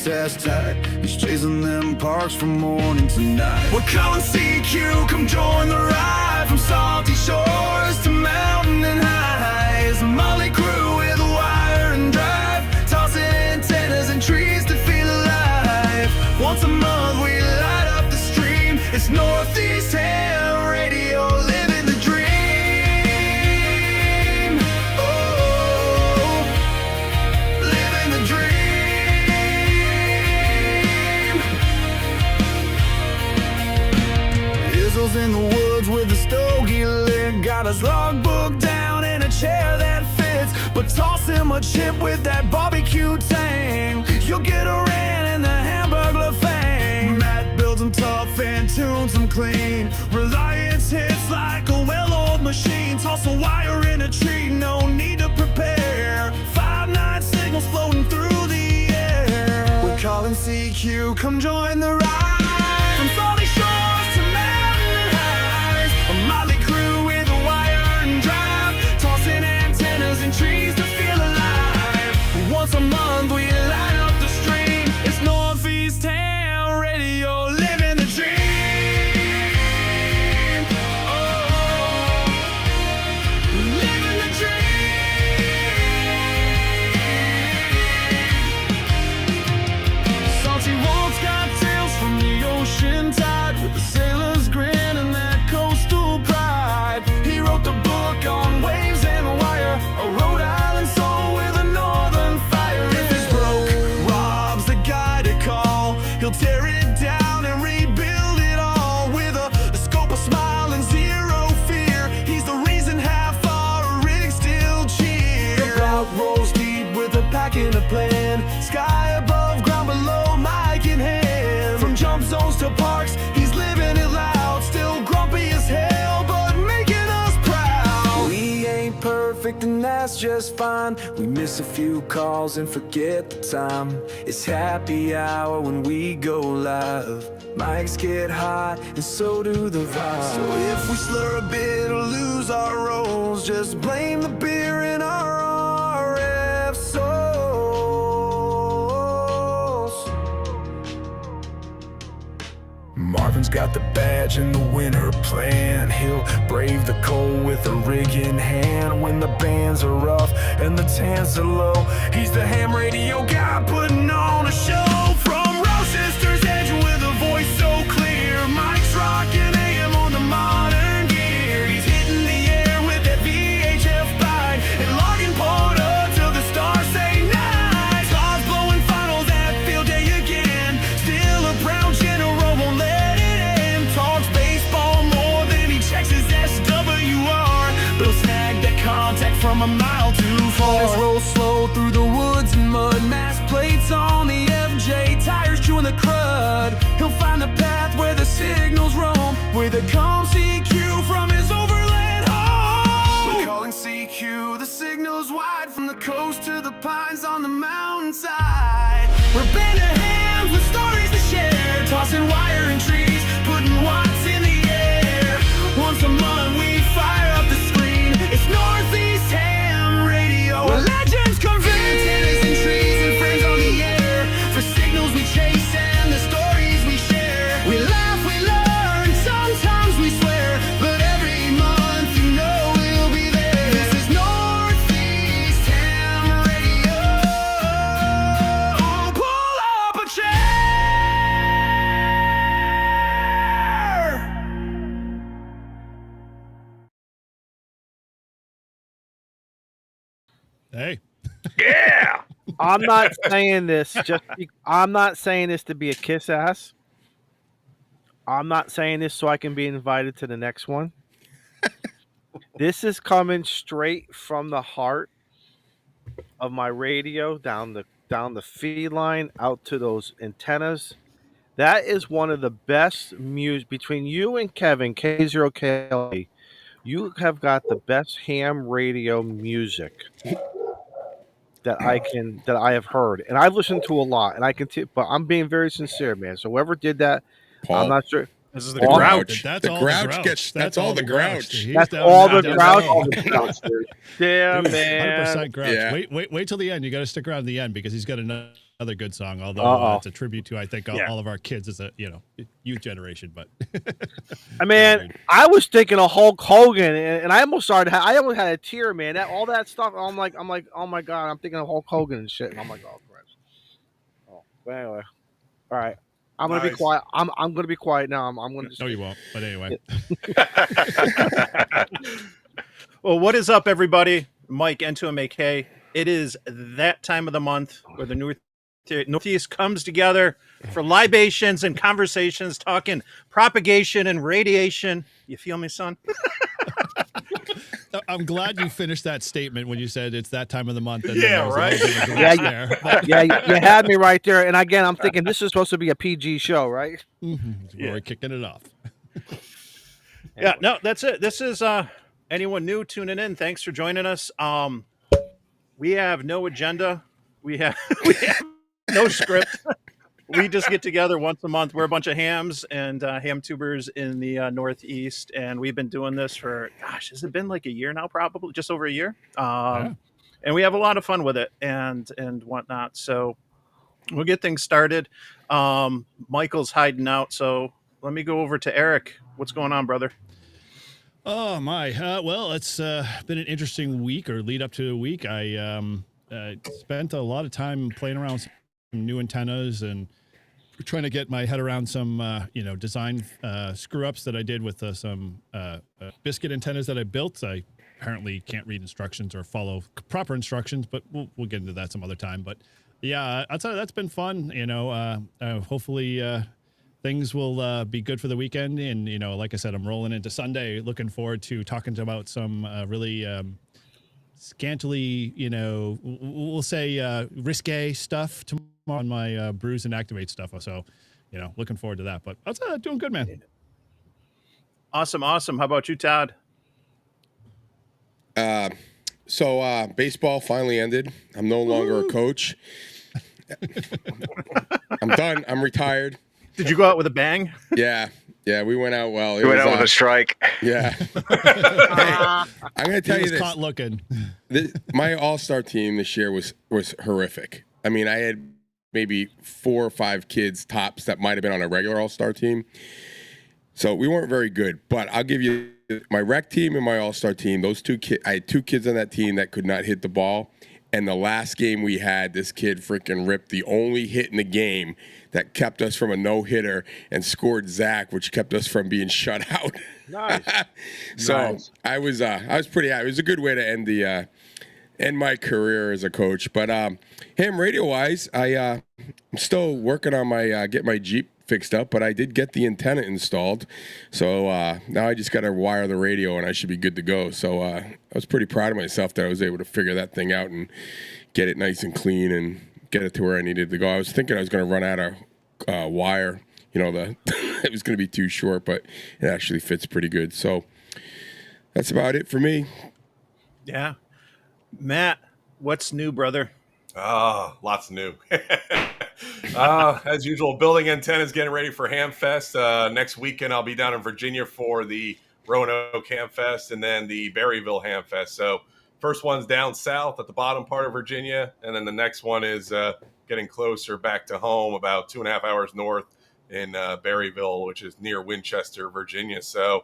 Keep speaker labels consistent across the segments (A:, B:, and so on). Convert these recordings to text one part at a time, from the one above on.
A: test tight. He's chasing them parks from morning to night. We're calling CQ, come join the ride. From salty shores to mountain and highs. A Molly crew with a wire and drive, tossing antennas and trees to feel alive. Once a month we light up the stream. It's Northeast Ham Radio, living the dream. Oh, living the dream. Izzle's in the woods with a stogie lit, got his logbook down in a chair that fits. But toss him a chip with that barbecue tang, you'll get a ran in the Hamburglar fang. Matt builds them tough and tunes them clean. Reliance hits like a well-oiled machine. Toss a wire in a tree, no need to prepare. 5-9 signals floating through the air. We're calling CQ, come join the ride. From salty shores to mountain and highs. A motley crew with a wire and drive, tossing antennas and trees to feel alive. Once a month we light up the stream. It's Northeast Ham Radio, living the dream. Oh, living the dream. Salty waltz got tales from the ocean tide, with the sailor's grin and that coastal pride. He wrote the book on waves and wire, a Rhode Island soul with a northern fire. If it's broke, Rob's the guy to call. He'll tear it down and rebuild it all with a scope, a smile, and zero fear. He's the reason half our rigs still cheer. The route rolls deep with a pack and a plan. Sky above, ground below, mic in hand. From jump zones to parks, he's living it loud. Still grumpy as hell, but making us proud. We ain't perfect and that's just fine. We miss a few calls and forget the time. It's happy hour when we go live. Mics get hot and so do the vibes. So if we slur a bit or lose our roles, just blame the beer in our RF souls. Marvin's got the badge and the winter plan. He'll brave the cold with a rig in hand. When the bands are rough and the tans are low, he's the ham radio guy putting on a show. From Rochester's Edge with a voice so clear, Mike's rocking AM on the modern gear. He's hitting the air with that VHF bite and logging port up till the stars say night. Stars blowing finals at field day again. Still a proud general, won't let it end. Talks baseball more than he checks his SWR. Bill snagged that contact from a mile too far. Let's roll slow through the woods and mud. Mass plates on the FJ, tires chewing the crud. He'll find the path where the signals roam, where they come CQ from his overland home. We're calling CQ, the signal's wide, from the coast to the pines on the mountainside. We're band of hands with stories to share, tossing wire and trees, putting watts in the air. Once a month we fire up the screen. It's Northeast Ham Radio, where legends convene. Antennas and trees and friends on the air, for signals we chase and the stories we share. We laugh, we learn, sometimes we swear, but every month you know we'll be there. This is Northeast Ham Radio. Pull up a chair.
B: Hey.
C: Yeah.
D: I'm not saying this I'm not saying this to be a kiss ass. I'm not saying this so I can be invited to the next one. This is coming straight from the heart of my radio, down the feed line out to those antennas. That is one of the best music between you and Kevin K0KLA. You have got the best ham radio music that I have heard, and I've listened to a lot, and I can but I'm being very sincere, man. So whoever did that,
E: Paul,
D: I'm not sure.
B: This is
E: the
B: Grouch.
E: Grouch.
B: That's
E: The
B: all
E: Grouch
B: the Grouch.
E: gets- that's all the Grouch.
B: He's
D: That's
B: down
D: all
B: there,
D: the
B: down
D: Grouch.
B: there.
D: All the Grouch. Damn,
B: Dude,
D: man.
B: 100% Grouch.
E: Yeah.
B: Wait till the end. You got to stick around the end because he's got another another good song, although it's a tribute to, I think,
D: Yeah.
B: all of our kids as a youth generation. But
D: I mean, I was thinking of Hulk Hogan, and I almost started. I almost had a tear, man. All that stuff. I'm like, oh my god, I'm thinking of Hulk Hogan and shit, and I'm like, oh Christ. Oh, but anyway, all right. I'm gonna be quiet. I'm gonna be quiet now. I'm gonna just.
B: No, you won't. But anyway. Well, what is up, everybody? Mike N2MAK. It is that time of the month where the Northeast comes together for libations and conversations, talking propagation and radiation. You feel me, son? I'm glad you finished that statement when you said it's that time of the month. And
C: yeah, right.
D: Yeah, you had me right there. And again, I'm thinking this is supposed to be a PG show, right?
B: We're kicking it off. Yeah, no, that's it. This is anyone new tuning in. Thanks for joining us. We have no agenda. We have no script. We just get together once a month. We're a bunch of hams and ham tubers in the Northeast, and we've been doing this for, gosh, has it been like a year now? Probably just over a year. And we have a lot of fun with it and whatnot. So we'll get things started. Michael's hiding out, so let me go over to Eric. What's going on, brother? Oh my! Well, it's been an interesting week or lead up to a week. I spent a lot of time playing around with some new antennas and trying to get my head around some design screw ups that I did with some biscuit antennas that I built. I apparently can't read instructions or follow proper instructions, but we'll get into that some other time. But yeah, I'll tell you, that's been fun. Hopefully. Things will be good for the weekend. And, like I said, I'm rolling into Sunday, looking forward to talking about some really scantily, we'll say risque stuff tomorrow on my Bruise and Activate stuff. So, looking forward to that. But that's doing good, man. Awesome. How about you, Todd?
E: So baseball finally ended. I'm no longer a coach. I'm done. I'm retired.
B: Did you go out with a bang?
E: Yeah, we went out well.
F: We went out with a strike.
E: Yeah. Hey, I'm going to tell you this.
B: Caught looking.
E: My all-star team this year was horrific. I mean, I had maybe 4 or 5 kids tops that might have been on a regular all-star team. So we weren't very good. But I'll give you my rec team and my all-star team. Those 2 kids, I had 2 kids on that team that could not hit the ball. And the last game we had, this kid freaking ripped the only hit in the game that kept us from a no-hitter and scored Zach, which kept us from being shut out.
D: Nice.
E: So
D: nice.
E: I was pretty happy. It was a good way to end my career as a coach. But ham radio-wise, I'm still working on my get my Jeep fixed up, but I did get the antenna installed. So now I just got to wire the radio and I should be good to go. So I was pretty proud of myself that I was able to figure that thing out and get it nice and clean and get it to where I needed to go. I was thinking I was going to run out of wire. It was going to be too short, but it actually fits pretty good. So that's about it for me.
B: Yeah. Matt, what's new, brother?
C: Lots new. As usual, building antennas, getting ready for Hamfest. Next weekend, I'll be down in Virginia for the Roanoke Hamfest and then the Berryville Hamfest. So first one's down south at the bottom part of Virginia, and then the next one is getting closer back to home, about 2.5 hours north in Berryville, which is near Winchester, Virginia. So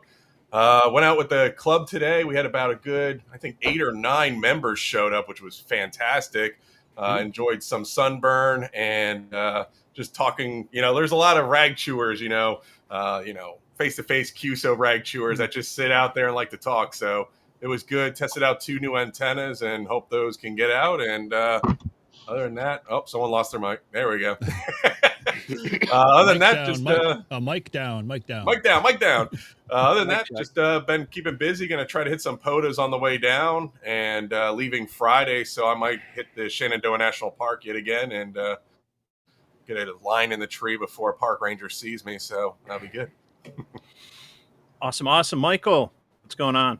C: went out with the club today. We had about a good, I think, 8 or 9 members showed up, which was fantastic. Enjoyed some sunburn and just talking. There's a lot of rag chewers, face-to-face QSO rag chewers that just sit out there and like to talk. So it was good. Tested out 2 new antennas and hope those can get out. And other than that, someone lost their mic. There we go. Other than that, just
B: mic down.
C: Mic down. Other than that, just been keeping busy. Going to try to hit some POTUS on the way down and leaving Friday. So I might hit the Shenandoah National Park yet again and get a line in the tree before a park ranger sees me. So that'll be good.
B: Awesome. Michael, what's going on?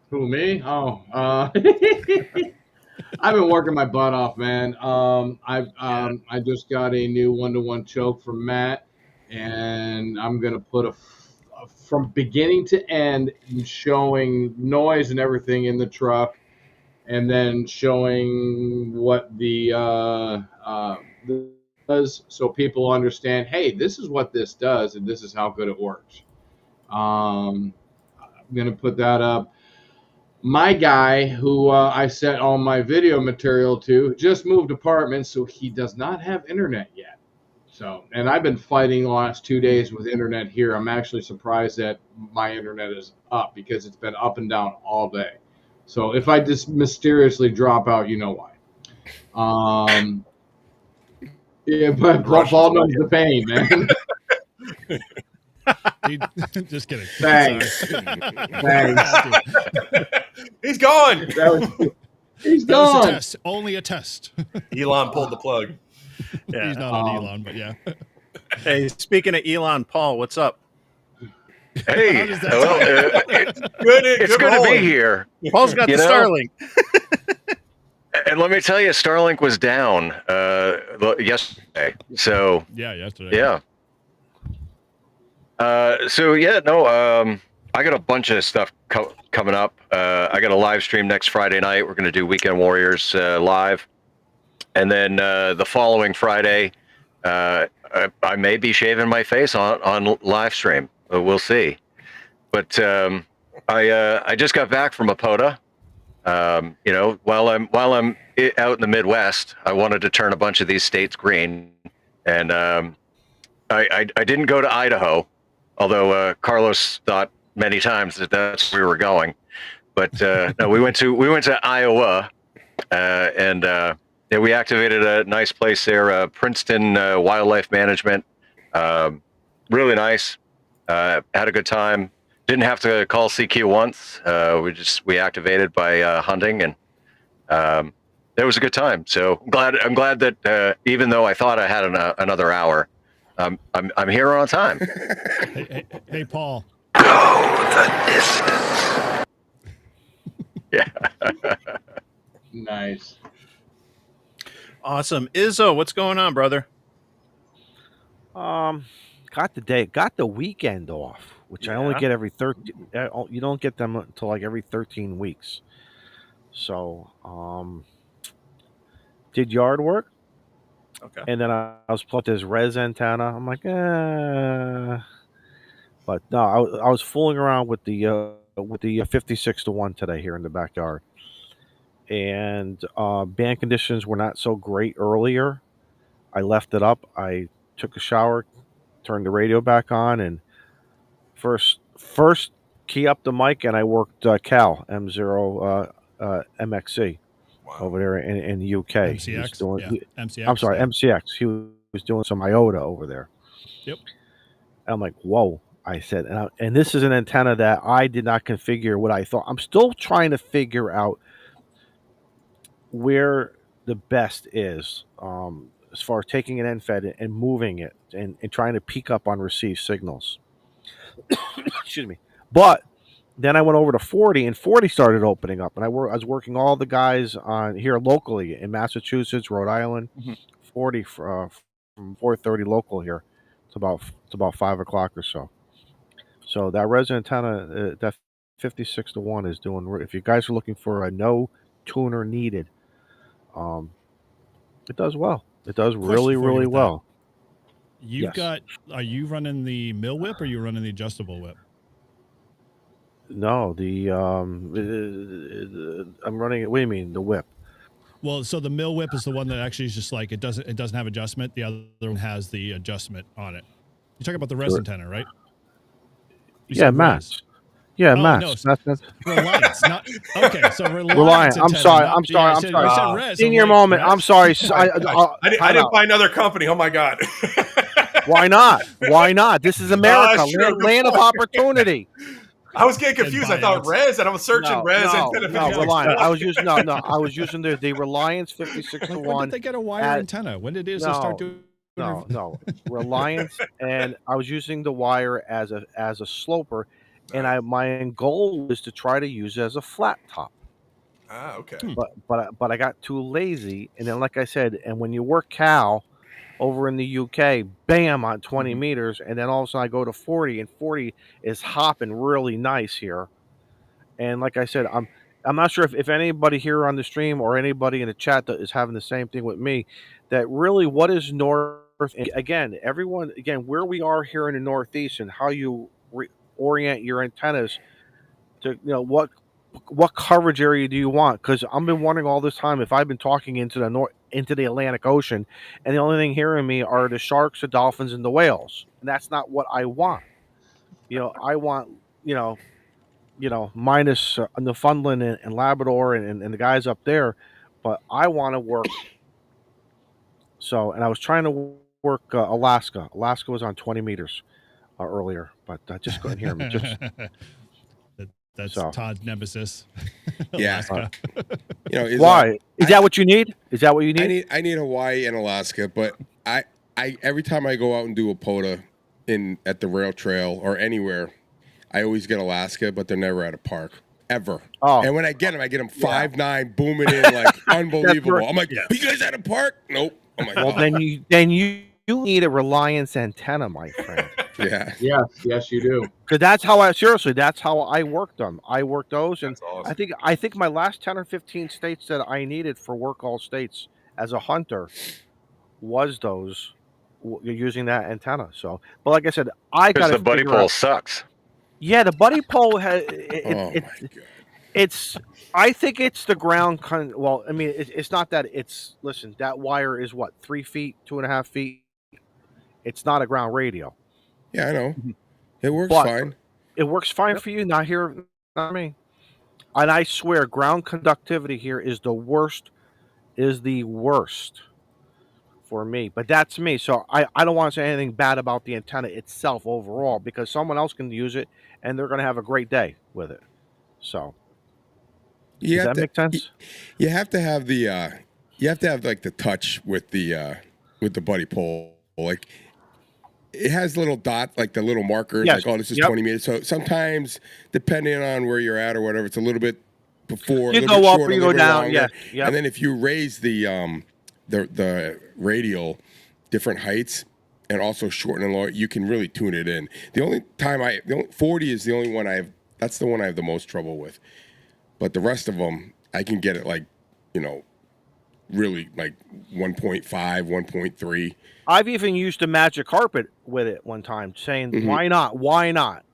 F: Who, me? I've been working my butt off, man. I just got a new 1-to-1 choke from Matt, and I'm gonna put from beginning to end, showing noise and everything in the truck. and then showing what the does, so people understand, hey, this is what this does and this is how good it works. I'm going to put that up. My guy, who I sent all my video material to, just moved apartments, so he does not have internet yet. So, and I've been fighting the last 2 days with internet here. I'm actually surprised that my internet is up, because it's been up and down all day. So if I just mysteriously drop out, you know why. Yeah, but Paul knows the pain, man.
G: Just kidding.
F: Thanks. Thanks.
C: He's gone.
F: He's
G: That was
F: gone.
G: a test. Only a test.
C: Elon pulled the plug.
B: Yeah.
G: He's not on Elon, but yeah.
B: Hey, speaking of Elon, Paul, what's up?
H: Hey,
G: How does that
H: well, it's good to be here.
B: Paul's got
H: You
B: the
H: know?
B: Starlink.
H: And let me tell you, Starlink was down yesterday. So
G: Yeah, yesterday.
H: yeah. I got a bunch of stuff coming up. I got a live stream next Friday night. We're going to do Weekend Warriors live, and then the following Friday, I may be shaving my face on live stream. We'll see. But I just got back from Apota. While I'm out in the Midwest, I wanted to turn a bunch of these states green, and I didn't go to Idaho, although Carlos thought many times that that's where we were going. But no, we went to Iowa, and we activated a nice place there, Princeton Wildlife Management. Really nice. Had a good time. Didn't have to call CQ once. We activated by hunting, and it was a good time. So I'm glad that even though I thought I had another hour, I'm here on time.
G: Hey, Paul.
H: Yeah.
F: Nice.
B: Awesome. Izzo, what's going on, brother?
D: Got the weekend off, which I only get every 13. You don't get them until like every 13 weeks. So, did yard work.
B: Okay.
D: And then I was plugged this res antenna. I'm like, but no, I was fooling around with the 56-1 today here in the backyard, and band conditions were not so great earlier. I left it up. I took a shower, turned the radio back on, and first key up the mic, and I worked Cal M0 MXC over there in the UK. He was
G: MCX.
D: doing-
G: MCX.
D: I'm sorry, MCX. He was doing some IOTA over there.
G: Yep.
D: I'm like, whoa. I said, and this is an antenna that I did not configure what I thought. I'm still trying to figure out where the best is as far as taking an end-fed and moving it and trying to peak up on received signals. Excuse me. But then I went over to 40, and 40 started opening up, and I was working all the guys on here locally in Massachusetts, Rhode Island. 40 from 4:30 local here. It's about 5 o'clock or so. So that res antenna, that 56-1 is doing. If you guys are looking for a no tuner needed, it does well. It does really, really well.
G: Are you running the mill whip, or are you running the adjustable whip?
D: No, I'm running it. What do you mean, the whip?
G: Well, so the mill whip is the one that actually is just like it doesn't have adjustment. The other one has the adjustment on it. You're talking about the res antenna, right?
D: Yeah, Max. Yeah, Max.
G: No, Reliance. Not okay. So
D: Reliance. I'm sorry. I'm sorry. Senior moment. I'm sorry.
C: I didn't find another company. Oh my god.
D: Why not? Why not? This is America, land of opportunity.
C: I was getting confused. I thought Res, and I was searching Res.
D: No, Reliance. I was using the Reliance 56-1.
G: When did they get a wire antenna? When did they start doing?
D: No, Reliance, and I was using the wire as a sloper, and my goal was to try to use it as a flat top.
C: Ah, okay.
D: But I got too lazy, and then like I said, and when you work Cal over in the UK, bam, on 20 meters, and then all of a sudden I go to 40, and 40 is hopping really nice here. And like I said, I'm not sure if anybody here on the stream or anybody in the chat that is having the same thing with me. That really, what is north? Again, everyone, again, where we are here in the Northeast and how you orient your antennas to, what coverage area do you want? Because I've been wondering all this time if I've been talking into the Atlantic Ocean, and the only thing hearing me are the sharks, the dolphins, and the whales, and that's not what I want. I want minus Newfoundland and Labrador and the guys up there, but I want to work. So, and I was trying to work Alaska. Alaska was on 20 meters earlier, but just couldn't hear me. Just
G: That's
D: so.
G: Todd's nemesis.
E: Yeah.
G: Alaska.
D: Why? Is that what you need? Is that what you need?
E: I need Hawaii and Alaska, but I every time I go out and do a POTA at the rail trail or anywhere, I always get Alaska, but they're never at a park ever.
D: Oh.
E: And when I get them 5'9", booming in like unbelievable. I'm like, are you guys at a park? Nope. I'm like,
D: well, then you need a Reliance antenna, my friend.
E: Yeah.
F: Yes, you do.
D: Because that's how I worked them. I worked those, and awesome. I think my last 10 or 15 states that I needed for work all states as a hunter was those using that antenna. So, but like I said, I got
H: the buddy pole sucks.
D: Yeah, the buddy pole has.
E: It's.
D: I think it's the ground. Well, I mean, it's not that. It's listen. That wire is what 3 feet, 2.5 feet. It's not a ground radio.
E: Yeah, I know. It works fine.
D: It works fine for you. Not here, not me. And I swear, ground conductivity here is the worst. Is the worst for me. But that's me. So I don't want to say anything bad about the antenna itself overall, because someone else can use it and they're going to have a great day with it. So does that make sense?
E: You have to have the like the touch with the buddy pole. Like it has little dot, like the little markers, like, oh, this is 20 meters. So sometimes, depending on where you're at or whatever, it's a little bit before,
D: you go up or you go down. Yeah.
E: And then if you raise the radial different heights and also shorten and lower, you can really tune it in. The only 40 is the only one that's the one I have the most trouble with. But the rest of them, I can get it like, really like 1.5, 1.3.
D: I've even used a magic carpet with it one time, saying, why not?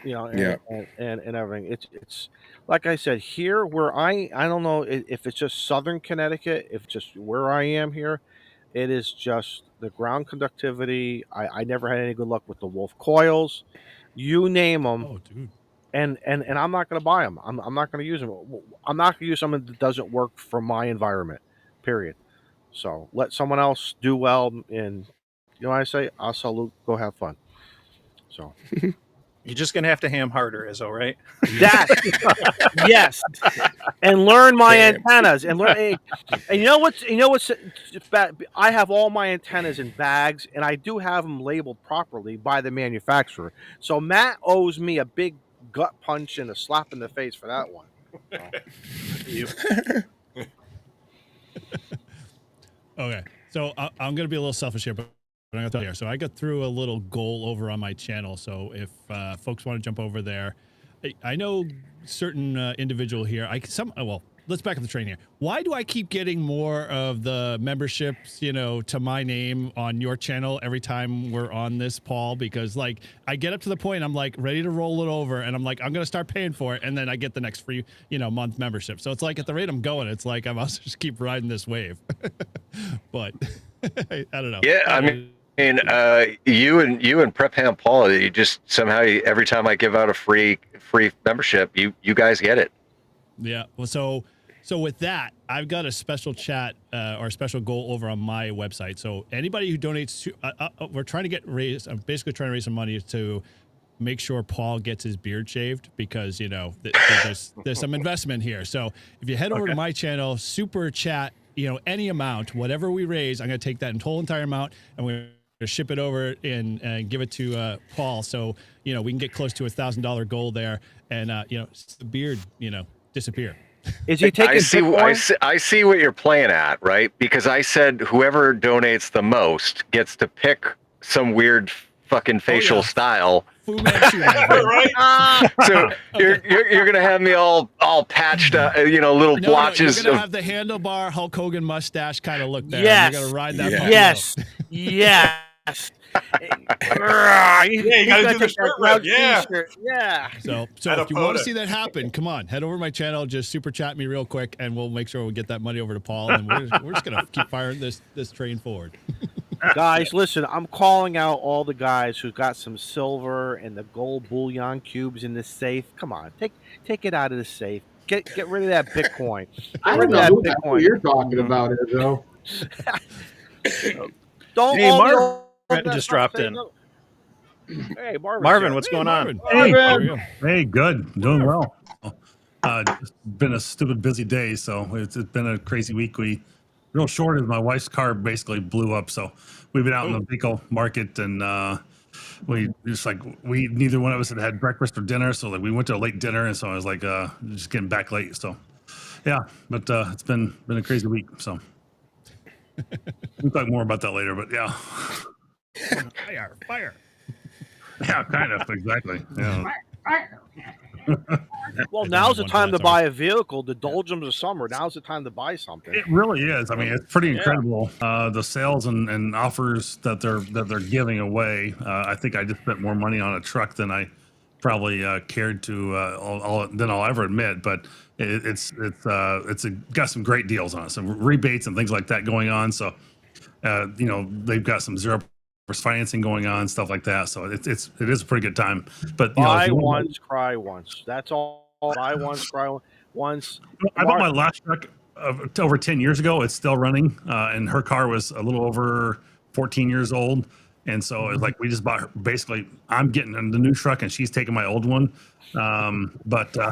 D: And everything. It's like I said, here where I don't know if it's just Southern Connecticut, if just where I am here, it is just the ground conductivity. I never had any good luck with the Wolf coils. You name them.
G: Oh, dude.
D: And I'm not going to buy them. I'm not going to use them. I'm not going to use something that doesn't work for my environment, period. So let someone else do well, and what I say? I'll salute. Go have fun. So
B: you're just gonna have to ham harder, Izzo, right?
D: That yes, and learn my antennas and learn. And you know what's bad? I have all my antennas in bags, and I do have them labeled properly by the manufacturer. So Matt owes me a big gut punch and a slap in the face for that one.
G: Okay, so I'm going to be a little selfish here, but I'm going to tell you. So I got through a little goal over on my channel. So if folks want to jump over there, I know certain individual here. Let's back up the train here. Why do I keep getting more of the memberships, to my name on your channel every time we're on this, Paul? Because like I get up to the point, I'm like ready to roll it over, and I'm like, I'm gonna start paying for it, and then I get the next free, month membership. So it's like at the rate I'm going, it's like I'm also just keep riding this wave. But I don't know.
H: Yeah, I mean, you and Prep Ham Paul, you just somehow every time I give out a free membership, you guys get it.
G: Yeah. Well, so with that, I've got a special chat or a special goal over on my website. So anybody who donates, we're trying to I'm basically trying to raise some money to make sure Paul gets his beard shaved, because there's some investment here. So if you head over to my channel, super chat, any amount, whatever we raise, I'm going to take that entire amount and we're going to ship it over and give it to Paul. So we can get close to $1,000 goal there, and the beard disappear.
D: Is he taking?
H: I see what you're playing at, right? Because I said whoever donates the most gets to pick some weird fucking facial style
G: Fu Manchu. my friend.
C: right?
H: So you're gonna have me all patched up, little
G: No,
H: blotches
G: you're gonna
H: of.
G: have the handlebar Hulk Hogan mustache kind of look there.
D: Yes.
G: You're gonna ride that.
E: Yeah.
G: puppy
D: Yes.
G: out.
D: Yes.
C: Yeah, you gotta do the shirt rip. Yeah.
D: Yeah.
G: So
C: At
G: if
C: a
G: you want to
C: photo.
G: see that happen, come on, head over to my channel, just super chat me real quick, and we'll make sure we get that money over to Paul, and then we're just gonna keep firing this train forward.
D: Guys, listen, I'm calling out all the guys who got some silver and the gold bullion cubes in the safe. Come on, take it out of the safe. Get rid of that Bitcoin.
F: I
D: Get
F: don't
D: rid of
F: know
D: that
F: who
D: Bitcoin.
F: you're talking about here, though.
D: Don't
B: Hey,
D: all be
B: Marvin
D: all that
B: just
D: stuff
B: dropped
D: say
B: in.
D: no. Hey, Marvin.
B: Marvin, what's going
G: Marvin.
B: on?
I: Hey,
G: There we go.
I: hey, good, doing well. It's been a stupid busy day, so it's been a crazy week. Real short is my wife's car basically blew up, so we've been out in the vehicle market, and we just neither one of us had breakfast or dinner, so we went to a late dinner, and so I was just getting back late. So yeah, but it's been a crazy week. So we'll talk more about that later. But yeah,
G: Fire.
I: yeah, kind of exactly. Yeah.
D: Well,
G: I don't
D: now's
G: have
D: the
G: one for
D: time
G: that,
D: to
G: sorry.
D: buy a vehicle. The doldrums of summer. Now's the time to buy something.
I: It really is. I mean, it's pretty incredible. The sales and offers that they're giving away. I think I just spent more money on a truck than I probably cared to than I'll ever admit. But it's got some great deals on it, some rebates and things like that going on. So they've got some 0% financing going on, stuff like that. So it is a pretty good time. But
D: Buy once, cry once. That's all. Buy once, cry once.
I: I bought my last truck over 10 years ago. It's still running, and her car was a little over 14 years old. And so it's like we just bought her. Basically, I'm getting the new truck, and she's taking my old one. But
E: I know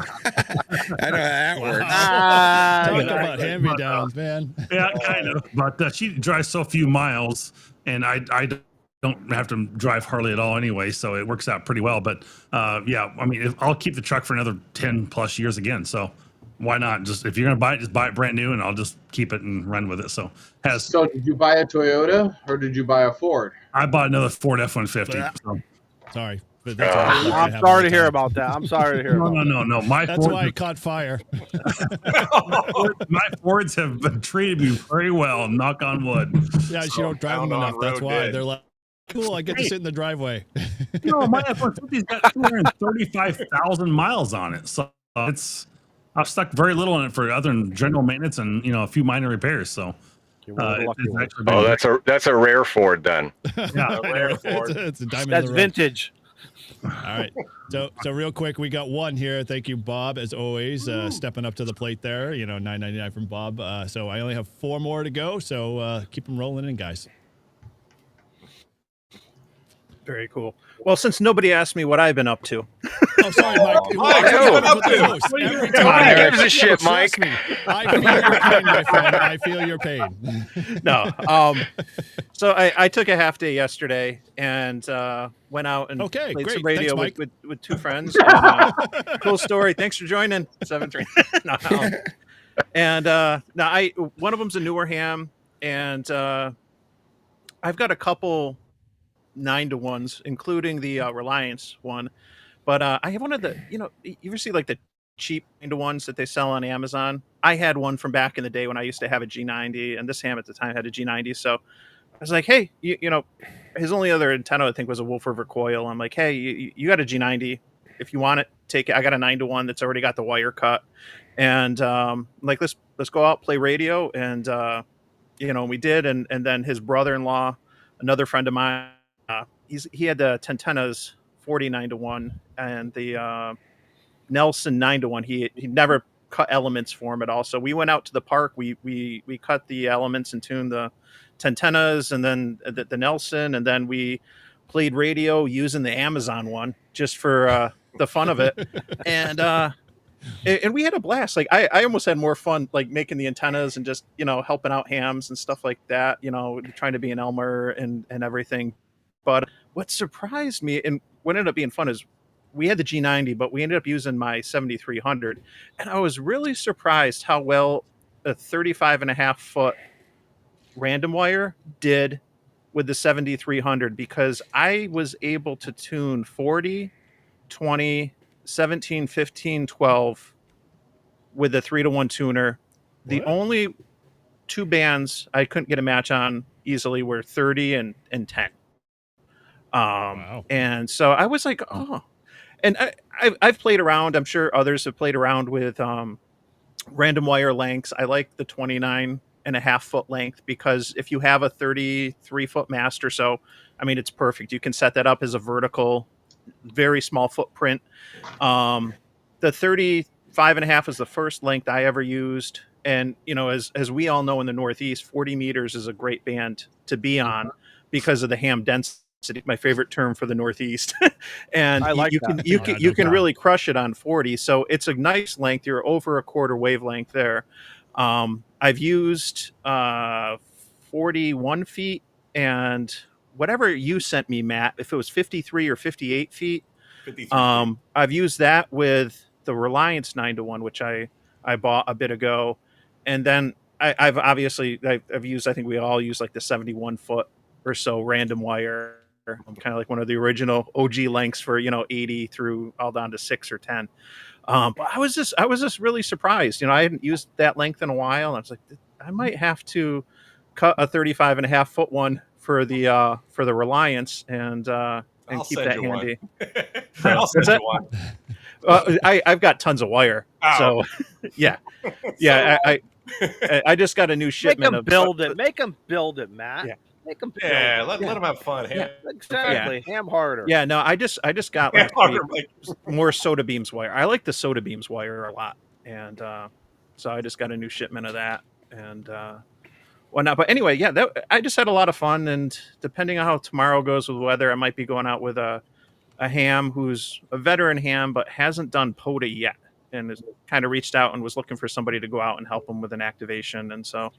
E: how that works.
G: Talk
D: Yeah.
G: about hand-me-downs, man.
I: yeah, kind of. But she drives so few miles, and I don't have to drive hardly at all anyway, so it works out pretty well. But yeah, I mean, I'll keep the truck for another 10 plus years again. So why not? Just if you're gonna buy it, just buy it brand new, and I'll just keep it and run with it. So
F: So did you buy a Toyota or did you buy a Ford?
I: I bought another Ford F-150. So.
G: Sorry. But that's all right. I
D: I'm
G: have
D: sorry
G: all
D: to
G: the
D: hear
G: time.
D: about that. I'm sorry to hear about
I: No.
G: That's why it caught fire.
I: My Fords have been treated me very well. Knock on wood.
G: Yeah, you don't drive them
C: Pound on
G: enough. That's
C: road
G: why
C: dead.
G: they're like, cool. I get to sit in the driveway.
I: No, my F-150's got 235,000 miles on it. So I've stuck very little in it for other than general maintenance and a few minor repairs. So
D: You're one of the lucky
I: it's
D: ones.
I: actually been
H: Oh, that's a rare Ford then.
I: yeah.
C: Rare Ford.
G: It's a diamond in
D: That's
G: the rough.
D: vintage.
G: All right. So real quick, we got one here. Thank you, Bob, as always, stepping up to the plate there. $9.99 from Bob. So I only have 4 more to go. So keep them rolling in, guys.
B: Very cool. Well, since nobody asked me what I've been up to,
G: Oh, sorry, Mike.
C: Mike, what you been up to?
G: Every
H: Come on,
G: time.
H: who gives a shit,
G: Trust
H: Mike?
G: me, I feel your pain, my friend. I feel your pain.
B: no. So I took a half day yesterday and went out and
G: Okay,
B: played
G: great.
B: some radio
G: Thanks,
B: with 2 friends. And, cool story. Thanks for joining. 7-3. And one of them's a newer ham, and I've got a couple 9-to-1s, including the Reliance one. But I have one of the, you ever see like the cheap 9-to-1s that they sell on Amazon? I had one from back in the day when I used to have a G90, and this ham at the time had a G90. So I was like, hey, his only other antenna I think was a Wolf River coil. I'm like, hey, you got a G90? If you want it, take it. I got a 9-to-1 that's already got the wire cut, and like let's go out, play radio, and we did, and then his brother-in-law, another friend of mine, he had the Tentenna's 49-to-1 and the Nelson 9-to-1. He never cut elements for him at all. So we went out to the park. We cut the elements and tuned the Tentennas and then the Nelson, and then we played radio using the Amazon one just for the fun of it. And we had a blast. Like I almost had more fun like making the antennas and just helping out hams and stuff like that. Trying to be an Elmer and everything. But what surprised me and what ended up being fun is we had the G90, but we ended up using my 7300, and I was really surprised how well a 35.5 foot random wire did with the 7300 because I was able to tune 40, 20, 17, 15, 12 with the 3-to-1 tuner. The
G: What?
B: only two bands I couldn't get a match on easily were 30 and 10.
G: Wow.
B: And so I was like, oh, and I've played around. I'm sure others have played around with random wire lengths. I like the 29.5 foot length because if you have a 33 foot mast or so, I mean, it's perfect. You can set that up as a vertical, very small footprint. The 35.5 is the first length I ever used. And, you know, as we all know in the Northeast, 40 meters is a great band to be on because of the ham density, my favorite term for the Northeast. And
D: I like
B: you
D: that.
B: can you
G: Yeah,
B: can
G: no
B: you can
G: doubt.
B: really crush it on 40. So it's a nice length. You're over a quarter wavelength there. I've used 41 feet and whatever you sent me, Matt, if it was 53 or 58 feet.
C: 53.
B: I've used that with the Reliance 9-to-1, which I bought a bit ago, and then I've obviously I've used, I think we all use like the 71 foot or so random wire. I'm kind of like one of the original OG lengths for 80 through all down to 6 or 10. But I was just really surprised. I hadn't used that length in a while. And I was like, I might have to cut a 35.5 foot one for the Reliance and
C: I'll
B: keep
C: send
B: that
C: you
B: handy.
C: one. I'll send
B: What's
C: you
B: that?
C: one.
B: I've got tons of wire,
C: Oh.
B: so yeah. I just got a new
D: Make
B: shipment
D: them
B: of
D: build it. Make them build it, Matt.
B: Yeah.
D: Make them build
C: Yeah,
D: it.
C: let them have fun.
B: Yeah.
D: Exactly. Ham harder.
B: Yeah, no, I just got
C: Yeah,
B: last
C: harder,
B: week
C: like-
B: more soda beams wire. I like the soda beams wire a lot, and so I just got a new shipment of that and whatnot. But anyway, yeah, I just had a lot of fun, and depending on how tomorrow goes with weather, I might be going out with a ham who's a veteran ham but hasn't done POTA yet, and has kind of reached out and was looking for somebody to go out and help him with an activation, and so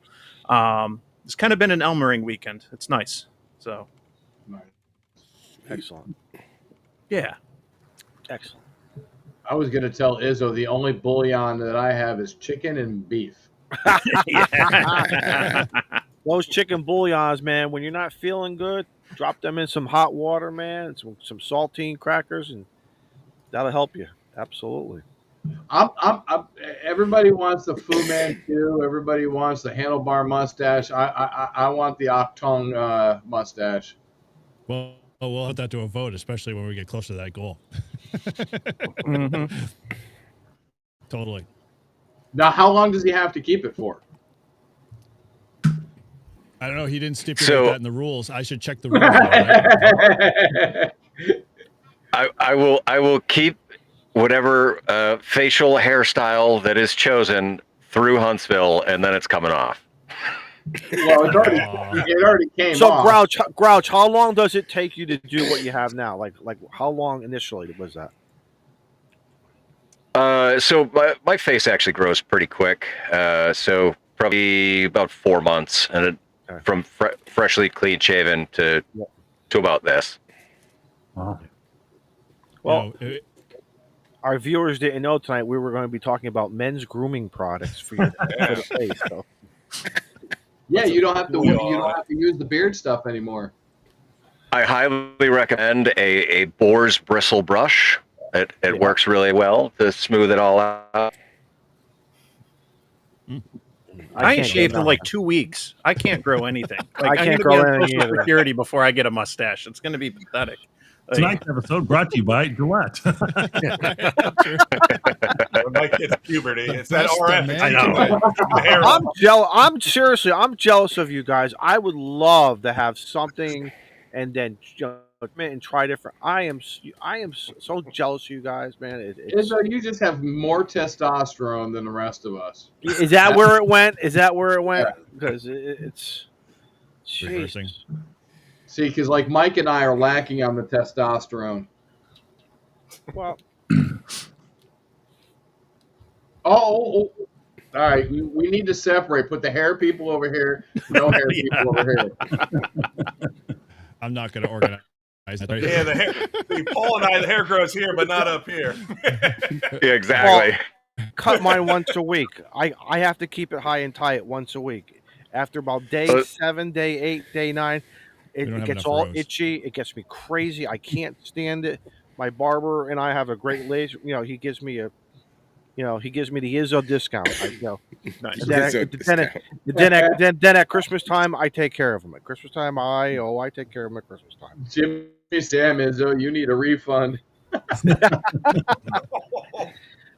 B: it's kind of been an Elmering weekend. It's nice. So
D: Excellent.
B: yeah.
D: Excellent.
F: I was going to tell Izzo the only bouillon that I have is chicken and beef.
D: Those chicken bouillons, man, when you're not feeling good, drop them in some hot water, man, some saltine crackers, and that'll help you. Absolutely.
F: Everybody wants the Fu Manchu. Everybody wants the handlebar mustache. I want the Octong mustache.
G: Well, we'll put that to a vote, especially when we get closer to that goal.
B: Mhm.
G: Totally.
F: Now, how long does he have to keep it for?
G: I don't know. He didn't stipulate
H: So-
G: that in the rules. I should check the rules. Though, right?
H: I will keep whatever facial hairstyle that is chosen through Huntsville, and then it's coming off.
F: Well, it already came
D: So
F: off.
D: Grouch, how long does it take you to do what you have now? Like how long initially was that?
H: So my face actually grows pretty quick. So probably about 4 months, and
D: Okay.
H: from freshly clean shaven to about this.
I: Wow.
D: Well,
G: You know,
D: our viewers didn't know tonight we were going to be talking about men's grooming products for your for the face. So
F: Yeah, you don't have to.
C: We
F: You
C: are.
F: don't have to use the beard stuff anymore.
H: I highly recommend a boar's bristle brush. It works really well to smooth it all out.
B: I ain't
D: can't
B: shaved
D: do
B: in
D: that.
B: like 2 weeks. I can't grow anything. Like,
D: I
B: I'm
D: can't
B: gonna be
D: grow
B: on
D: anything
B: Social
D: either.
B: Security before I get a mustache. It's gonna be pathetic. Like,
I: Tonight's episode brought to you by Gillette.
C: When Mike hits puberty, it's that
G: best
C: RF.
G: man
B: I know.
C: Keep the hair
D: I'm
C: up.
D: I'm jealous of you guys. I would love to have something, and then and try different. I am so jealous of you guys, man.
F: Izzo, you just have more testosterone than the rest of us.
D: Is that where it went? Is that where it went? Because it's
G: Reversing.
D: Jesus.
F: See, because like Mike and I are lacking on the testosterone.
D: Well,
F: All right. We need to separate. Put the hair people over here. No hair people over here.
G: I'm not going to organize that. Right?
C: Yeah, the hair. See, Paul and I, the hair grows here, but not up here.
H: Yeah, exactly.
D: cut mine once a week. I have to keep it high and tie it once a week. After about day
H: But-
D: 7, day 8, day 9,
G: We don't
D: it
G: have
D: gets
G: enough
D: all
G: rows.
D: itchy. It gets me crazy. I can't stand it. My barber and I have a great laser. He gives me the Izzo discount.
B: Nice.
D: And then,
E: Izzo
D: then at Christmas time, I take care of him. At Christmas time, I take care of him at Christmas time.
F: Jimmy Sam Izzo, you need a refund.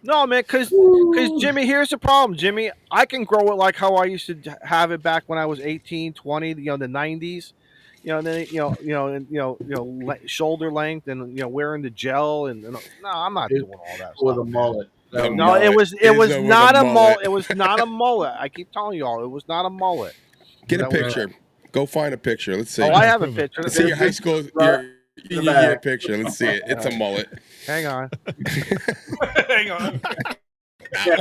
D: No, man, because Jimmy, here's the problem, Jimmy. I can grow it like how I used to have it back when I was 18, 20, the 90s. And then shoulder length and wearing the gel and no, I'm not doing all that
F: With
D: stuff.
F: a mullet.
E: The
D: No,
E: mullet.
D: it was
E: Izzo with
D: not a mullet.
E: mullet.
D: It was not a mullet. I keep telling you all, it was not a mullet.
E: Get a
D: That was-
E: picture. Go find a picture. Let's see.
D: Oh, I have a picture.
E: Let's see your high school. You get a picture. Let's see it. It's a mullet.
D: Hang on.
C: Hang on.
F: Hang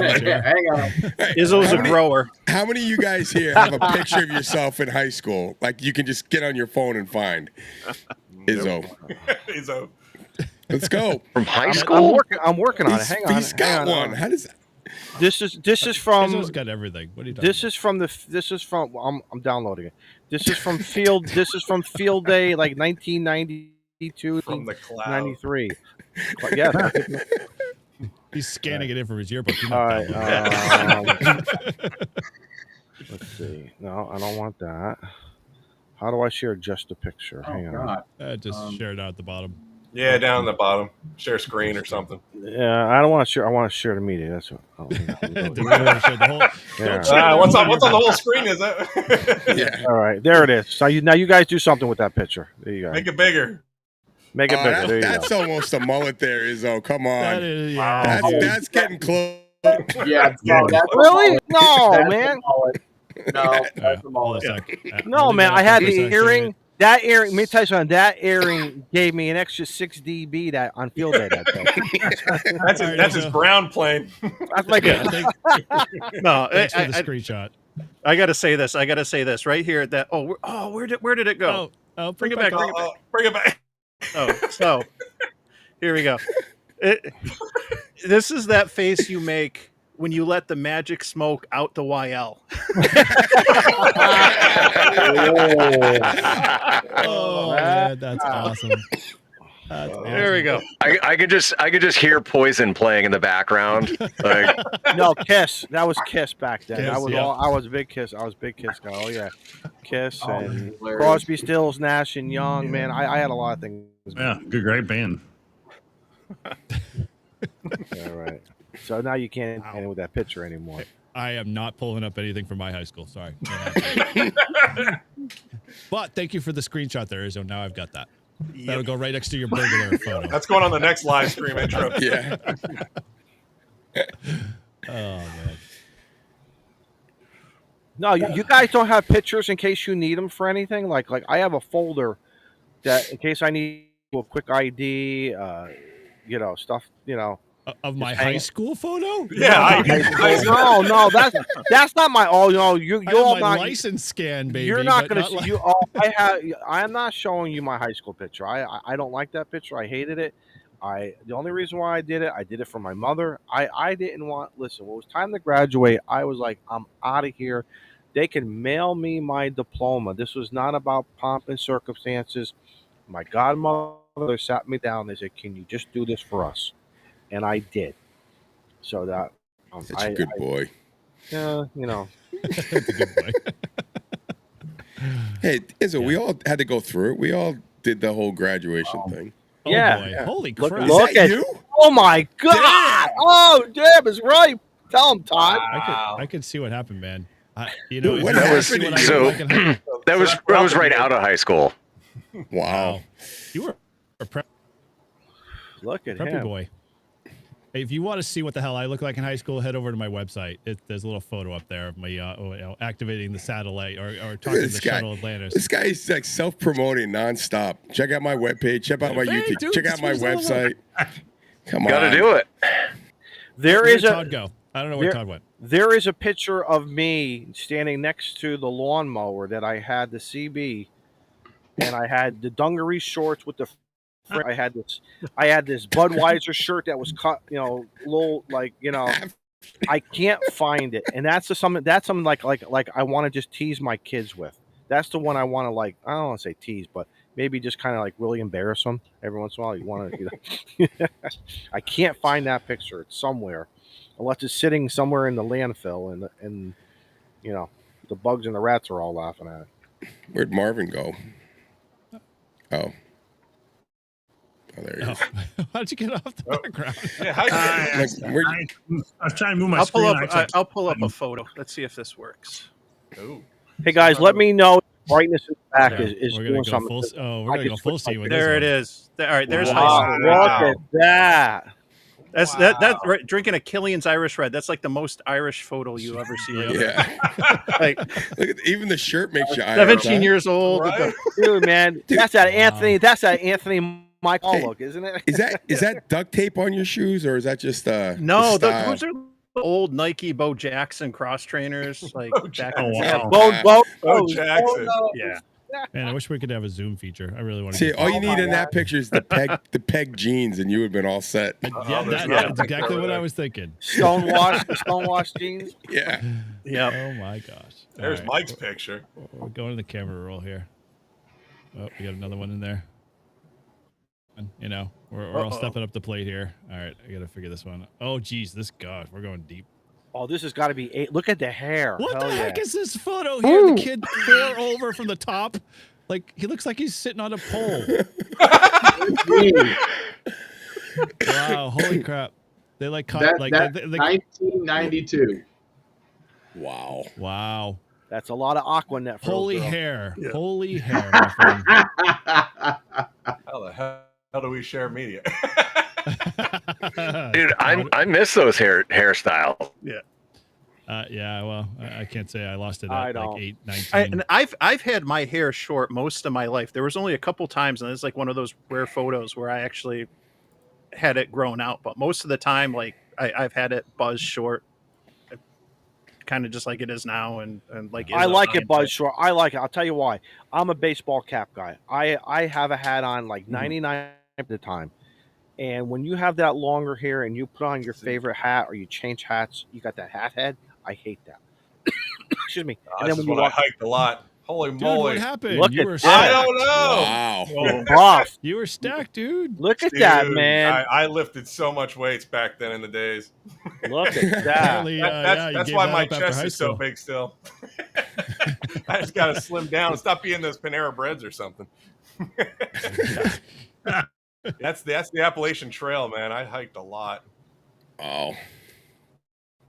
F: on.
B: Izzo's a grower.
E: How many of you guys here have a picture of yourself in high school? Like you can just get on your phone and find Izzo.
C: Izzo.
E: Let's go.
H: From high
D: I'm
H: school?
D: working on it. Hang on.
E: He's got
D: hang on.
E: one. How does that?
D: This is from
G: Izzo's got everything. What are you talking
D: this is from I'm downloading it. This is from field day like 1992
C: From the cloud.
D: 93. Yeah.
G: about? He's scanning it in from his yearbook. He's
D: All
G: not
D: right.
G: downloading
D: Let's see. No, I don't want that. How do I share just a picture?
F: Oh,
D: Hang on.
F: God.
G: it. Just share it out at the bottom.
C: Yeah, down the bottom. Share screen or something.
D: Yeah, I don't want to share. I want to share the media. That's what.
G: Did we ever share the whole?
D: Yeah.
C: What's on the whole screen? Is that?
E: Yeah.
D: All right, there it is. So now you guys do something with that picture. There you go.
C: Make it bigger.
D: Make it bigger. There you
E: That's
D: go.
E: almost a mullet there, Izzo. Come
G: That
E: on.
G: is, yeah.
E: That's getting close.
F: Yeah, no, that's a
D: Really?
F: mullet.
D: No,
F: That's a
D: man.
F: mullet. No, that's a
G: Hold on a
F: mullet.
G: sec.
D: No,
G: Leave
D: man.
G: that
D: I
G: up
D: had
G: for a
D: the
G: second.
D: earring. That earring. Let me tell you something. That earring gave me an extra 6 dB that on field day that day.
C: That's his ground plane.
D: That's like
G: Yeah,
B: No,
G: thanks for the
B: I
G: screenshot.
B: got to say this. I got to say this right here. That where did it go?
G: Bring
B: it back, bring it back.
C: Bring it back.
B: So here we go. This is that face you make when you let the magic smoke out the YL.
G: Oh man, that's awesome. That's
B: There we go.
H: I could just hear Poison playing in the background. Like,
D: no Kiss. That was Kiss back then.
G: Kiss,
D: I was
G: yeah.
D: I was a big Kiss. I was a big Kiss guy. Oh yeah, Kiss
F: Oh,
D: and
F: hilarious.
D: Crosby, Stills, Nash and Young. Man, I had a lot of things.
I: Yeah, good, great band.
D: All right. So now you can't hang with that picture anymore.
G: I am not pulling up anything from my high school. Sorry. But thank you for the screenshot there, Izzo. Now I've got that. That'll go right next to your burglar photo.
C: That's going on the next live stream intro.
E: Yeah.
G: Oh man.
D: No, you guys don't have pictures in case you need them for anything. Like I have a folder that in case I need a quick ID, stuff.
G: Of my
D: Just hang
G: high
D: it.
G: school photo?
C: Yeah,
D: No, that's not my. Oh, you
G: I
D: all
G: have my
D: not.
G: license scan, baby.
D: You're not
G: but
D: going to see
G: like-
D: you. I am not showing you my high school picture. I don't like that picture. I hated it. The only reason why I did it for my mother. I didn't want. Listen, when it was time to graduate, I was like, I'm out of here. They can mail me my diploma. This was not about pomp and circumstances. My godmother sat me down. They said, "Can you just do this for us?" And I did. So that
E: Such a good boy.
D: yeah,
G: That's a good boy.
E: Hey, Izzo, we all had to go through it. We all did the whole graduation thing.
G: Oh,
D: Yeah.
G: boy. Holy
D: Look-
G: crap.
D: look
E: Is that
D: at-
E: you?
D: Oh my God! Oh, Deb is right. Tell him, Todd.
G: I could see what happened, man. If
E: What
G: you wanna
E: happened
G: see
E: to
G: what I
H: you?
G: look like in high-
H: that was right out of high school.
E: Wow.
G: You were a
D: Look at
G: preppy
D: him.
G: boy. If you want to see what the hell I look like in high school, head over to my website. There's a little photo up there of me activating the satellite or talking to
E: This
G: the
E: guy.
G: shuttle Atlantis.
E: This guy is like self-promoting nonstop. Check out my webpage. Check out my
G: Hey,
E: YouTube.
G: dude,
E: Check
G: this
E: out my
G: was all
E: website. Come on.
H: Got to do it.
D: There
G: Where'd
D: is a
G: Todd go? I don't know where
D: there-
G: Todd went.
D: there is a picture of me standing next to the lawnmower that I had the CB, and I had the dungaree shorts with the. I had this Budweiser shirt that was cut, little like I can't find it, and that's something like I want to just tease my kids with. That's the one I want to like. I don't want to say tease, but maybe just kind of like really embarrass them every once in a while. You want to, I can't find that picture. It's somewhere, unless it's sitting somewhere in the landfill, and the bugs and the rats are all laughing at it.
E: Where'd Marvin go? Oh, there he is.
G: How'd you get off the background?
C: Yeah, how
I: I was trying to move my
B: I'll pull
I: screen.
B: up. I'll pull up a photo. Let's see if this works.
C: Ooh.
D: Hey guys, let me know if brightness in the back
G: Yeah,
D: is
G: we're
D: doing
G: gonna go
D: something.
G: full. Oh, we're
D: I
G: gonna
D: can
G: go full
D: switch my
G: steam with
B: There it
G: this
B: is. All right, there's high
D: Wow,
B: school.
D: look at that.
B: That's that's right, drinking a Killian's Irish Red. That's like the most Irish photo you ever see. Right there.
E: Yeah.
B: Like
E: Look at even the shirt makes you Irish.
B: 17 years old. with
C: Right?
D: Dude, man, that's that Anthony. That's that Anthony Michael
E: Hey,
D: look, isn't it?
E: Is that duct tape on your shoes or is that just
B: No,
E: the style?
B: those are the old Nike Bo Jackson cross trainers. Like back in the
I: wow.
B: day.
C: Bo Jackson.
B: Yeah.
G: Man, I wish we could have a Zoom feature. I really want to.
E: See, all you need in that picture is the peg jeans, and you would have been all set.
G: Yeah,
C: there's
G: that's
C: no
G: exactly
C: picture
G: what I
C: there.
G: was thinking.
D: Stonewashed jeans.
E: Yeah.
B: Yep.
G: Oh my gosh.
C: There's
G: All right,
C: Mike's picture.
G: we're going to the camera roll here. Oh, we got another one in there. We're all stepping up the plate here. All right, I got to figure this one out. Oh, geez, we're going deep.
D: Oh, this has got to be 8. Look at the hair.
G: What
D: Hell
G: the
D: yeah.
G: heck is this photo here? The kid pour over from the top. Like, he looks like he's sitting on a pole. Wow, holy crap. They like cut,
F: That,
G: like,
F: that
G: they,
F: 1992.
E: Wow.
G: wow.
D: That's a lot of Aquanet. For
G: Holy
D: those girls.
G: hair. Holy hair, my friend.
C: How the hell do we share media?
H: Dude, I miss those hairstyles.
G: Yeah, well, I can't say I lost it
D: I
G: at
D: don't.
G: like 8, 19.
B: And I've had my hair short most of my life. There was only a couple times, and it's like one of those rare photos where I actually had it grown out. But most of the time, like I've had it buzz short, kind of just like it is now, and like
D: I like it buzz short. I like it. I'll tell you why. I'm a baseball cap guy. I have a hat on like 99% of the time. And when you have that longer hair and you put on your favorite hat or you change hats, you got that hat head. I hate that. Excuse me. And
C: This
D: then
C: is
D: when
C: when
D: you
C: I hiked a lot. Holy
G: Dude,
C: moly.
G: what happened?
D: Look
G: You
D: at
G: were
D: that.
C: I
G: stacked.
C: don't know.
E: Wow.
D: walk buff.
G: You were stacked, dude.
D: Look at that,
C: Dude,
D: man.
C: I lifted so much weights back then in the days.
D: Look at that.
G: Apparently,
C: That's
G: you
C: why
G: gave
C: my
G: that up after
C: chest
G: high
C: is so
G: school.
C: big still. I just got to slim down and stop being those Panera Breads or something. That's the Appalachian Trail, man. I hiked a lot.
E: Oh.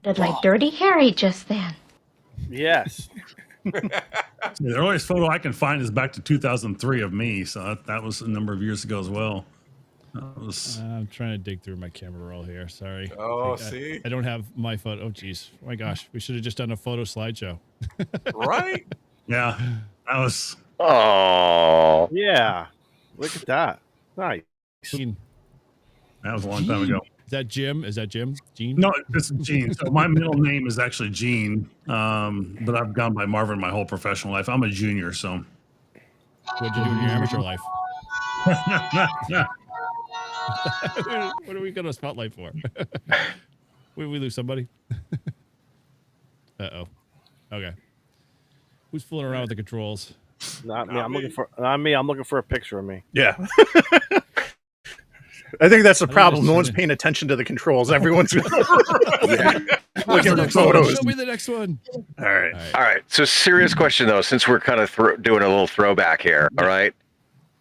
J: Did like Dirty Harry just then.
D: Yes.
I: The earliest photo I can find is back to 2003 of me, so that was a number of years ago as well.
G: I'm trying to dig through my camera roll here. Sorry.
C: Oh,
G: I
C: see?
G: I don't have my photo. Oh, geez. Oh, my gosh. We should have just done a photo slideshow.
C: Right?
I: Yeah, that was.
H: Oh,
D: Yeah. Look at that. Nice.
G: Gene.
I: That was a long time ago.
G: Is that Jim? Is that Jim? Gene?
I: No, this is Gene. So my middle name is actually Gene, but I've gone by Marvin my whole professional life. I'm a junior, so.
G: What'd you do in your amateur life? What are we going to spotlight for? we lose somebody? Uh-oh. Okay. Who's fooling around with the controls?
D: Not me.
C: Not
D: I'm
C: me.
D: looking for not me. I'm looking for a picture of me.
B: Yeah. I think that's the
G: think
B: problem.
G: that's
B: No one's
G: it.
B: paying attention to the controls. Everyone's looking
G: Show
B: at the photos.
G: me the next one.
B: All right.
H: all right. So, serious question though, since we're kind of doing a little throwback here. All right,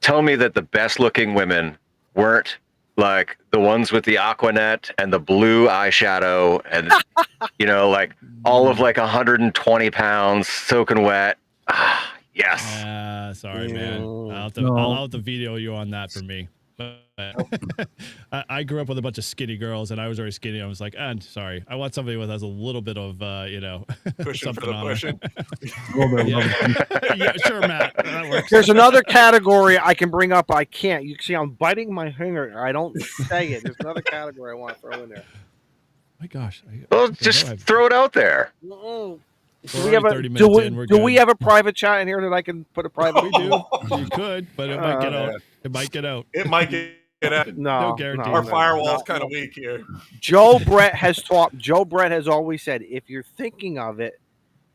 H: tell me that the best-looking women weren't like the ones with the Aquanet and the blue eyeshadow, and like all of like 120 pounds, soaking wet. Ah, yes.
G: Sorry, man. I'll have to video you on that for me. But I grew up with a bunch of skinny girls, and I was very skinny. I was like, and sorry, I want somebody with has a little bit of,
C: Pushing for
G: something
C: the
G: on her.
C: pushing.
G: Yeah, sure, Matt. That works.
D: There's another category I can bring up. I can't. You can see I'm biting my finger. I don't say it. There's another category I want to throw in there.
G: My gosh.
H: Well, just throw it out there.
D: No.
G: We're
D: Do we have
G: already 30
D: a
G: minutes in, we're
D: do we
G: good.
D: have a private chat in here that I can put a private?
G: We do. You could, but it might get out. It might get out.
C: It might get out.
D: No,
G: No guarantee.
C: Our
D: no,
C: firewall's
D: no.
C: kind of weak here.
D: Joe Brett has always said, if you're thinking of it,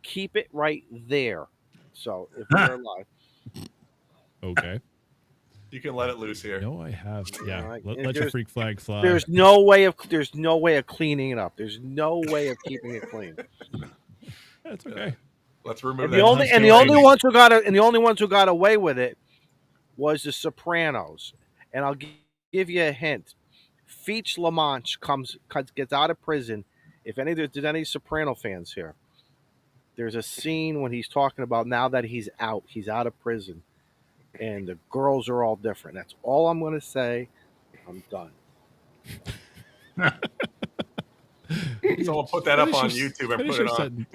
D: keep it right there. So if we are live,
G: Okay.
C: You can let it loose here.
G: No, I have. Yeah.
D: Alright,
G: Let
D: and
G: your
D: there's-
G: freak flag fly.
D: there's no way of cleaning it up. There's no way of keeping it clean.
G: That's okay.
C: Let's remove
D: And
C: that.
D: the only ones who got away with it was the Sopranos. And I'll give you a hint. Feach Lamanche gets out of prison. If there's any Soprano fans here, there's a scene when he's talking about now that he's out of prison, and the girls are all different. That's all I'm going to say. I'm done.
C: Someone put that up on YouTube and put it on.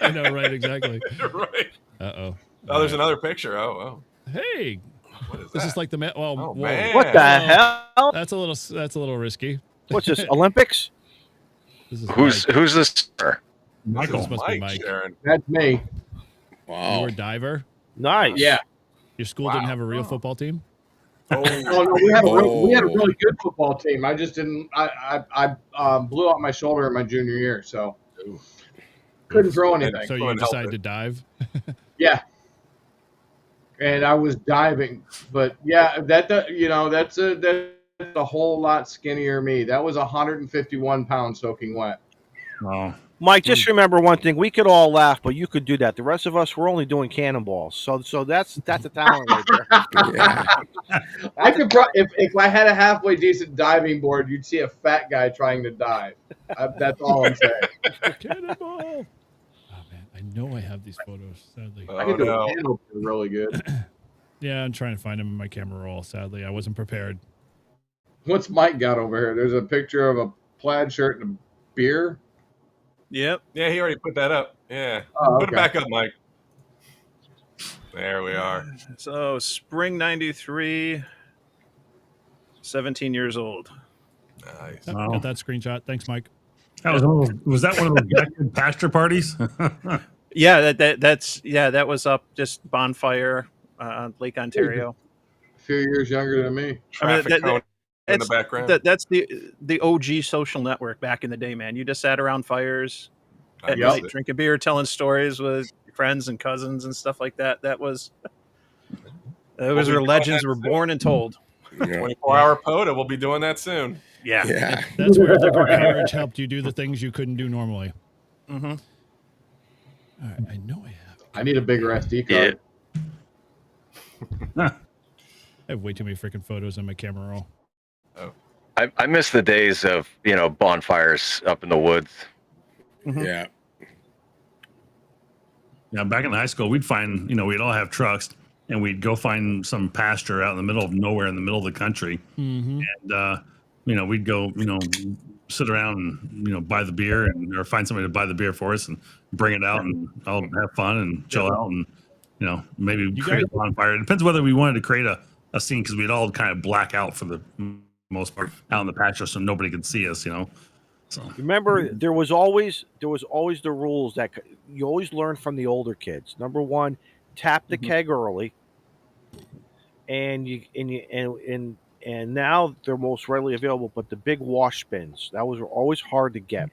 G: I know, right? Exactly.
C: Right.
G: Uh-oh.
C: Oh, there's another picture. Oh.
G: Hey,
C: What is
G: this
C: that?
G: is like the
C: Oh,
G: whoa.
C: man.
D: What the hell?
G: That's a little risky.
D: What's this? Olympics?
G: This is
H: Who's this? Sir?
I: Michael.
G: This must be Mike.
C: Sharon.
F: That's me.
G: You
E: Wow.
G: were a diver.
D: Nice.
F: Yeah.
G: Your school didn't have a real football team.
F: Oh no, we had a really good football team. I just didn't. I blew out my shoulder in my junior year, so couldn't throw anything.
G: So you
C: Someone help
G: decided
C: it.
G: to dive.
F: Yeah, and I was diving, but yeah, that's a whole lot skinnier me. That was 151 pounds soaking wet.
I: Oh,
D: Mike, just remember one thing: we could all laugh, but you could do that. The rest of us, we're only doing cannonballs. So that's a talent right there.
E: Yeah.
F: I could if I had a halfway decent diving board, you'd see a fat guy trying to dive. That's all I'm saying.
G: Cannonball. Oh man, I know I have these photos. Sadly,
F: I
C: Oh,
F: could do
C: no.
F: a cannonball really good.
G: yeah, I'm trying to find them in my camera roll. Sadly, I wasn't prepared.
F: What's Mike got over here? There's a picture of a plaid shirt and a beer.
B: Yep.
C: Yeah, he already put that up. Yeah.
F: Oh,
C: Put it
F: okay.
C: back up, Mike. There we are.
B: So spring 93, 17 years old.
C: Nice.
G: Yep,
I: Wow.
G: got that screenshot. Thanks, Mike.
I: that was that one of those backyard pasture parties?
B: Yeah, that was up just bonfire on Lake Ontario.
F: A few years younger than me.
C: Traffic
B: that-
C: cone in the
B: it's-
C: background.
B: That's the OG social network back in the day, man. You just sat around fires at
C: Yep.
B: night, drinking beer, telling stories with friends and cousins and stuff like that. That was where legends were born and told.
E: Yeah.
C: 24-hour POTA. We'll be doing that soon.
B: Yeah.
E: Yeah.
G: That's where liquor courage helped you do the things you couldn't do normally.
B: Mm-hmm.
G: All right, I know I have.
F: I need a bigger SD card.
G: I have way too many freaking photos on my camera roll.
H: I miss the days of bonfires up in the woods.
E: Yeah.
I: Yeah, back in high school, we'd find, we'd all have trucks, and we'd go find some pasture out in the middle of nowhere in the middle of the country,
G: Mm-hmm.
I: and we'd go, sit around and buy the beer or find somebody to buy the beer for us and bring it out and all have fun and chill out and maybe
G: You
I: create
G: guys-
I: a bonfire. It depends whether we wanted to create a scene because we'd all kind of black out for the most part out in the pasture so nobody could see us. So
D: Remember, there was always the rules that you always learn from the older kids. Number one, tap the keg early, and now they're most readily available. But the big wash bins, that was always hard to get,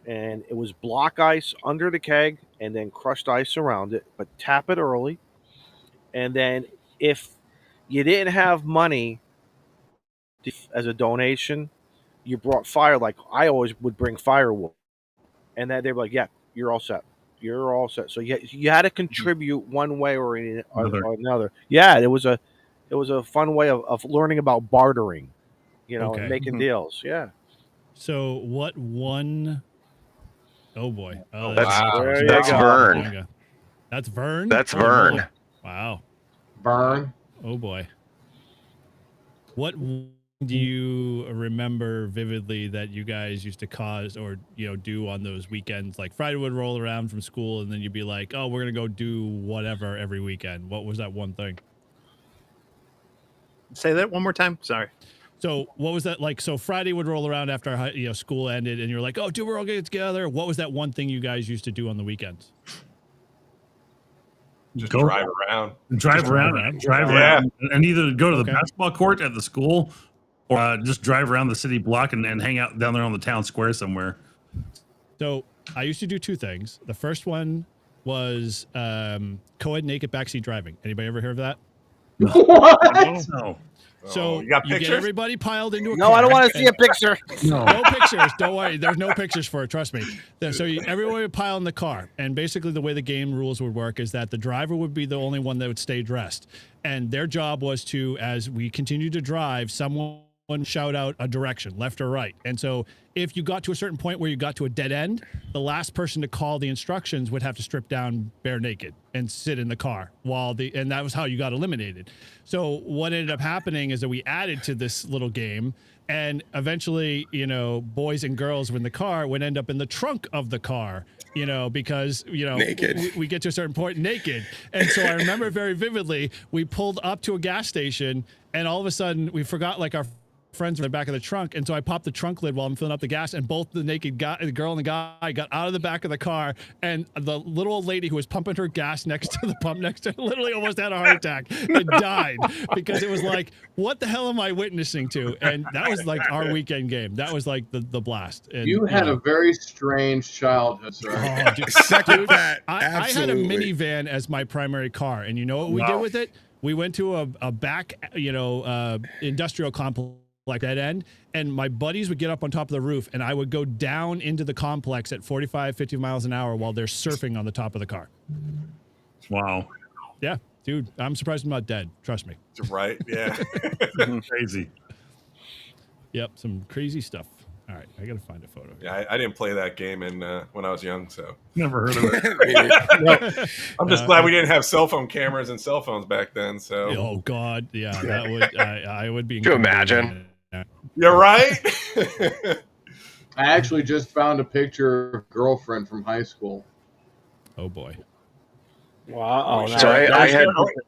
D: and it was block ice under the keg and then crushed ice around it. But tap it early, and then if you didn't have money as a donation, you brought fire. Like I always would bring firewood, and then they were like, "Yeah, you're all set. You're all set." So you had to contribute one way or another. Yeah, it was a fun way of learning about bartering,
G: Okay.
D: and making deals. Yeah,
G: So what one oh boy. Oh,
C: Wow.
D: There you
H: That's
D: go.
H: Vern.
G: That's Vern?
H: That's
G: Oh,
H: Vern.
G: boy. Wow.
F: Burn.
G: Oh boy. What do you remember vividly that you guys used to cause or do on those weekends? Like Friday would roll around from school and then you'd be like, "Oh, we're gonna go do whatever every weekend." What was that one thing?
B: Say that one more time. Sorry.
G: So what was that like? So Friday would roll around after school ended, and you're like, "Oh, dude, we're all getting together." What was that one thing you guys used to do on the weekends?
C: Just
I: Go-
C: drive around.
I: drive around and either go to the
G: Okay.
I: basketball court at the school or just drive around the city block and hang out down there on the town square somewhere.
G: So I used to do two things. The first one was co-ed naked backseat driving. Anybody ever heard of that?
F: What?
I: No.
G: So
C: you got
G: get
C: pictures?
G: everybody piled into a
D: No,
G: car.
D: I don't want to see a picture.
I: No.
G: No pictures. Don't worry. There's no pictures for it. Trust me. So everyone would pile in the car. And basically the way the game rules would work is that the driver would be the only one that would stay dressed. And their job was to, as we continue to drive, someone shout out a direction, left or right. And so if you got to a certain point where you got to a dead end, the last person to call the instructions would have to strip down bare naked and sit in the car and that was how you got eliminated. So what ended up happening is that we added to this little game, and eventually, boys and girls in the car would end up in the trunk of the car, because,
E: Naked.
G: we get to a certain point naked. And so I remember very vividly, we pulled up to a gas station, and all of a sudden we forgot our friends in the back of the trunk, and so I popped the trunk lid while I'm filling up the gas, and both the naked guy, the girl and the guy, got out of the back of the car, and the little old lady who was pumping her gas next to the pump next to her literally almost had a heart attack and died, because it was like, what the hell am I witnessing to? And that was like our weekend game. That was like the blast. And,
F: You had a very strange childhood, sir.
G: Oh, dude.
E: Second that.
G: I had a
E: Absolutely.
G: minivan as my primary car, and you know what we did with it? We went to a back, industrial complex like that end, and my buddies would get up on top of the roof, and I would go down into the complex at 45, 50 miles an hour while they're surfing on the top of the car.
I: Wow.
G: Yeah, dude, I'm surprised I'm not dead. Trust me.
C: Right? Yeah.
I: Crazy.
G: Yep, some crazy stuff. All right, I gotta find a photo.
C: Yeah, I didn't play that game when I was young, so
I: Never heard of it.
C: I'm just glad we didn't have cell phone cameras and cell phones back then. So
G: Oh God, yeah, that would I would be.
H: Could you imagine?
C: you're right.
F: I actually just found a picture of a girlfriend from high school.
G: Oh boy.
D: Wow.
H: So I had.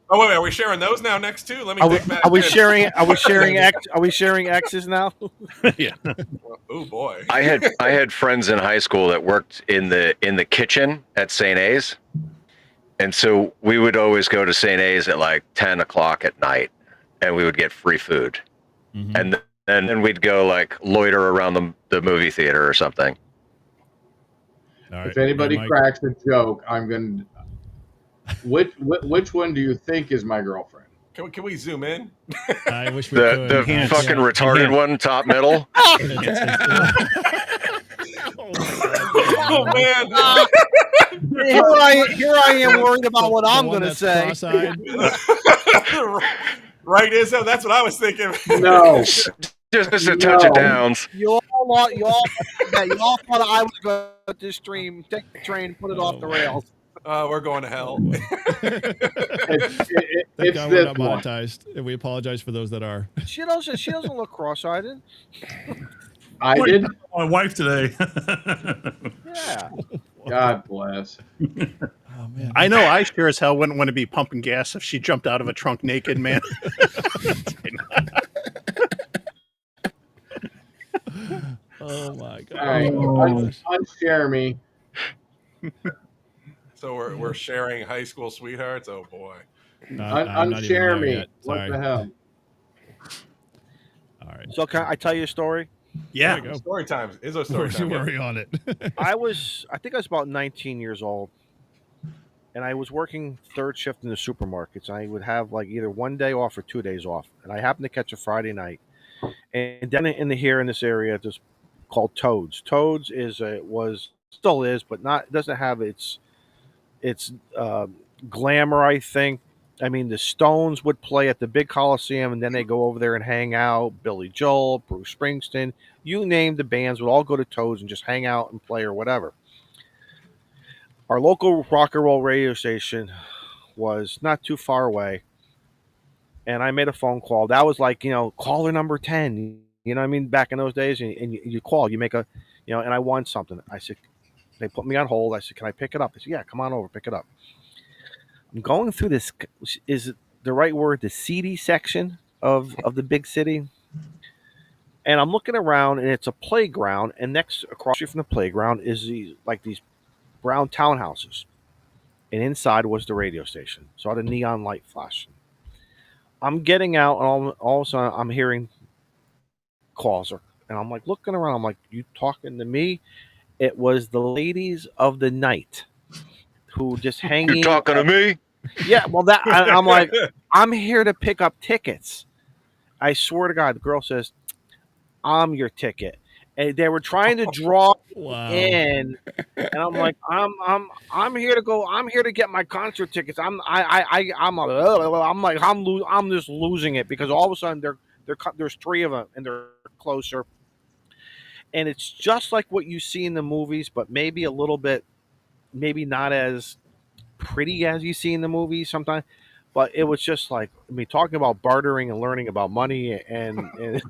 C: Oh wait, are we sharing those now next too? Let me
D: Are we,
C: think back.
D: are we sharing? Are we sharing X? Are we sharing X's now?
G: Yeah.
C: Oh boy.
H: I had friends in high school that worked in the kitchen at St. A's, and so we would always go to St. A's at like 10 o'clock at night, and we would get free food, and then we'd go like loiter around the movie theater or something.
G: All right.
F: If anybody
G: Mike.
F: cracks a joke, I'm going to. Which one do you think is my girlfriend?
C: Can we zoom in?
G: I wish we could.
H: The
B: Enhance.
H: fucking
B: Yeah.
H: retarded
B: Enhance.
H: one, top middle.
C: Oh man.
D: Here I am worried about what I'm going to say.
G: Cross-eyed.
C: Right, Izzo? That's what I was thinking.
F: No.
H: Just a touch of
F: No.
H: downs.
D: You all thought I was going to stream, take the train, put it off the rails.
C: We're going to hell.
F: It's
G: Thank God we're
F: this
G: not
F: one.
G: monetized, and we apologize for those that are.
D: She doesn't look cross-eyed.
F: I did.
I: My wife today.
D: Yeah.
F: God bless.
G: Oh man.
B: I know I sure as hell wouldn't want to be pumping gas if she jumped out of a trunk naked, man.
G: Oh my God.
F: All right, unshare me.
C: So we're sharing high school sweethearts. Oh boy.
G: I'm not even
F: Unshare
G: there
F: me.
G: yet.
F: What
G: Sorry.
F: the hell?
G: All right.
D: So can I tell you a story?
B: Yeah.
G: There you go.
C: Story time. Izzo story time.
G: We're already on it.
D: I think I was about 19 years old, and I was working third shift in the supermarkets. I would have like either one day off or 2 days off, and I happened to catch a Friday night. And down in this area, just called Toads. Toads still is, but doesn't have its glamour. I think. I mean, the Stones would play at the big Coliseum, and then they go over there and hang out. Billy Joel, Bruce Springsteen, you name the bands would all go to Toads and just hang out and play or whatever. Our local rock and roll radio station was not too far away, and I made a phone call. That was like, caller number 10. You know what I mean? Back in those days, and you call, you make a, and I won something. I said, they put me on hold. I said, can I pick it up? They said, yeah, come on over, pick it up. I'm going through this, is it the right word, the seedy section of the big city? And I'm looking around, and it's a playground, and across from the playground is these brown townhouses. And inside was the radio station. So I had a neon light flashing. I'm getting out, and all of a sudden I'm hearing calls. And I'm like looking around. I'm like, you talking to me? It was the ladies of the night who just hanging.
H: You talking to me?
D: Yeah, well, I'm like, I'm here to pick up tickets. I swear to God, the girl says, I'm your ticket. And they were trying to draw
G: Wow.
D: in, and I'm like, I'm here to go. I'm here to get my concert tickets. I'm just losing it because all of a sudden there's three of them and they're closer, and it's just like what you see in the movies, but maybe a little bit, maybe not as pretty as you see in the movies sometimes. But it was just like, I mean, talking about bartering and learning about money, and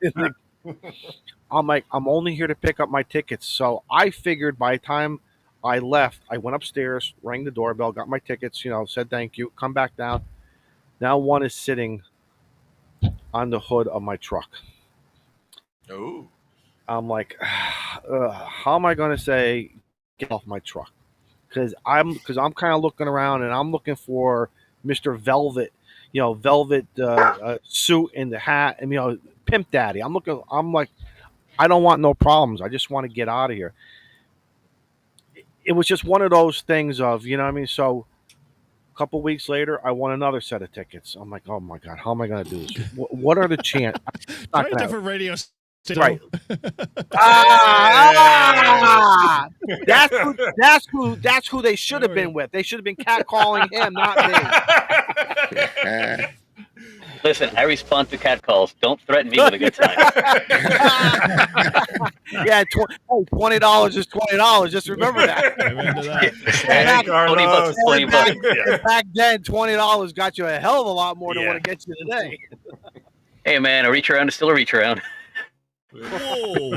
D: I'm like, I'm only here to pick up my tickets. So I figured by the time I left, I went upstairs, rang the doorbell, got my tickets, said thank you, come back down. Now one is sitting on the hood of my truck.
C: Ooh.
D: I'm like, how am I going to say, get off my truck? Because I'm kind of looking around and I'm looking for Mr. Velvet, velvet suit and the hat, and Pimp Daddy. I'm like, I don't want no problems. I just want to get out of here. It was just one of those things of, what I mean? So a couple weeks later, I won another set of tickets. I'm like, oh my God, how am I going to do this? What are the chances?
G: Try a different radio station.
D: Right. That's who they should have been with. They should have been catcalling him, not me.
K: Listen, I respond to catcalls. Don't threaten me with a good time.
D: Yeah, $20 is $20. Just remember that.
C: Hey, Carlos.
D: $20. Back then, $20 got you a hell of a lot more than what it gets you today.
K: Hey, man, a reach around is still a reach around.
G: Whoa.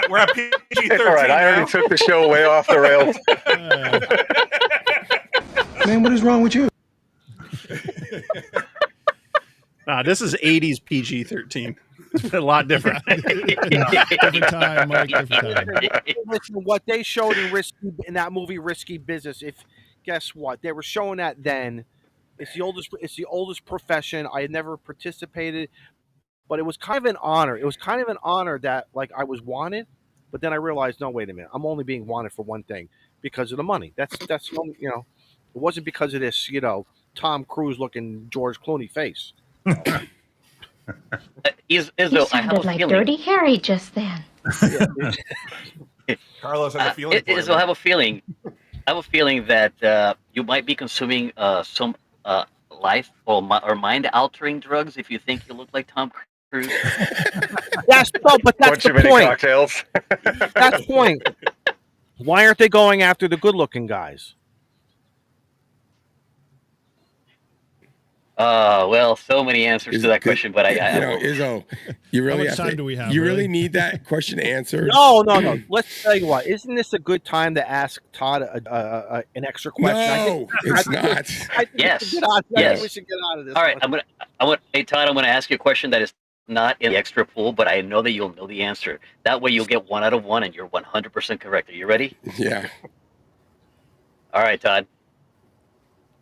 C: We're at PG-13
H: All right, I already took the show way off the rails.
L: Man, what is wrong with you?
B: This is 80s PG-13. It's a lot different.
G: Different time, Mike. Different time.
D: Listen, what they showed in that movie, Risky Business. Guess what? They were showing that then. It's the oldest profession. I had never participated, but it was kind of an honor. It was kind of an honor that like I was wanted, but then I realized, no, wait a minute. I'm only being wanted for one thing, because of the money. That's it wasn't because of this, Tom Cruise looking George Clooney face.
J: You sounded like Dirty Harry just then.
C: Carlos has a feeling for
K: Izzo, I have a feeling. That you might be consuming some life or mind-altering drugs if you think you look like Tom Cruise.
D: That's the
H: Many
D: point.
H: cocktails.
D: That's the point. Why aren't they going after the good-looking guys?
K: Well, so many answers to that question, but
E: Izzo, you really
G: How much time do we have?
E: You really need that question answered?
D: No. Let's tell you what. Isn't this a good time to ask Todd an extra question?
E: No, it's not.
K: Yes.
D: We should get out of this.
K: All right, hey Todd, I'm gonna ask you a question that is not in the extra pool, but I know that you'll know the answer. That way, you'll get 1 out of 1, and you're 100% correct. Are you ready?
E: Yeah.
K: All right, Todd.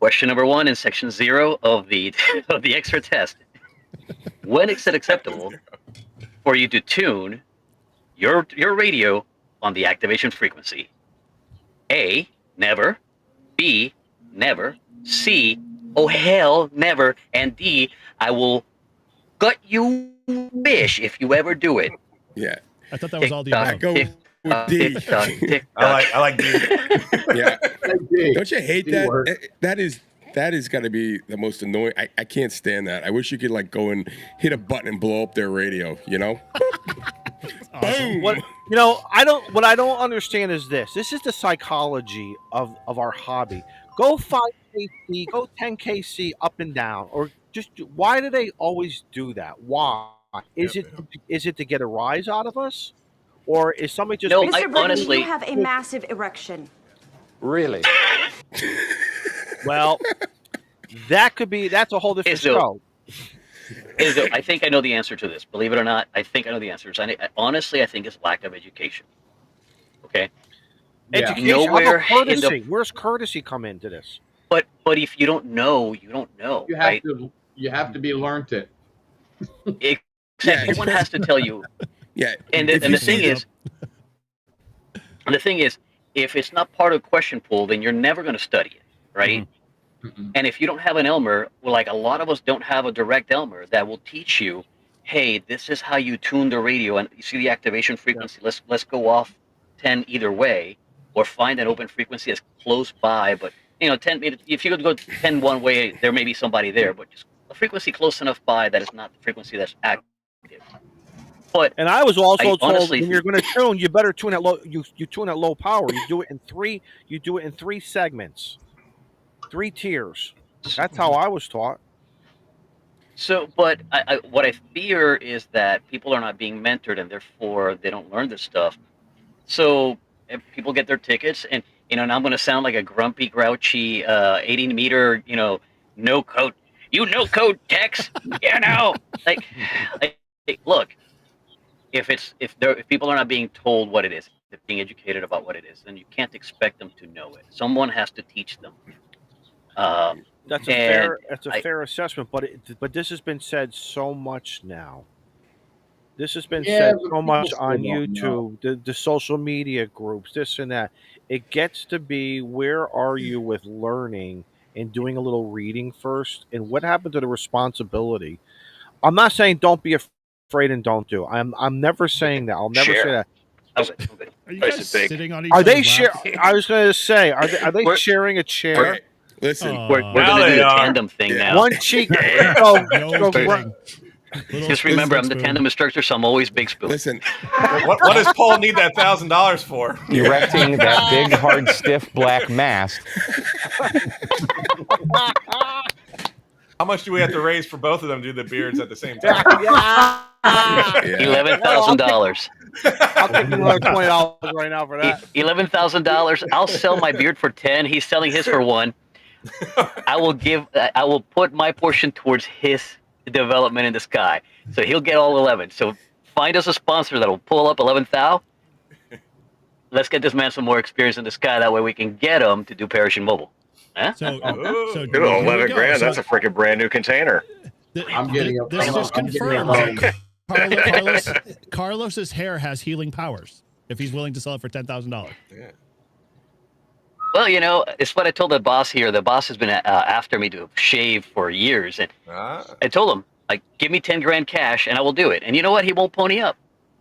K: Question number 1 in section 0 of the extra test. When is it acceptable for you to tune your radio on the activation frequency? A, never. B, never. C, oh hell, never. And D, I will gut you fish if you ever do it.
E: Yeah.
G: I thought that was all the
E: I
G: above.
E: go with D.
C: I like D.
E: Yeah. Don't you hate that? That is got to be the most annoying. I can't stand that. I wish you could like go and hit a button and blow up their radio. Boom.
D: What I don't understand is this. This is the psychology of our hobby. Go 5 kc, go 10 kc up and down, or just why do they always do that? Why is it to get a rise out of us, or is somebody just?
K: No,
M: Mr. Breakin,
K: honestly,
M: you have a massive erection.
L: Really?
D: Well, that's a whole different show.
K: Izzo, I think I know the answer to this. Believe it or not, I think I know the answers. Honestly, I think it's lack of education. Okay.
D: Education.
K: Nowhere
D: Where's courtesy come into this?
K: But if you don't know, you don't know.
F: You have to be learned it.
K: Everyone has to tell you.
E: Yeah.
K: And the thing is, if it's not part of the question pool, then you're never going to study it, right? And if you don't have an Elmer, well, like a lot of us don't have a direct Elmer that will teach you, hey, this is how you tune the radio, and you see the activation frequency. Let's go off 10 either way, or find an open frequency that's close by. But 10. If you could go 10 one way, there may be somebody there, but just a frequency close enough by that is not the frequency that's active. But
D: and I was also told
K: honestly,
D: when you're going to tune, you better tune at low. You tune at low power. You do it in three. You do it in 3 segments, 3 tiers. That's how I was taught.
K: So, but what I fear is that people are not being mentored, and therefore they don't learn this stuff. So if people get their tickets, and now I'm going to sound like a grumpy, grouchy, 80-meter, no code. No code techs, like look. If people are not being told what it is, if they're being educated about what it is, then you can't expect them to know it. Someone has to teach them.
D: That's a fair assessment, but this has been said so much now. This has been said so much on YouTube, the social media groups, this and that. It gets to be, where are you with learning and doing a little reading first? And what happened to the responsibility? I'm not saying don't be afraid and don't do. I'm never saying that. I'll never say that.
G: Are you guys sitting on each
D: Are they
G: other's laps?
D: I was going to say, are they sharing a chair?
E: Listen,
K: we're going to do the tandem thing now.
D: One cheek.
K: Just remember, I'm the tandem instructor, so I'm always big spoon.
E: Listen,
C: what does Paul need that $1,000 for?
N: Erecting that big, hard, stiff black mask.
C: How much do we have to raise for both of them to do the beards at the same time?
K: $11,000.
D: I'll take another $20 right now for that.
K: $11,000. I'll sell my beard for 10. He's selling his for 1. I will put my portion towards his development in the sky. So he'll get all 11. So find us a sponsor that'll pull up 11,000. Let's get this man some more experience in the sky. That way we can get him to do Parachute Mobile. Huh?
H: Dude, 11 grand. That's a freaking brand new container.
F: I'm getting
G: This just confirms that Carlos's hair has healing powers if he's willing to sell it for $10,000.
C: Yeah.
K: Well, it's what I told the boss here. The boss has been after me to shave for years, and I told him, like, give me 10 grand cash, and I will do it. And you know what? He won't pony up.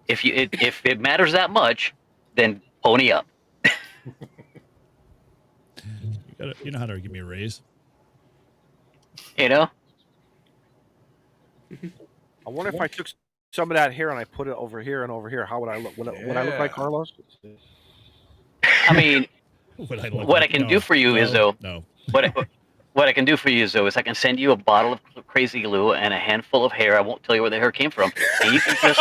K: If it matters that much, then pony up.
G: You know how to give me a raise.
D: I wonder if I took some of that hair and I put it over here and over here, how would I look? Would I look like Carlos?
K: I mean, what I can do for you is, though, what I can do for you is I can send you a bottle of crazy glue and a handful of hair. I won't tell you where the hair came from. And you can just...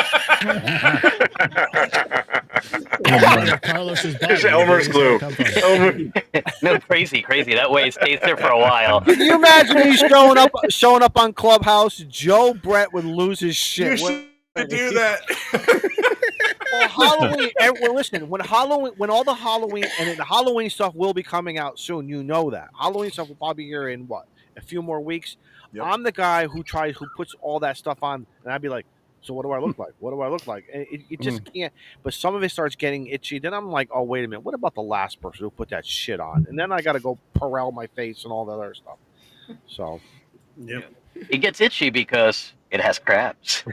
G: Carlos's body.
H: It's Elmer's glue.
K: No, crazy. That way it stays there for a while.
D: Can you imagine me showing up on Clubhouse? Joe Brett would lose his shit.
C: You should do that.
D: Well, Halloween. Well, listen. When all the Halloween and the Halloween stuff will be coming out soon, that Halloween stuff will probably be here in a few more weeks. Yep. I'm the guy who puts all that stuff on, and I'd be like, so what do I look like? What do I look like? And it just can't. But some of it starts getting itchy. Then I'm like, oh, wait a minute. What about the last person who put that shit on? And then I got to go Perel my face and all that other stuff. So,
K: it gets itchy because it has crabs.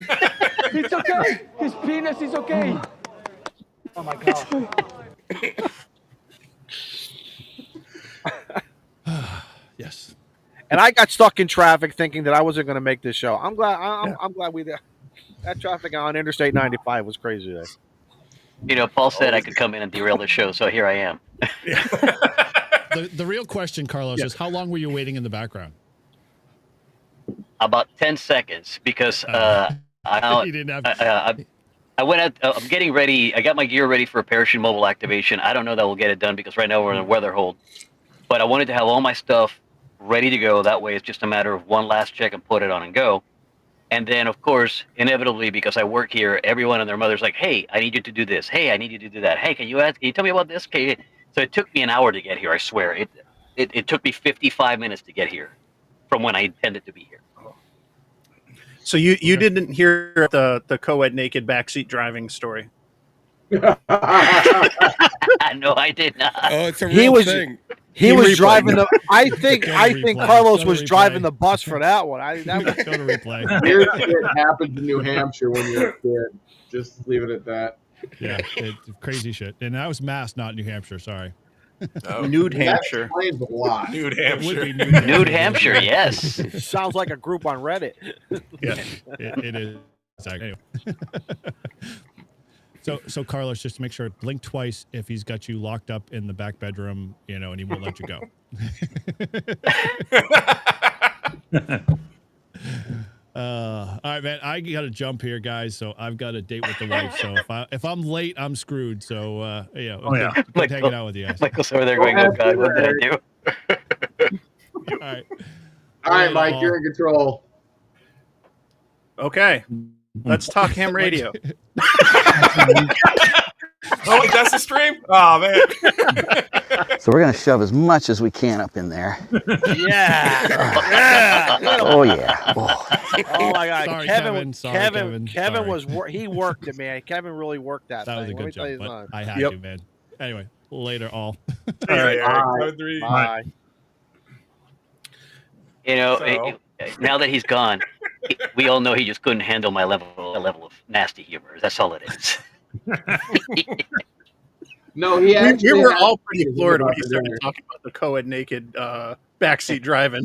L: It's okay. His penis is okay. Oh my god.
G: Yes.
D: And I got stuck in traffic thinking that I wasn't going to make this show. I'm glad. I'm glad we did. That traffic on Interstate 95 was crazy today.
K: Paul said I could come in and derail the show, so here I am.
G: The real question, Carlos, is how long were you waiting in the background?
K: About 10 seconds, because
G: you didn't have.
K: I went out. I'm getting ready. I got my gear ready for a Parachute Mobile activation. I don't know that we'll get it done because right now we're in a weather hold. But I wanted to have all my stuff ready to go. That way, it's just a matter of one last check and put it on and go. And then, of course, inevitably, because I work here, everyone and their mother's like, "Hey, I need you to do this. Hey, I need you to do that. Hey, can you tell me about this?" Okay. So it took me an hour to get here. I swear. It took me 55 minutes to get here from when I intended to be here.
B: So you didn't hear the co-ed naked backseat driving story?
K: No, I did not.
E: Oh, it's a
D: He
E: real
D: was-
E: thing.
D: He
B: Team
D: was
B: replay.
D: driving the. I think
G: Go to replay.
D: Carlos
G: Go to
D: was
G: replay.
D: driving the bus for that one. That was,
G: Go to replay.
F: Weird shit happens in New Hampshire when you're a kid. Just leave it at that.
G: Yeah, crazy shit. And that was Mass, not New Hampshire. Sorry.
B: Nude
F: That
B: Hampshire.
F: explains a lot.
C: Nude
G: It would
C: Hampshire.
G: be New Hampshire.
K: Nude Hampshire, yes.
D: sounds like a group on Reddit.
G: Yeah, it is. Exactly. Anyway. So Carlos, just to make sure, blink twice if he's got you locked up in the back bedroom, and he won't let you go. All right, man. I got to jump here, guys. So I've got a date with the wife. So if I'm late, I'm screwed. So yeah,
I: Oh, yeah.
G: good hanging out with you guys.
K: Michael's over there going, "Oh God, what did I do?"
G: All right.
F: All right, Mike, you're in control.
B: Okay. Let's talk ham radio.
C: Oh, wait, that's the stream? Oh, man.
O: So we're going to shove as much as we can up in there.
D: Yeah.
O: Oh, yeah. Oh.
D: Oh my God,
G: Sorry,
D: Kevin!
G: Kevin. Sorry, Kevin. Sorry.
D: was he worked it, man. Kevin really worked that.
G: That was a
D: thing. Let me
G: good
D: tell you
G: job, but
D: something.
G: I had
B: Yep.
G: to, man. Anyway, later all.
C: All right,
F: Bye.
C: 1, 2, 3.
D: Bye.
K: So, now that he's gone, we all know he just couldn't handle my level of nasty humor. That's all it is.
F: No, he
B: We
F: actually.
B: were
F: had-
B: all pretty floored when he started talking about the co-ed naked backseat driving.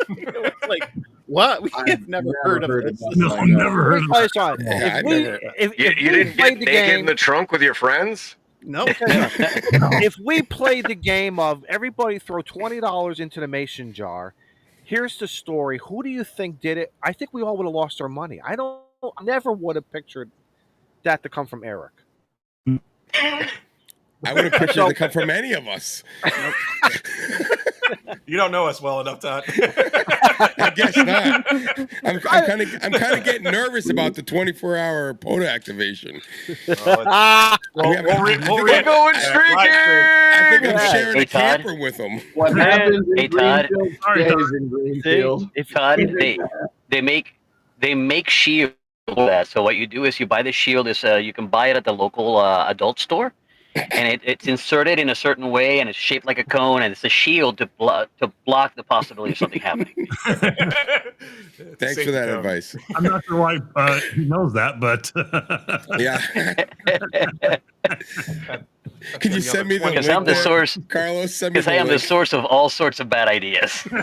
B: It was like, what? We have never heard of this.
I: No, I've never heard of
D: Let me
I: that.
D: tell you something.
E: Yeah,
D: If
E: I
D: we-
E: never-
D: if
H: You
D: we
H: didn't
D: played
H: get
D: the
H: naked
D: game,
H: in the trunk with your friends?
B: No.
D: if we played the game of everybody throw $20 into the mason jar, here's the story. Who do you think did it? I think we all would have lost our money. I never would have pictured that to come from Eric.
E: I would have pictured it to come from any of us.
C: You don't know us well enough, Todd.
E: I guess not. I'm kind of getting nervous about the 24-hour POTA activation.
C: We'll
H: We're going streaking!
E: I think I'm sharing
K: Hey,
E: a
K: Todd.
E: camper with them.
F: What happens in
K: Hey, Todd.
F: Greenfield
I: Sorry,
F: stays
I: Todd.
F: in Greenfield.
D: If
K: Todd, they make shields for that. So what you do is you buy the shield. You can buy it at the local adult store, and it's inserted in a certain way, and it's shaped like a cone, and it's a shield to block the possibility of something happening.
E: Thanks for that advice.
I: I'm not sure why he knows that, but
E: Yeah. Can you send me the link
K: Because I'm the
E: there?
K: source.
E: Carlos, send me
K: Because
E: the
K: I am the
E: link.
K: source of all sorts of bad ideas.
C: We'll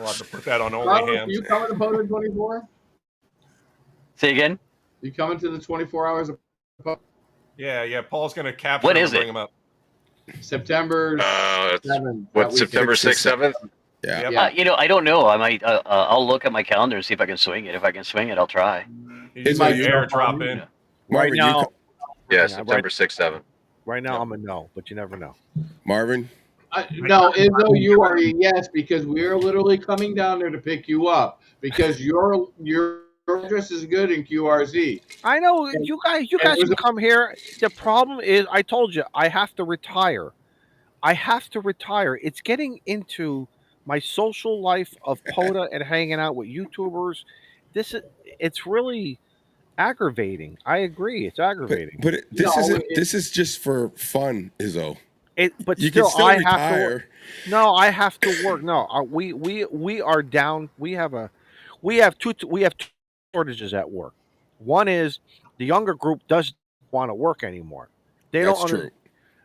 C: have to put that on
F: Carlos,
C: Only
F: are
C: Hams.
F: you coming to POTA 24?
K: Say again.
F: You coming to the 24 hours of POTA?
C: Yeah. Paul's going to capture
K: What
C: him
K: is
C: and bring
K: it?
C: him up.
F: September 7th.
H: What, September 6th, 7th?
E: Yeah.
F: Yeah.
K: I don't know. I might. I'll look at my calendar and see if I can swing it. If I can swing it, I'll try.
C: You just
F: might
C: might
F: jump
C: airdrop
F: on
C: in.
F: me.
E: Marvin,
D: Right now-
H: Yeah,
D: Yeah,
H: September 6th, 7th.
D: right now I'm a no, but you never know.
E: Marvin,
F: No, Izzo, you are a yes because we are literally coming down there to pick you up because your address is good in QRZ.
D: I know you guys
F: there's
D: can
F: a-
D: come here. The problem is, I told you, I have to retire. It's getting into my social life of POTA and hanging out with YouTubers. It's really aggravating. I agree, it's aggravating.
E: but this
F: No,
E: isn't. This is just for fun, Izzo.
D: But
E: You
D: still,
E: can still
D: I have to
E: retire.
D: work. No, I have to work. No, we are down. We have two shortages at work. One is the younger group doesn't want to work anymore. They
E: That's
D: don't.
E: true.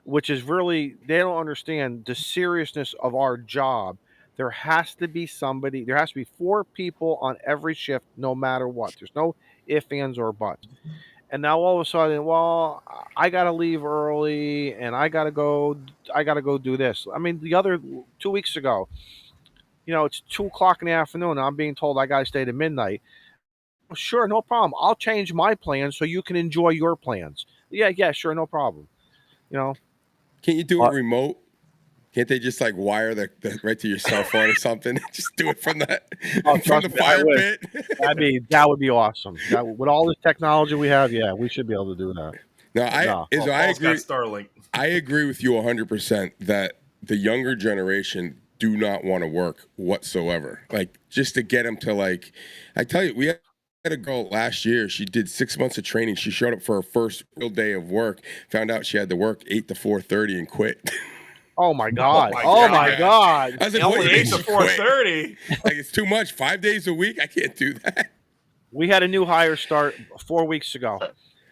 D: Which is really, they don't understand the seriousness of our job. There has to be 4 people on every shift, no matter what. There's no ifs, ands, or buts. And now all of a sudden, well, I got to leave early and I got to go do this. I mean, the other 2 weeks ago, it's 2:00 in the afternoon. And I'm being told I got to stay to midnight. Sure, no problem. I'll change my plans so you can enjoy your plans. Yeah, sure, no problem.
E: Can't you do it remote? Can't they just like wire the right to your cell phone or something? Just do it from the
D: trust me, I
E: fire
D: would.
E: pit.
D: That would be awesome. With all this technology we have, yeah, we should be able to do that.
E: No, I
C: Paul's
E: agree.
C: got Starlink.
E: I agree with you 100% that the younger generation do not want to work whatsoever. Like just to get them to like, I tell you, we have had a girl last year. She did 6 months of training. She showed up for her first real day of work. Found out she had to work 8 to 4:30 and quit.
D: Oh my God!
C: my
D: Oh
C: God.
D: my God!
E: I was like,
C: Only
E: what do you
C: 8
E: mean
C: to
E: she quit?
C: 4:30.
E: Like, it's too much. 5 days a week. I can't do that.
D: We had a new hire start 4 weeks ago.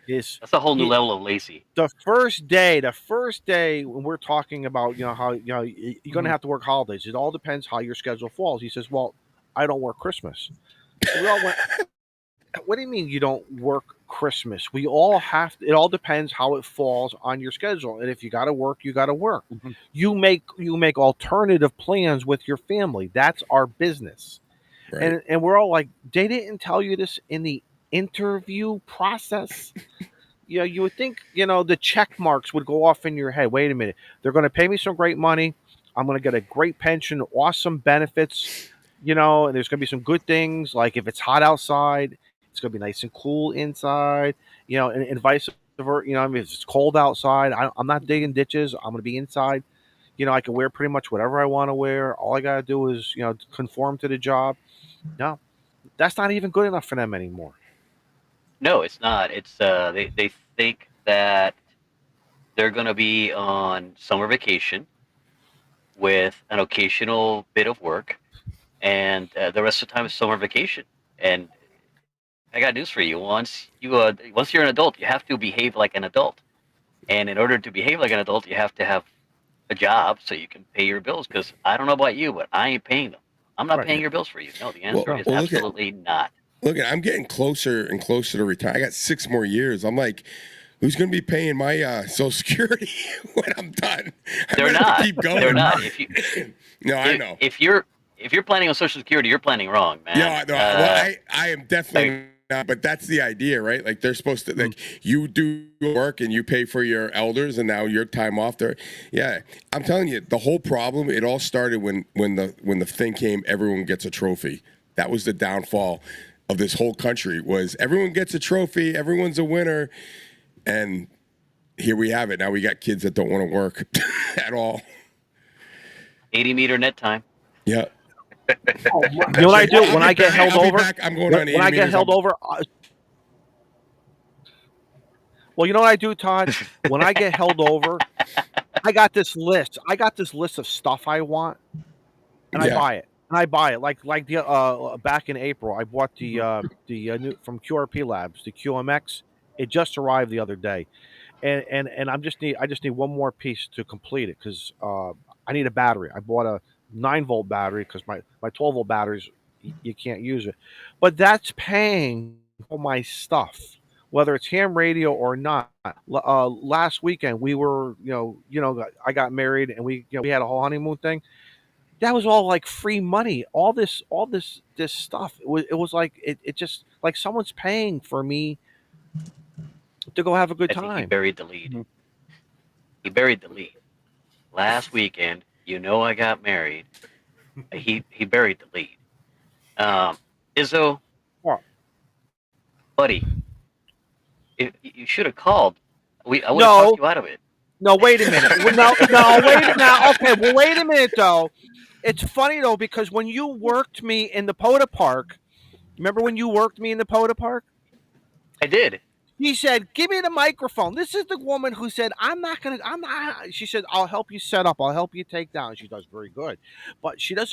K: That's a whole new level of lazy.
D: The first day when we're talking about, how, you're going to have to work holidays. It all depends how your schedule falls. He says, well, I don't work Christmas. So we all went, what do you mean you don't work Christmas? We all have to, it all depends how it falls on your schedule. And if you got to work, you got to work. You make alternative plans with your family. That's our business.
E: Right.
D: And we're all like, they didn't tell you this in the interview process. You would think, the check marks would go off in your head. Wait a minute. They're going to pay me some great money. I'm going to get a great pension, awesome benefits, and there's going to be some good things. Like if it's hot outside, it's going to be nice and cool inside, and vice versa. If it's cold outside, I'm not digging ditches. I'm going to be inside. I can wear pretty much whatever I want to wear. All I got to do is, conform to the job. No, that's not even good enough for them anymore.
K: No, it's not. It's they think that they're going to be on summer vacation with an occasional bit of work, and the rest of the time is summer vacation. And I got news for you. Once you're an adult, you have to behave like an adult. And in order to behave like an adult, you have to have a job so you can pay your bills. Because I don't know about you, but I ain't paying them. I'm not paying your bills for you. No, the answer is absolutely not.
E: Look, I'm getting closer and closer to retire. I got 6 more years. I'm like, who's going to be paying my Social Security when I'm done?
K: They're not.
E: Keep going.
K: They're not.
E: I know.
K: If you're planning on Social Security, you're planning wrong, man.
E: No. Well, I am definitely not. But that's the idea, right? Like they're supposed to, like you do work and you pay for your elders, and now your time off there. Yeah, I'm telling you, the whole problem. It all started when the thing came. Everyone gets a trophy. That was the downfall of this whole country. Was everyone gets a trophy, everyone's a winner, and here we have it. Now we got kids that don't want to work at all.
K: 80-meter net time.
E: Yeah.
D: You know what I do when I get held over?
E: I'm going on 80
D: when I get held over. Well, you know what I do, Todd? When I get held over, I got this list. Of stuff I want, and I buy it. And I buy it like the back in April. I bought the new from QRP Labs, the QMX. It just arrived the other day, and I just need one more piece to complete it because I need a battery. I bought a 9-volt battery because my 12-volt batteries you can't use it, but that's paying for my stuff, whether it's ham radio or not. Last weekend we were I got married and we had a whole honeymoon thing. That was all like free money. All this stuff. It was like it just like someone's paying for me to go have a good
K: I think
D: time.
K: he buried the lead. He buried the lead. Last weekend, I got married. He buried the lead. Izzo,
D: what?
K: Buddy, you should have called. I would have talked you out of it.
D: No, wait a minute. No, wait a minute. Okay, well, wait a minute though. It's funny though because when you worked me in the Poda Park, remember when you worked me in the Poda Park?
K: I did.
D: He said, "Give me the microphone." This is the woman who said, "I'm not." She said, "I'll help you set up. I'll help you take down." She does very good, but she does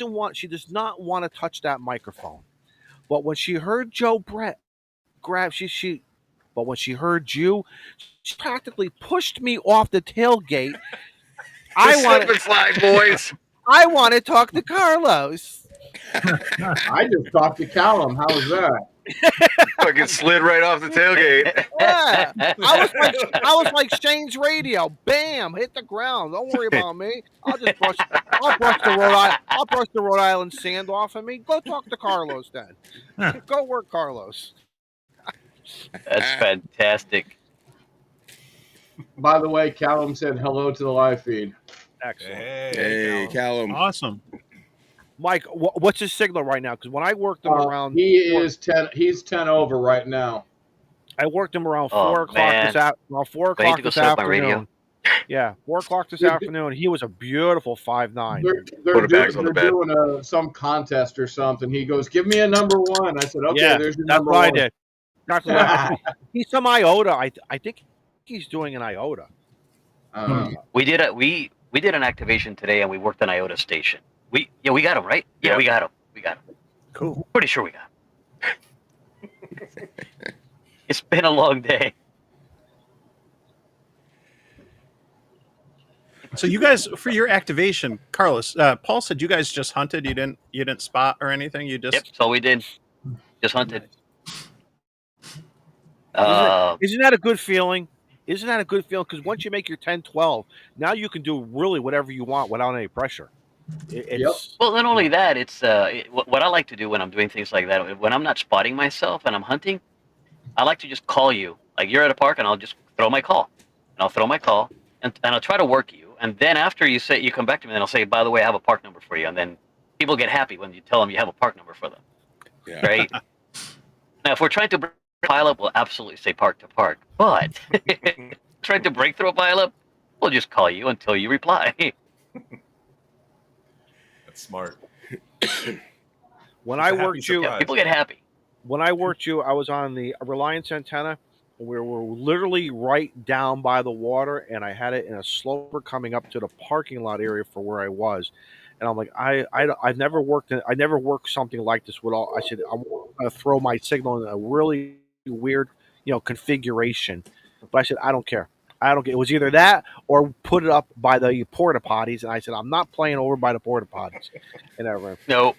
D: not want to touch that microphone. But when she heard Joe Brett grab, but when she heard you, she practically pushed me off the tailgate.
H: Slip and slide, boys.
D: I want to talk to Carlos.
F: I just talked to Callum. How was that?
H: Fucking slid right off the tailgate.
D: Yeah, I was like Shane's radio. Bam, hit the ground. Don't worry about me. I'll brush the Rhode Island sand off of me. Go talk to Carlos then. Go work, Carlos.
K: That's fantastic.
F: By the way, Callum said hello to the live feed.
D: Excellent.
E: Hey, Callum.
B: Awesome.
D: Mike, what's his signal right now? Because when I worked him around,
F: he's 10 over right now.
D: I worked him around 4 o'clock this afternoon. Yeah, 4 o'clock this
F: They're-
D: afternoon. He was a beautiful 5'9".
F: They're doing some contest or something. He goes, "Give me a number one." I said, "Okay,
D: Yeah,
F: there's your
D: that's
F: number
D: what I
F: one."
D: did. That's what I did. He's some iota. I think he's doing an iota.
K: We did an activation today, and we worked an IOTA station. We got him right. Yeah, we got him.
B: Cool.
K: Pretty sure we got him. It's been a long day.
B: So you guys, for your activation, Carlos, Paul said you guys just hunted. You didn't spot or anything. You just.
K: Yep, that's all we did. Just hunted.
D: Isn't that a good feeling? Isn't that a good feeling? Because once you make your 10-12, now you can do really whatever you want without any pressure.
K: Well, not only that, it's what I like to do when I'm doing things like that. When I'm not spotting myself and I'm hunting, I like to just call you. Like you're at a park, and I'll just throw my call. And I'll throw my call, and I'll try to work you. And then after you come back to me, and I'll say, by the way, I have a park number for you. And then people get happy when you tell them you have a park number for them. Yeah. Right? Now, if we're trying to break a pileup, we'll absolutely say park to park. But trying to break through a pileup, we'll just call you until you reply.
C: That's smart.
D: When I worked you,
K: people get happy.
D: When I worked you, I was on the Reliance antenna. We were literally right down by the water, and I had it in a sloper coming up to the parking lot area for where I was. And I'm like, I've never worked something like this with all. I said, I'm going to throw my signal in a really weird, configuration. But I said, I don't care. It was either that or put it up by the porta potties. And I said, I'm not playing over by the porta potties. And everyone,
K: Nope.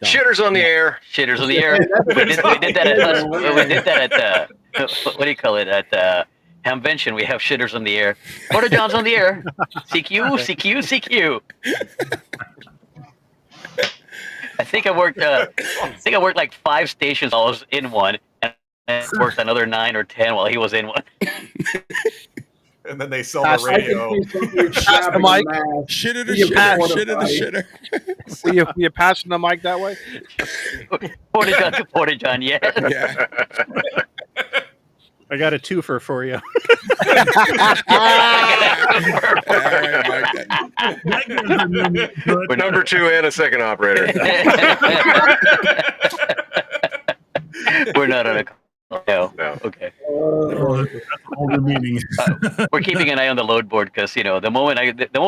H: Shitters on the air.
K: Shitters on the air. We did that at what do you call it, at Hamvention. We have shitters on the air. Porta John's on the air. CQ. I think I worked like 5 stations while I was in one, and worked another 9 or 10 while he was in one.
C: And then they sell the radio.
D: Pass the mic.
E: Shit at the shitter.
D: Were you passing the mic that way?
K: Porta John, yeah.
B: I got a twofer for you.
H: We're number 2 and a second operator.
K: We're not on a. No. Okay. We're keeping an eye on the load board because the moment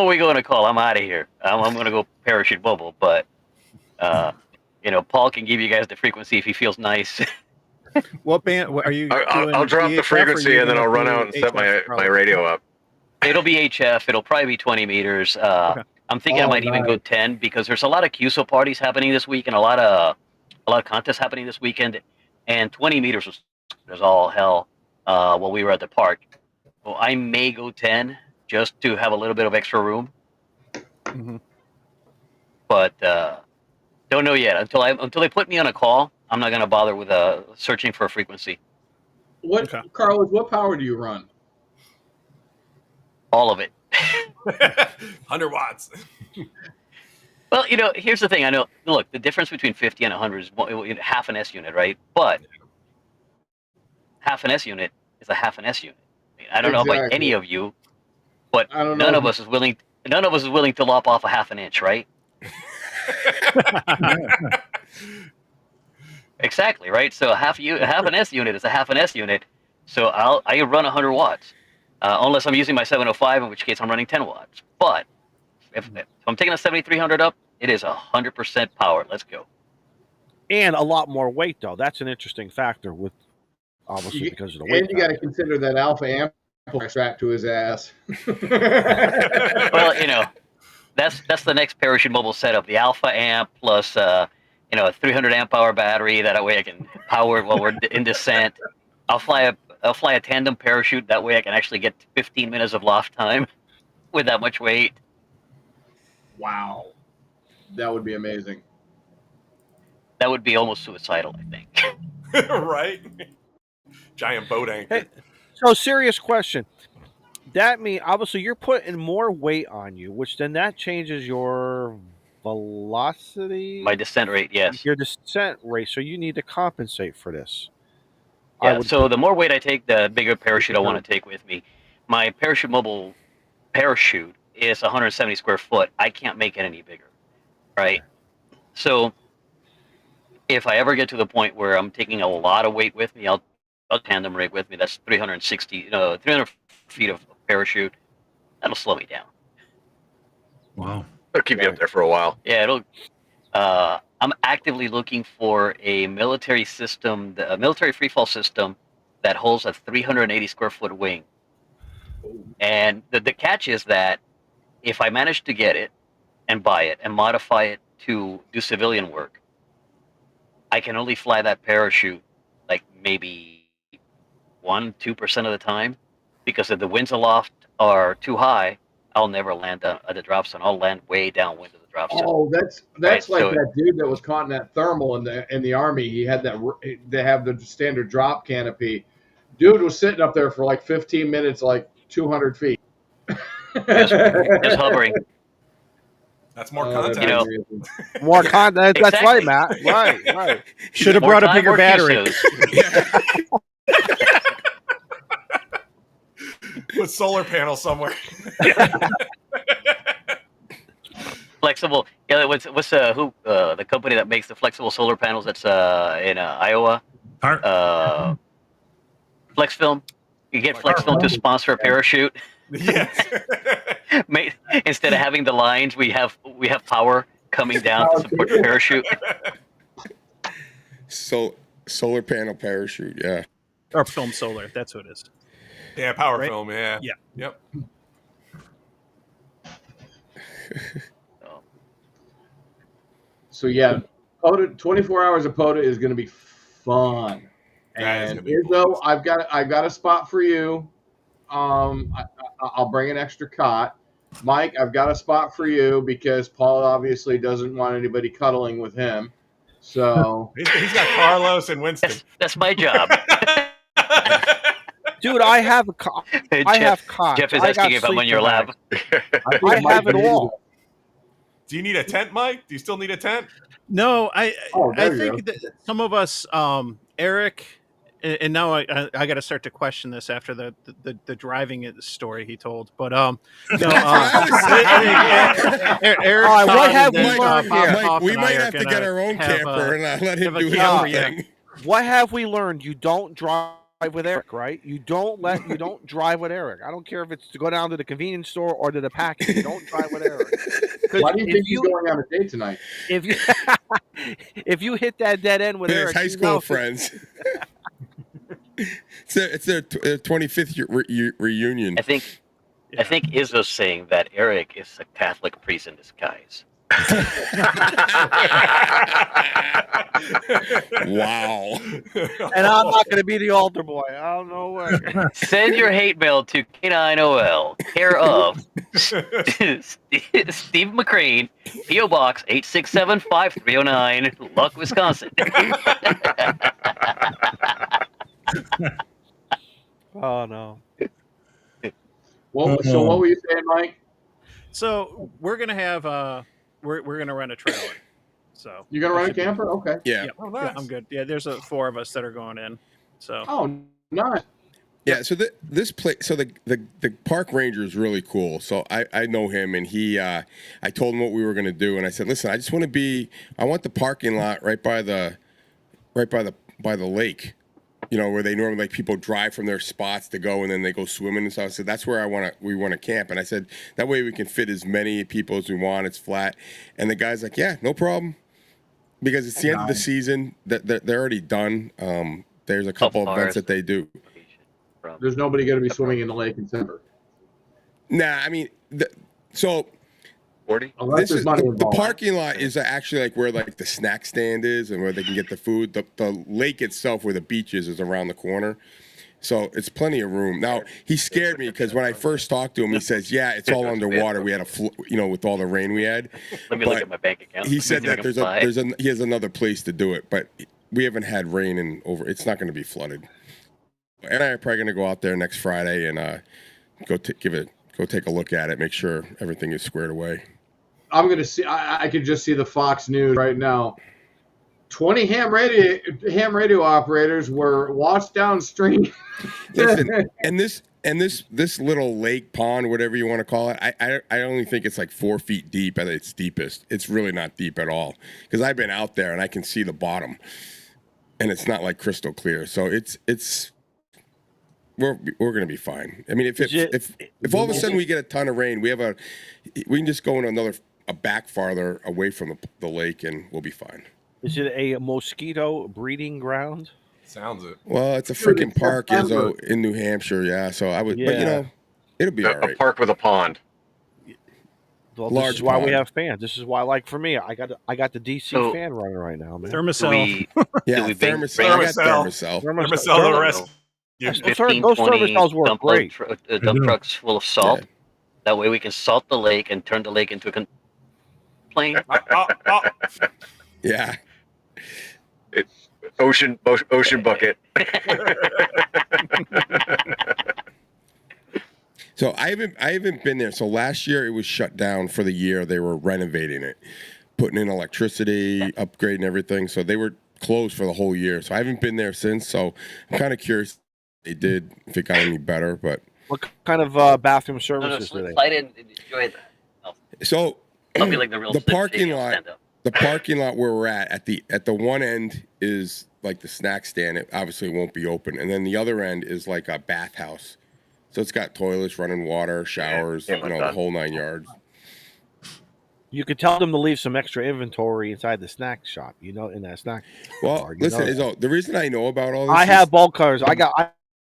K: we go on a call, I'm out of here. I'm going to go parachute bubble. But Paul can give you guys the frequency if he feels nice.
B: What band are you?
H: I'll drop the frequency and then I'll run out and set my radio up.
K: It'll be HF. It'll probably be 20 meters. Okay. I'm thinking I might even go 10 because there's a lot of QSO parties happening this week and a lot of contests happening this weekend. And 20 meters was all hell while we were at the park. Well, I may go 10 just to have a little bit of extra room.
B: Mm-hmm.
K: But don't know yet. Until they put me on a call, I'm not going to bother with searching for a frequency.
F: Carlos, what power do you run?
K: All of it.
C: 100 watts.
K: Well, here's the thing. I know. Look, the difference between 50 and 100 is half an S unit, right? But half an S unit is a half an S unit. I don't know about any of you, but none of us is willing to lop off a half an inch, right? Exactly, right? So half an S unit is a half an S unit. So I run 100 watts, unless I'm using my 705, in which case I'm running 10 watts. But if I'm taking a 7300 up, it is 100% power. Let's go.
D: And a lot more weight, though. That's an interesting factor, with obviously because of the weight.
F: And you got to consider that alpha amp strapped to his ass.
K: Well, that's the next parachute mobile setup: the alpha amp plus a 300 amp hour battery. That way I can power it while we're in descent. I'll fly a tandem parachute. That way I can actually get 15 minutes of loft time with that much weight.
F: Wow, that would be amazing.
K: That would be almost suicidal, I think.
C: Right? Giant boat anchor.
D: Hey, so serious question. That means obviously you're putting more weight on you, which then that changes your velocity.
K: My descent rate, yes.
D: Your descent rate. So you need to compensate for this.
K: Yeah. So the more weight I take, the bigger parachute I want to take with me. My parachute mobile parachute is 170 square foot. I can't make it any bigger, right? So if I ever get to the point where I'm taking a lot of weight with me, I'll tandem rig with me. That's 300 feet of parachute. That'll slow me down.
I: Wow.
H: It'll keep you up there for a while.
K: Yeah, it'll. I'm actively looking for a military system, a military freefall system that holds a 380 square foot wing. And the catch is that if I manage to get it and buy it and modify it to do civilian work, I can only fly that parachute like maybe 1-2% of the time, because if the winds aloft are too high, I'll never land at the drop zone. I'll land way downwind of the drop zone.
F: Oh, that's
K: Right,
F: like
K: so
F: that dude that was caught in that thermal in the Army. He had that. They have the standard drop canopy. Dude was sitting up there for like 15 minutes, like 200 feet.
K: just hovering.
C: That's more contact.
K: You know,
D: More content. That's
K: Exactly.
D: right, Matt. Right.
B: Should have
K: More
B: brought a
K: time,
B: bigger
K: more
B: battery.
K: QSOs.
C: Put solar panels somewhere.
K: Flexible. Yeah, what's the company that makes the flexible solar panels? That's in Iowa. Flex Film. You get Flex Film to sponsor a parachute.
C: Yes.
K: Instead of having the lines, we have power coming down to support the parachute.
E: So solar panel parachute, yeah.
B: Or film solar. That's what it is.
C: Yeah, power
B: Right?
C: film. Yeah.
B: Yeah.
C: Yep.
F: So yeah, POTA, 24 hours of POTA is going to be fun.
C: That is
F: And
C: gonna be
F: Izzo, I've got a spot for you. I'll bring an extra cot. Mike, I've got a spot for you because Paul obviously doesn't want anybody cuddling with him. So
C: He's got Carlos and Winston.
K: That's my job.
D: Dude, I have a cot. I have cots.
K: Jeff is
D: I got
K: asking if I'm on your
D: sleeping
K: lab.
D: bags. I have it all.
C: Do you need a tent, Mike? Do you still need a tent?
B: No, I
F: there you
B: think that some of us, Eric, and now I got to start to question this after the driving story he told. But no, Eric.
D: What have we
E: Mike,
D: learned
E: Mike,
D: here?
E: we might have to get our own camper and let him do his own thing.
D: What have we learned? You don't drive with Eric, right? You don't drive with Eric. I don't care if it's to go down to the convenience store or to the package. You don't drive with Eric.
F: why do you think he's going on a date tonight?
D: If you if you hit that dead end with
E: His
D: Eric,
E: high
D: you
E: school
D: know-
E: friends. It's their 25th reunion.
K: I think Izzo's saying that Eric is a Catholic priest in disguise.
E: Wow.
D: And I'm not going to be the altar boy. I don't know where.
K: Send your hate mail to K9OL, care of Steve McCrane, P.O. Box 8675309, Luck, Wisconsin.
D: Oh no.
F: Well, so what were you saying, Mike?
B: So we're gonna have we're gonna rent a trailer. So
F: You're gonna run a camper? Okay.
E: Yeah.
C: Oh,
B: Yeah,
C: nice.
B: I'm good. Yeah, there's 4 of us that are going in. So
F: Oh, nice.
E: Yeah, so this place, so the park ranger is really cool. So I know him, and he, I told him what we were gonna do, and I said, listen, I want the parking lot right by the lake, you know, where they normally like people drive from their spots to go, and then they go swimming and stuff. I said that's where we want to camp, and I said that way we can fit as many people as we want. It's flat, and the guy's like, yeah, no problem, because it's the end of the season. That they're already done. There's a couple of events that they do.
F: There's nobody going to be swimming in the lake in December.
E: Nah, I mean, so
H: 40.
F: Unless
E: this
F: there's
E: is
F: money
E: the
F: involved.
E: parking lot is actually like where like the snack stand is and where they can get the food. The lake itself, where the beach is around the corner. So it's plenty of room. Now he scared me because when I first talked to him, he says, "Yeah, it's all underwater. We had with all the rain we had."
K: Let me look at my bank account.
E: He said
K: Let me
E: that
K: see if I can
E: he has another place to do it, but we haven't had rain in over. It's not going to be flooded. And I are probably going to go out there next Friday and go take a look at it, make sure everything is squared away.
F: I'm going to see. I can just see the Fox News right now. 20 ham radio operators were washed downstream.
E: Listen, and And this little lake pond, whatever you want to call it, I only think it's like 4 feet deep at its deepest. It's really not deep at all because I've been out there and I can see the bottom, and it's not like crystal clear. So we're gonna be fine. I mean, if all of a sudden we get a ton of rain, we can just go in a back farther away from the lake and we'll be fine.
D: Is it a mosquito breeding ground?
C: Sounds it.
E: Well, it's a freaking park, Izzo, in New Hampshire. Yeah, so I would, but it'll be all right.
H: A park with a pond.
D: Well,
E: Large
D: this is why we
E: pond.
D: have fans. This is why, like for me, I got the DC fan running right now, man.
B: Thermocell.
E: Yeah, Thermocell. I got Thermocell.
C: Thermocell the rest.
D: Those
K: 15,
D: Thermocels work
K: dump
D: great.
K: dump trucks full of salt. That way we can salt the lake and turn the lake into a plane.
E: Yeah.
H: Ocean bucket.
E: So I haven't been there. So last year it was shut down for the year. They were renovating it, putting in electricity, upgrading everything. So they were closed for the whole year. So I haven't been there since. So I'm kind of curious if it got any better. But
D: what kind of bathroom services do they?
K: I didn't enjoy that. No.
E: So
K: I'll be like the
E: parking lot. The parking lot where we're at the one end is like the snack stand. It obviously won't be open, and then the other end is like a bathhouse. So it's got toilets, running water, showers, the whole 9 yards.
D: You could tell them to leave some extra inventory inside the snack shop. In that snack.
E: Well, listen, Izzo, the reason I know about all this,
D: I have bulk cutters. I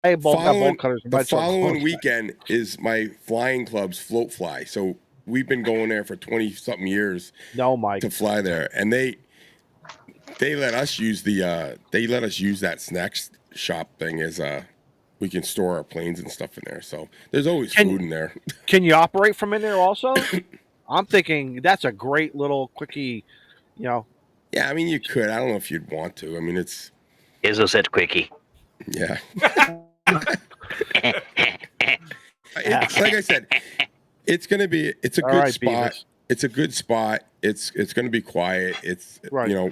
D: have bulk cutters.
E: The following weekend is my flying club's float fly. So we've been going there for 20-something years.
D: No, Mike.
E: To fly there, and they let us use that snack shop thing as we can store our planes and stuff in there. So there's always food in there.
D: Can you operate from in there also? I'm thinking that's a great little quickie. Yeah,
E: I mean you could. I don't know if you'd want to. I mean it's.
K: Izzo said quickie.
E: Yeah. It's like I said. It's a good spot. Beavis. It's a good spot. It's going to be quiet. It's
D: right.
E: No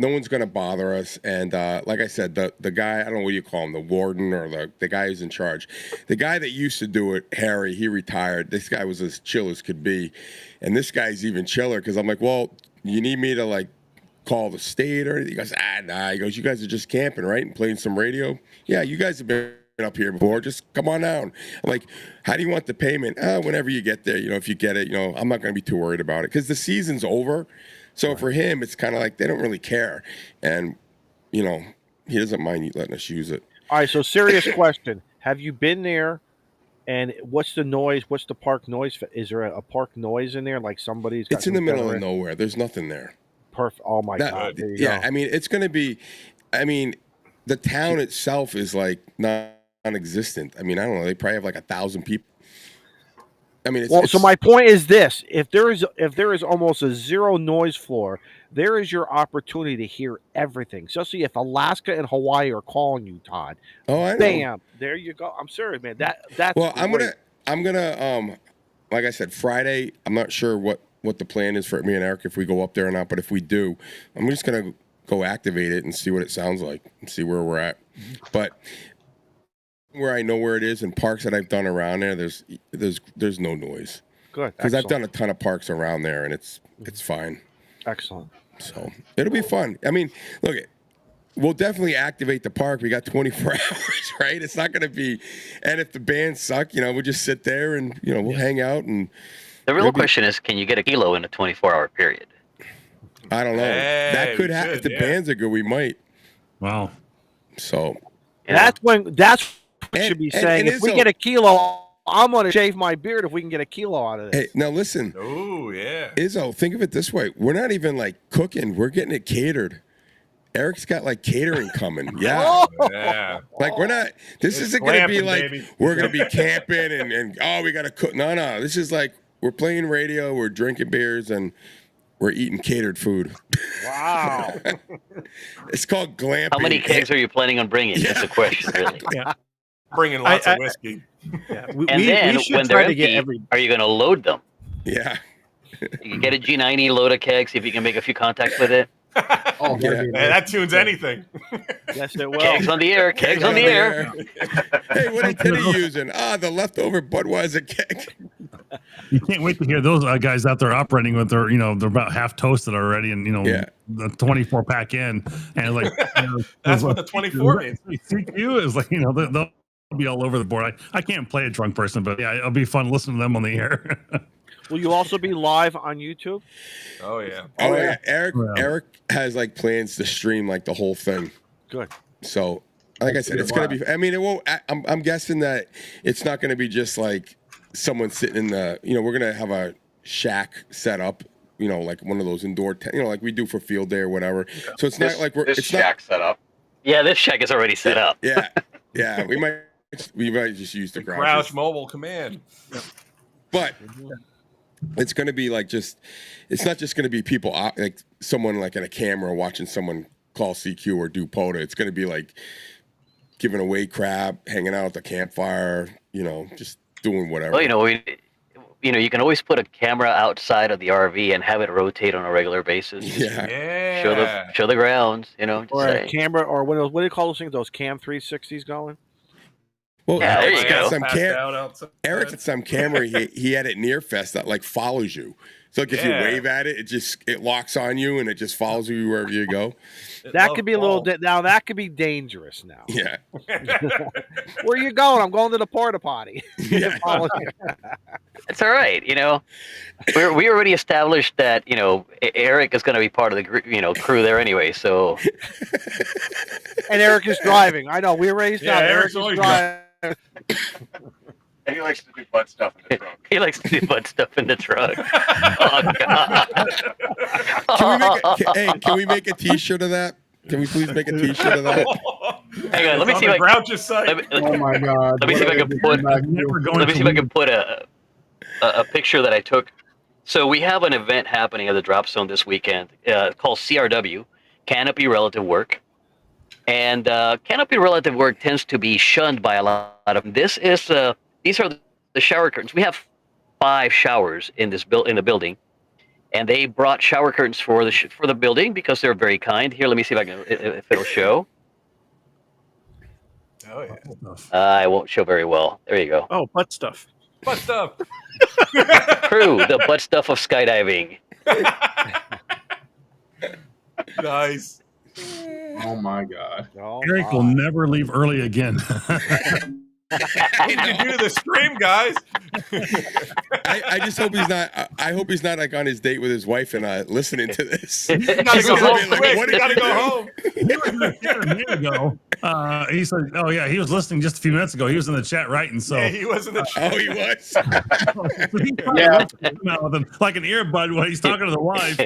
E: one's going to bother us. And like I said, the guy, I don't know what you call him, the warden or the guy who's in charge. The guy that used to do it, Harry, he retired. This guy was as chill as could be. And this guy's even chiller because I'm like, well, you need me to like call the state or anything? He goes, nah. He goes, you guys are just camping, right? And playing some radio? Yeah, you guys have been up here before, just come on down. I'm like, how do you want the payment? Whenever you get there, if you get it, I'm not going to be too worried about it because the season's over. So for him, it's kind of like they don't really care, and he doesn't mind letting us use it.
D: All right, so serious question: have you been there? And what's the noise? What's the park noise? Is there a park noise in there? Like somebody's got
E: it's in the middle of nowhere. There's nothing there.
D: Perfect. Oh my God. There you go.
E: I mean, it's going to be. I mean, the town itself is like non-existent. I mean, I don't know. They probably have like 1,000 people. I mean,
D: so my point is this: if there is almost a zero noise floor, there is your opportunity to hear everything. Especially if Alaska and Hawaii are calling you, Todd.
E: Oh, I know.
D: Bam! There you go. I'm serious, man. That's
E: well.
D: Great.
E: I'm gonna like I said, Friday. I'm not sure what the plan is for me and Eric if we go up there or not. But if we do, I'm just gonna go activate it and see what it sounds like and see where we're at. But where I know where it is and parks that I've done around there, there's no noise.
D: Good.
E: Because I've done a ton of parks around there and it's fine.
D: Excellent.
E: So it'll be fun. I mean, look, we'll definitely activate the park. We got 24 hours, right? It's not going to be. And if the bands suck, we'll just sit there and we'll hang out. And
K: the real question is, can you get a kilo in a 24-hour period?
E: I don't know. That could happen. If the bands are good, we might.
I: Wow.
E: So
D: that's what should be saying. If we get a kilo, I'm going to shave my beard if we can get a kilo out of this.
E: Hey, now listen.
C: Oh, yeah.
E: Izzo, think of it this way. We're not even like cooking. We're getting it catered. Eric's got like catering coming. Yeah.
C: Yeah.
E: Like we're not, this isn't going to be like, we're going to be camping and we got to cook. No. This is like, we're playing radio, we're drinking beers, and we're eating catered food.
D: Wow.
E: It's called glamping.
K: How many kegs are you planning on bringing? Yeah. That's the question, really.
B: Yeah.
C: Bringing lots of whiskey.
B: Yeah.
K: And then when they're empty, are you going to load them?
E: Yeah.
K: You get a G90, load a keg, see if you can make a few contacts with it.
F: Oh,
E: Yeah.
C: Man, that tunes anything.
D: Yes, it will.
K: Kegs on the air. Kegs on the air.
E: Hey, what are Teddy using? The leftover Budweiser keg.
I: You can't wait to hear those guys out there operating with their, they're about half toasted already, and the 24 pack in, and like
C: That's what the 24 means.
I: CQ is like, they'll be all over the board. I can't play a drunk person, but yeah, it'll be fun listening to them on the air.
D: Will you also be live on YouTube?
C: Oh yeah.
E: Oh yeah. Eric has like plans to stream like the whole thing.
D: Good.
E: So, like I said, it's gonna be. I mean, it won't. I'm guessing that it's not gonna be just like someone sitting in the. We're gonna have a shack set up. Like one of those indoor. Like we do for field day or whatever. So it's not like
H: this shack set up.
K: Yeah, this shack is already set up.
E: Yeah, yeah. We might just use the
C: Crouch Mobile Command.
E: But it's going to be like it's not just going to be people like someone like in a camera watching someone call CQ or do POTA. It's going to be like giving away crap, hanging out at the campfire, just doing whatever.
K: Well, you can always put a camera outside of the RV and have it rotate on a regular basis.
E: Yeah.
K: Show the grounds, just
D: Or a
K: saying.
D: camera, or what do you call those things? Those Cam 360s going?
E: Well,
K: Yeah, there you
E: Eric's got
K: go.
E: Eric's at some camera he had at Near Fest that like follows you. So like if you wave at it, it locks on you and it just follows you wherever you go.
D: That could be a little. Now that could be dangerous. Now.
E: Yeah.
D: Where you going? I'm going to the porta potty.
E: Yeah.
K: It's all right. We already established that Eric is going to be part of the crew there anyway. So.
D: And Eric is driving. I know. We raised out.
C: Eric's
D: Eric is
C: always
D: driving.
H: And he likes to do butt stuff in the trunk.
K: He likes to do butt stuff in the truck. Oh God!
E: Can we make a T-shirt of that? Can we please make a T-shirt of that?
K: Hang on, let me see if
F: Oh my God!
K: Let me see if I can put. Let me see if I can put a picture that I took. So we have an event happening at the Drop Zone this weekend called CRW, Canopy Relative Work, and Canopy Relative Work tends to be shunned by a lot of. These are the shower curtains. We have 5 showers in the building, and they brought shower curtains for the building because they're very kind. Here, let me see if it'll show.
C: Oh yeah.
K: I won't show very well. There you go.
B: Oh, butt stuff.
C: Butt stuff.
K: True, the butt stuff of skydiving.
C: Nice.
F: Oh my God!
I: Eric will never leave early again.
C: What did you do to the stream, guys?
E: I just hope he's not. I hope he's not like on his date with his wife and listening to this.
C: You gotta go home quick.
E: What
C: You gotta go home.
I: He was here a minute ago. He said, "Oh yeah, he was listening just a few minutes ago. He was in the chat writing." So
C: Yeah, he was in the chat.
E: Oh, he was.
F: Yeah.
I: With him, like an earbud when he's talking to the wife.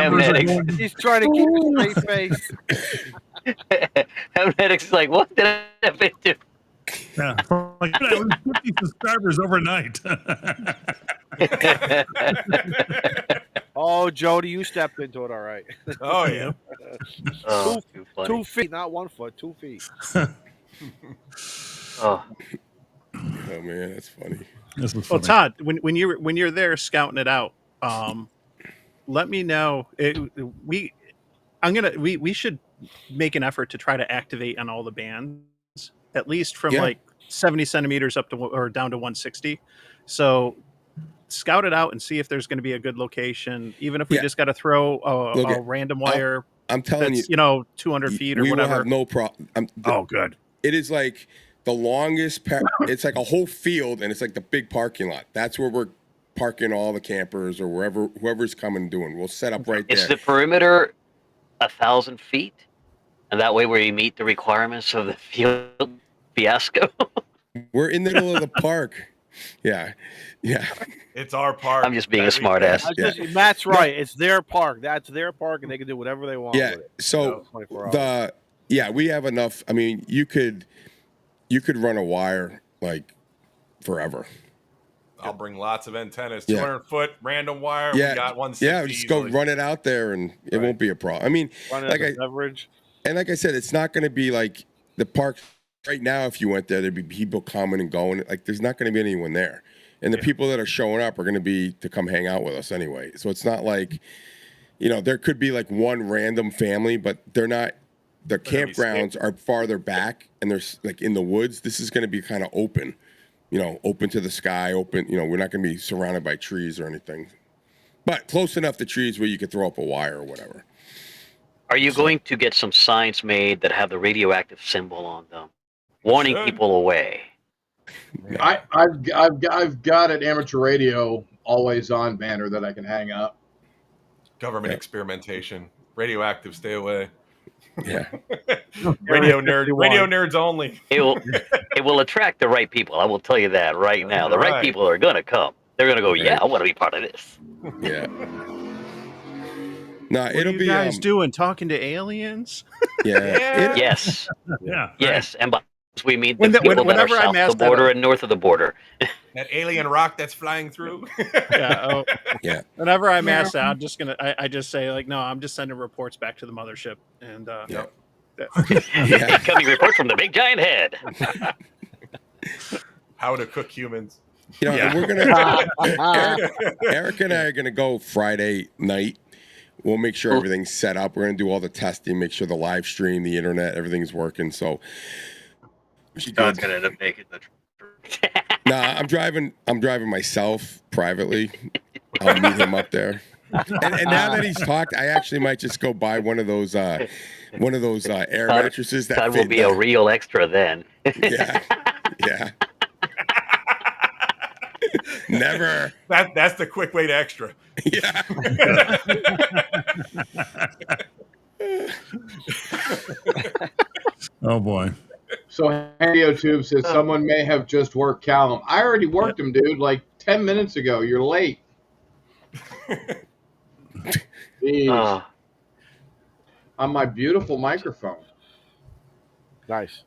I: And,
D: He's trying to keep a straight face.
K: Medic's like, what did I have to do?
I: yeah, like 50 subscribers overnight.
D: Oh, Jody, you stepped into it all right.
C: Oh yeah.
K: Oh, too funny.
D: 2 feet, not 1 foot, 2 feet.
K: Oh.
E: Oh man, that's funny.
I: This was
B: Well,
I: funny.
B: Todd, when you're there scouting it out, let me know. We should make an effort to try to activate on all the bands, at least from like 70 centimeters up to or down to 160. So scout it out and see if there's going to be a good location, even if we just got to throw a random wire.
E: I'm telling you,
B: 200 feet or
E: we
B: whatever.
E: will have no problem.
B: Oh, good.
E: It is like the longest. It's like a whole field, and it's like the big parking lot. That's where we're parking all the campers or whoever's coming and doing. We'll set up right there.
K: Is the perimeter 1,000 feet? And that way where you meet the requirements of the field fiasco?
E: We're in the middle of the park. Yeah.
C: It's our park.
K: I'm just being a smartass.
D: Matt's right. It's their park. That's their park, and they can do whatever they want with it.
E: So
D: 24 hours.
E: we have enough. I mean, you could run a wire like forever.
C: I'll bring lots of antennas. 200 foot random wire.
E: Yeah.
C: We got 160.
E: Yeah, just go run it out there, and it won't be a problem. I mean, like I said, it's not going to be like the park right now. If you went there, there'd be people coming and going. Like, there's not going to be anyone there, and the people that are showing up are going to be to come hang out with us anyway. So it's not like you know, there could be like one random family, but they're not. The campgrounds are farther back, and there's like in the woods. This is going to be kind of open, you know, open to the sky, open. You know, we're not going to be surrounded by trees or anything, but close enough to trees where you could throw up a wire or whatever.
K: Are you going to get some signs made that have the radioactive symbol on them, warning people away?
F: I've got an amateur radio always on banner that I can hang up.
C: Government experimentation. Radioactive, stay away.
E: Yeah.
C: Radio nerds only.
K: It will attract the right people. I will tell you that right now. The right people are gonna come. They're gonna go, yeah, I want to be part of this.
E: Yeah. No, it'll
B: are
E: be
B: you guys doing talking to aliens?
E: Yeah.
K: Yes.
I: Yeah.
K: Yes. And by we mean the people that are
B: whenever
K: south of the border and north of the border.
C: That alien rock that's flying through.
B: Yeah.
E: Yeah.
B: Whenever I'm asked that, I'm just gonna. I just say like, no, I'm just sending reports back to the mothership, and
K: Incoming report from the big giant head.
C: How to cook humans.
E: You know, and we're gonna Eric and I are gonna go Friday night. We'll make sure everything's set up. We're gonna do all the testing, make sure the live stream, the internet, everything's working. So
K: God's gonna end up making the.
E: Nah, I'm driving myself privately. I'll meet him up there. And now that he's talked, I actually might just go buy one of those air mattresses that
K: will be a real extra then.
E: Yeah. Yeah. Never.
C: That's the quick way to extra.
E: Yeah.
I: Oh boy.
F: So Tube says someone may have just worked Callum. I already worked him, dude, like 10 minutes ago. You're late. Jeez. On my beautiful microphone.
D: Nice.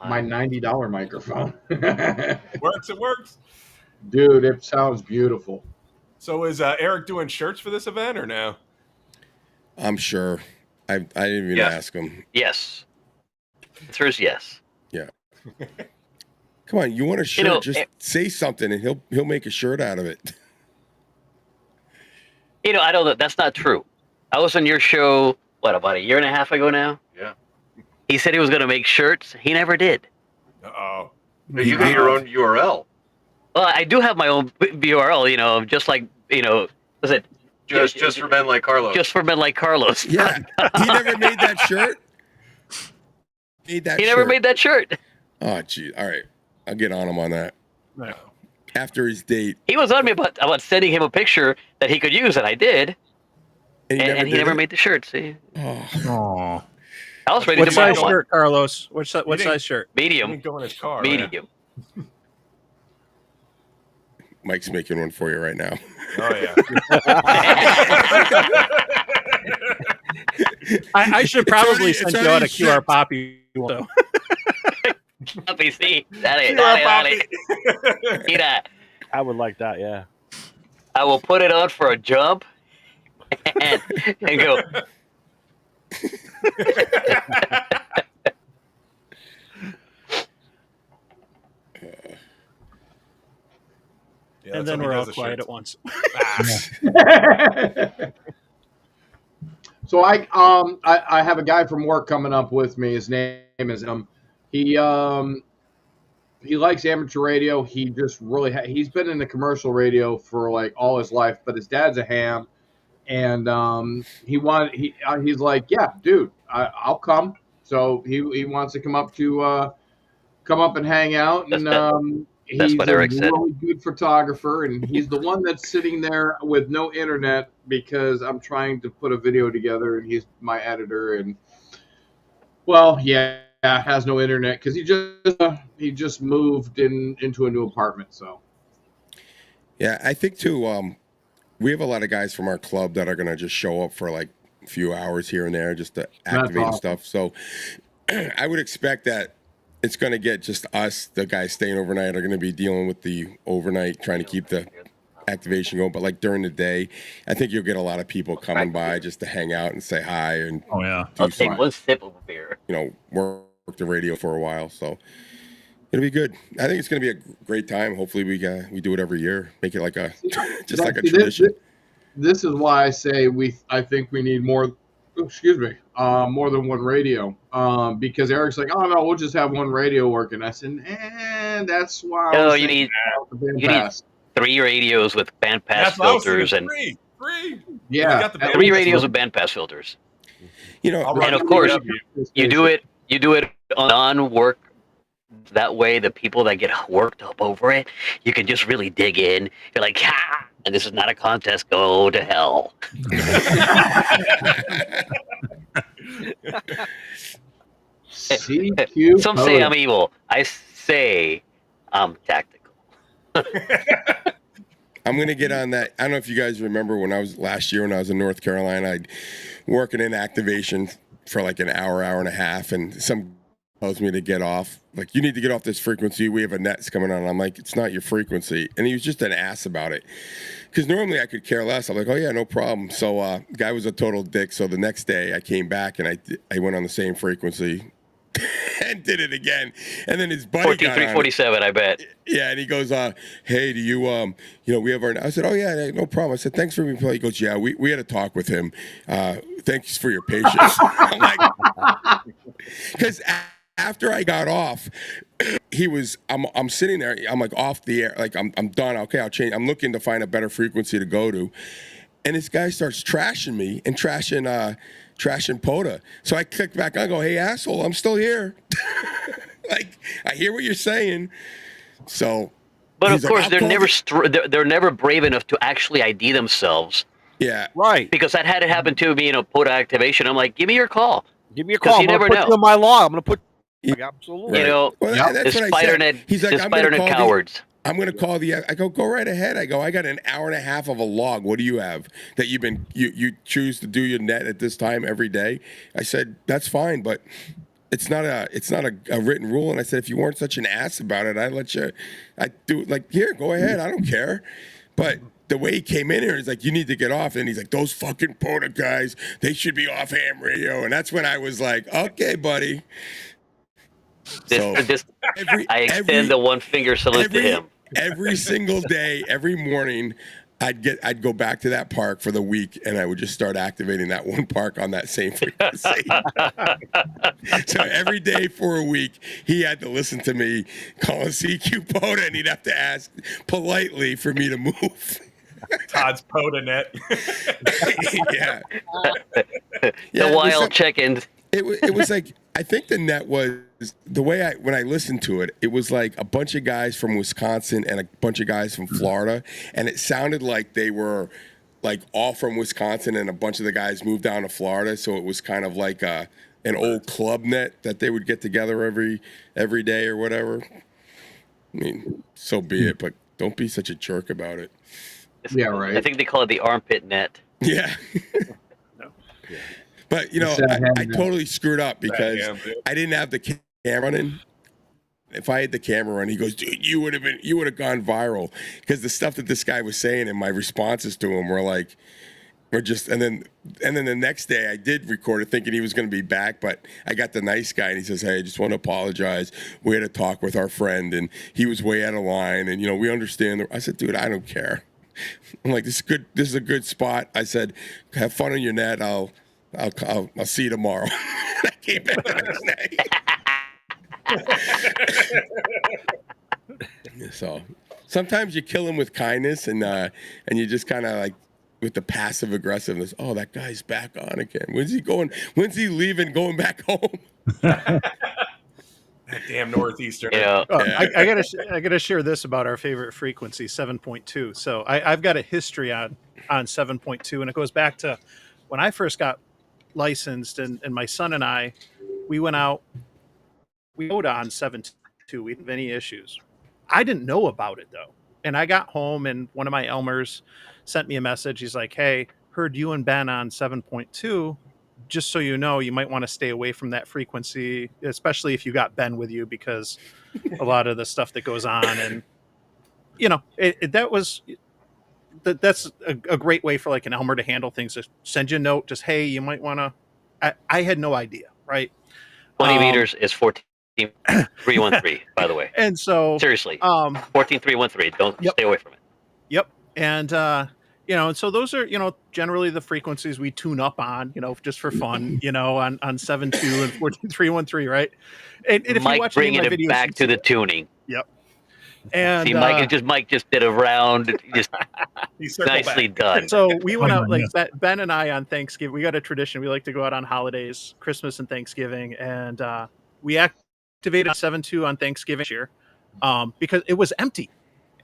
F: My $90 microphone.
C: It works.
F: Dude, it sounds beautiful.
C: So is Eric doing shirts for this event or no?
E: I'm sure. I didn't even ask him.
K: Yes. The answer is yes.
E: Yeah. Come on, you want a shirt? Just say something, and he'll make a shirt out of it.
K: You know, I don't know. That's not true. I was on your show, about a year and a half ago now?
C: Yeah.
K: He said he was going to make shirts. He never did.
C: Uh-oh.
H: You got your own URL.
K: Well, I do have my own URL, you know, just like, you know, was it?
H: Just for men like Carlos.
K: Just for men like Carlos.
E: Yeah. He never made that shirt?
K: He never made that shirt.
E: Oh, gee. All right. I'll get on him on that.
B: No.
E: After his date.
K: He was on me about sending him a picture that he could use, and I did. And he never made the shirt, see?
I: Oh.
K: I was ready
B: What
K: to buy
B: size
K: one.
B: shirt, Carlos? What size shirt?
K: Medium.
C: He didn't go in his car.
K: Medium.
E: Mike's making one for you right now.
C: Oh, yeah.
B: I should probably send you out a QR Poppy. So.
K: Poppy, see? Dale. Mira,
D: I would like that, yeah.
K: I will put it on for a jump and go.
C: Yeah,
B: and then we're all quiet at once.
F: So I have a guy from work coming up with me. His name is he likes amateur radio. He just really he's been in the commercial radio for like all his life, but his dad's a ham, and he's like, yeah, dude, I'll come. So he wants to come up and hang out, and
K: That's what Eric said.
F: He's a really good photographer, and he's the one that's sitting there with no internet because I'm trying to put a video together, and he's my editor. And has no internet because he just moved into a new apartment. So
E: yeah, I think too. We have a lot of guys from our club that are gonna just show up for like a few hours here and there just to activate stuff. So I would expect that. It's going to get just us, the guys staying overnight, are going to be dealing with the overnight, trying to keep the activation going. But like during the day, I think you'll get a lot of people coming by just to hang out and say hi. And
K: I'll take one sip of a beer.
E: You know, work the radio for a while. So it'll be good. I think it's going to be a great time. Hopefully we do it every year. Make it like a tradition.
F: this is why I say I think we need more. Excuse me, more than one radio. Because Eric's like, oh no, we'll just have one radio working. I said, that's why I
K: No,
F: was
K: you
F: thinking
K: need
F: about the band
K: you need
F: pass.
K: 3 radios with bandpass
C: That's what I was thinking.
K: filters and
C: Three.
F: Yeah,
C: You got the
F: at
K: 3
F: least
K: radios
F: one.
K: with bandpass filters.
E: You know,
C: I'll run
K: And of
C: the
K: course,
C: radio.
K: you do it on non-work. That way, the people that get worked up over it, you can just really dig in. You're like, ha! And this is not a contest. Go to hell.
F: CQ
K: Some say I'm
F: Photo.
K: evil. I say I'm tactical.
E: I'm going to get on that. I don't know if you guys remember last year when I was in North Carolina, I'd working in activation for like an hour and a half, and some tells me to get off. Like, you need to get off this frequency. We have a net's coming on. I'm like, it's not your frequency. And he was just an ass about it. Because normally I could care less. I'm like, oh yeah, no problem. So guy was a total dick. So the next day I came back and I went on the same frequency and did it again. And then his buddy
K: 14347, I bet.
E: Yeah, and he goes, hey, do you, we have our, I said, oh yeah, no problem. I said, thanks for being, he goes, yeah, we had a talk with him. Thanks for your patience. I'm like, because after I got off, I'm sitting there, I'm like off the air, like I'm done. Okay, I'll change. I'm looking to find a better frequency to go to. And this guy starts trashing me and trashing Poda. So I click back on, I go, hey asshole, I'm still here. Like, I hear what you're saying. So,
K: but of
E: like,
K: course, they're never brave enough to actually ID themselves.
E: Yeah,
D: right.
K: Because that had it happen to me in a Poda activation. I'm like, give me your call.
D: Give me a call.
K: You never know.
D: You in my log. I'm gonna put. Absolutely.
K: You know,
E: that's
K: the
E: what
K: spider
E: I said. He's like,
K: the spider net cowards.
E: I'm going to call I go right ahead. I go, I got an hour and a half of a log. What do you have that you choose to do your net at this time every day? I said, that's fine, but it's not a written rule. And I said, if you weren't such an ass about it, I'd do it like, here, go ahead. I don't care. But the way he came in here, he's like, you need to get off. And he's like, those fucking Poda guys, they should be off ham radio. And that's when I was like, okay, buddy.
K: I extend the one finger salute to him.
E: Every single day, every morning, I'd go back to that park for the week, and I would just start activating that one park on that same frequency. So every day for a week, he had to listen to me call a CQ Poda, and he'd have to ask politely for me to move.
C: Todd's Poda net.
E: Yeah.
K: The wild check-ins.
E: It was like, I think the net was the way when I listened to it, it was like a bunch of guys from Wisconsin and a bunch of guys from Florida, and it sounded like they were like all from Wisconsin, and a bunch of the guys moved down to Florida, so it was kind of like an old club net that they would get together every day or whatever. I mean, so be it, but don't be such a jerk about it.
F: Yeah, right.
K: I think they call it the armpit net.
E: Yeah. But, I totally screwed up because I didn't have the camera running. If I had the camera running, he goes, dude, you would have gone viral. Because the stuff that this guy was saying and my responses to him were just, and then the next day I did record it thinking he was going to be back, but I got the nice guy and he says, hey, I just want to apologize. We had a talk with our friend and he was way out of line and, we understand. I said, dude, I don't care. I'm like, this is good. This is a good spot. I said, have fun on your net. I'll see you tomorrow. I came back the next day. So sometimes you kill him with kindness and you just kind of like with the passive aggressiveness. Oh, that guy's back on again. When's he going? When's he leaving? Going back home?
C: That damn Northeastern.
K: Yeah.
B: I gotta share this about our favorite frequency, 7.2. So I've got a history on 7.2, and it goes back to when I first got licensed, and my son and I, we went out, we rode on 7.2. We didn't have any issues. I didn't know about it though, and I got home, and one of my Elmers sent me a message. He's like, "Hey, heard you and Ben on 7.2. Just so you know, you might want to stay away from that frequency, especially if you got Ben with you, because a lot of the stuff that goes on, and that's a great way for like an Elmer to handle things. Just send you a note, just, hey, you might want to. I had no idea, right?
K: 20 meters is 14,313, by the way.
B: And so
K: seriously, 14,313. Don't stay away from it.
B: Yep. And you know, and so those are, you know, generally the frequencies we tune up on, you know, just for fun, you know, on 7.2 and 14.313, right? And if you
K: Mike
B: watch any of
K: bringing
B: my
K: it
B: videos,
K: back
B: you
K: to
B: see
K: the
B: it.
K: tuning.
B: Yep. And
K: See, Mike just did a round, just nicely done.
B: So we went
I: Oh,
B: out, like
I: yes.
B: Ben and I on Thanksgiving. We got a tradition. We like to go out on holidays, Christmas and Thanksgiving, and we activated 7.2 on Thanksgiving this year because it was empty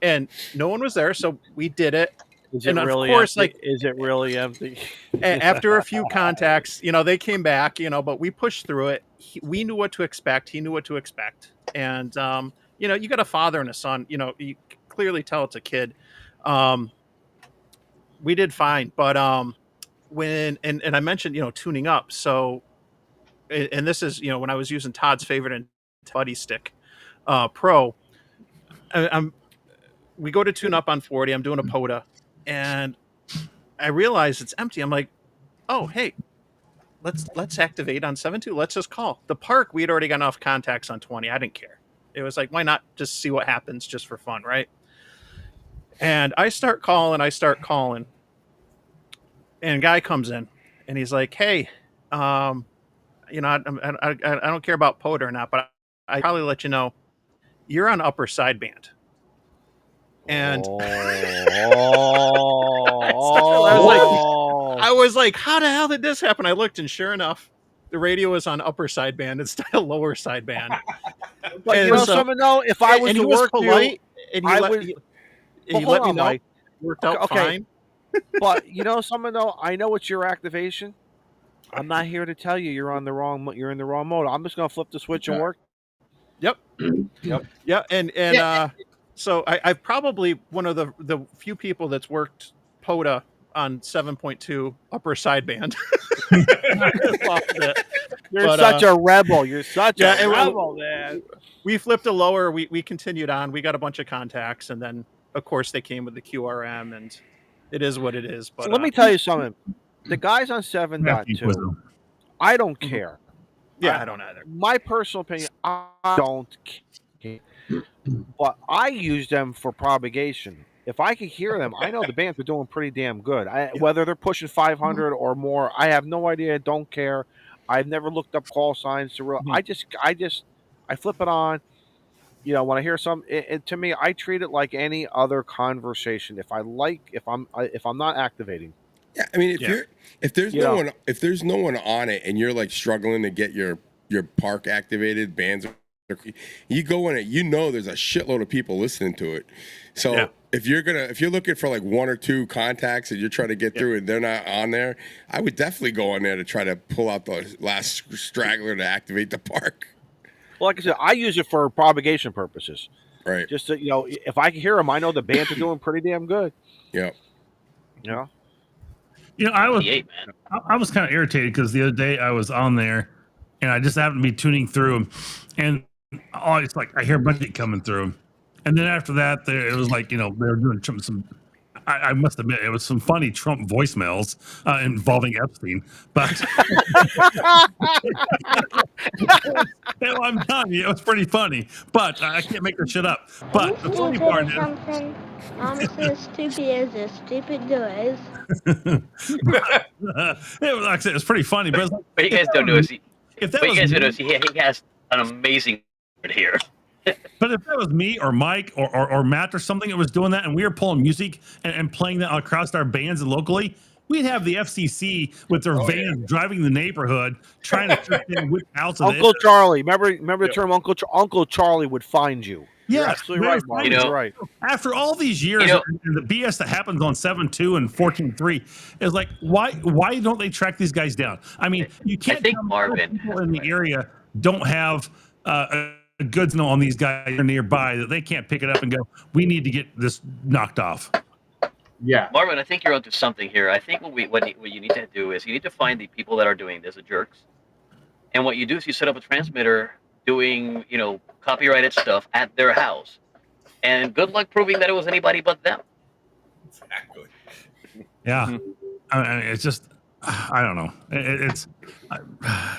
B: and no one was there. So we did it.
D: Is
B: And
D: it
B: of
D: really
B: course,
D: empty?
B: like
D: Is it really empty?
B: after a few contacts, you know, they came back, you know, but we pushed through it. We knew what to expect. He knew what to expect. And, you know, you got a father and a son, you know, you clearly tell it's a kid. We did fine. But when, and I mentioned, you know, tuning up. So, and this is, you know, when I was using Todd's favorite and Buddy Stick Pro, we go to tune up on 40. I'm doing a POTA and I realize it's empty. I'm like, oh, hey, let's activate on 7.2. Let's just call the park. We had already got enough contacts on 20. I didn't care. It was like, why not just see what happens just for fun, right? And I start calling, and a guy comes in, and he's like, hey, you know, I don't care about POTA or not, but I probably let you know you're on upper sideband. And I was like, how the hell did this happen? I looked, and sure enough, the radio was on upper sideband instead of lower sideband.
D: But you know something though, if I was to work
B: polite, and
D: I
B: he
D: would.
B: let me know.
D: Mike.
B: Worked out fine.
D: But you know something though, I know it's your activation. I'm not here to tell you you're in the wrong mode. I'm just gonna flip the switch and work.
B: Yep. Yeah, and so I've probably one of the few people that's worked POTA on 7.2 upper sideband.
D: You're such a rebel. You're such a rebel, man.
B: We flipped a lower. We continued on. We got a bunch of contacts, and then of course they came with the QRM, and it is what it is. But
D: so let me tell you something. The guys on 7.2, I don't care.
B: Yeah, I don't either.
D: My personal opinion, I don't care. But I use them for propagation. If I could hear them, I know the bands are doing pretty damn good. Whether they're pushing 500 or more, I have no idea. Don't care. I've never looked up call signs to real. I flip it on. You know, when I hear something, to me, I treat it like any other conversation. If I'm not activating.
E: Yeah, I mean, if there's no one on it, and you're like struggling to get your park activated, bands, you go in it, you know, there's a shitload of people listening to it. So if you're looking for like one or two contacts and you're trying to get through and they're not on there, I would definitely go on there to try to pull out the last straggler to activate the park.
D: Well, like I said, I use it for propagation purposes.
E: Right.
D: Just to, you know, if I can hear them, I know the bands are doing pretty damn good.
E: Yeah.
D: You know.
I: You know, I was kind of irritated because the other day I was on there and I just happened to be tuning through them, and it's like I hear Budget coming through, and then after that, it was like, you know, they were doing some. I must admit, it was some funny Trump voicemails involving Epstein, but I'm telling you, it was pretty funny. But I can't make this shit up. But the funny part is,
J: I'm so stupid as a stupid does.
I: it was, like I said, it was pretty funny. But,
K: But you guys don't know, he has an amazing here.
I: But if that was me or Mike or Matt or something that was doing that, and we were pulling music and playing that across our bands and locally, we'd have the FCC with their vans driving the neighborhood trying to check in which house it is.
D: Uncle Charlie, remember the term Uncle Charlie would find you.
I: Yeah,
D: you're absolutely right, Mark.
K: You're
D: right.
I: After all these years, and the BS that happens on 7.2 and 14.3 is like, why don't they track these guys down? I mean, you can't.
K: I think Marvin,
I: people in the area don't have goods on these guys nearby that they can't pick it up and go, we need to get this knocked off.
F: Yeah,
K: Marvin, I think you're onto something here. I think what you need to do is you need to find the people that are doing this, the jerks, and what you do is you set up a transmitter doing, you know, copyrighted stuff at their house, and good luck proving that it was anybody but them.
C: Exactly.
I: Yeah, I mean, it's just, I don't know.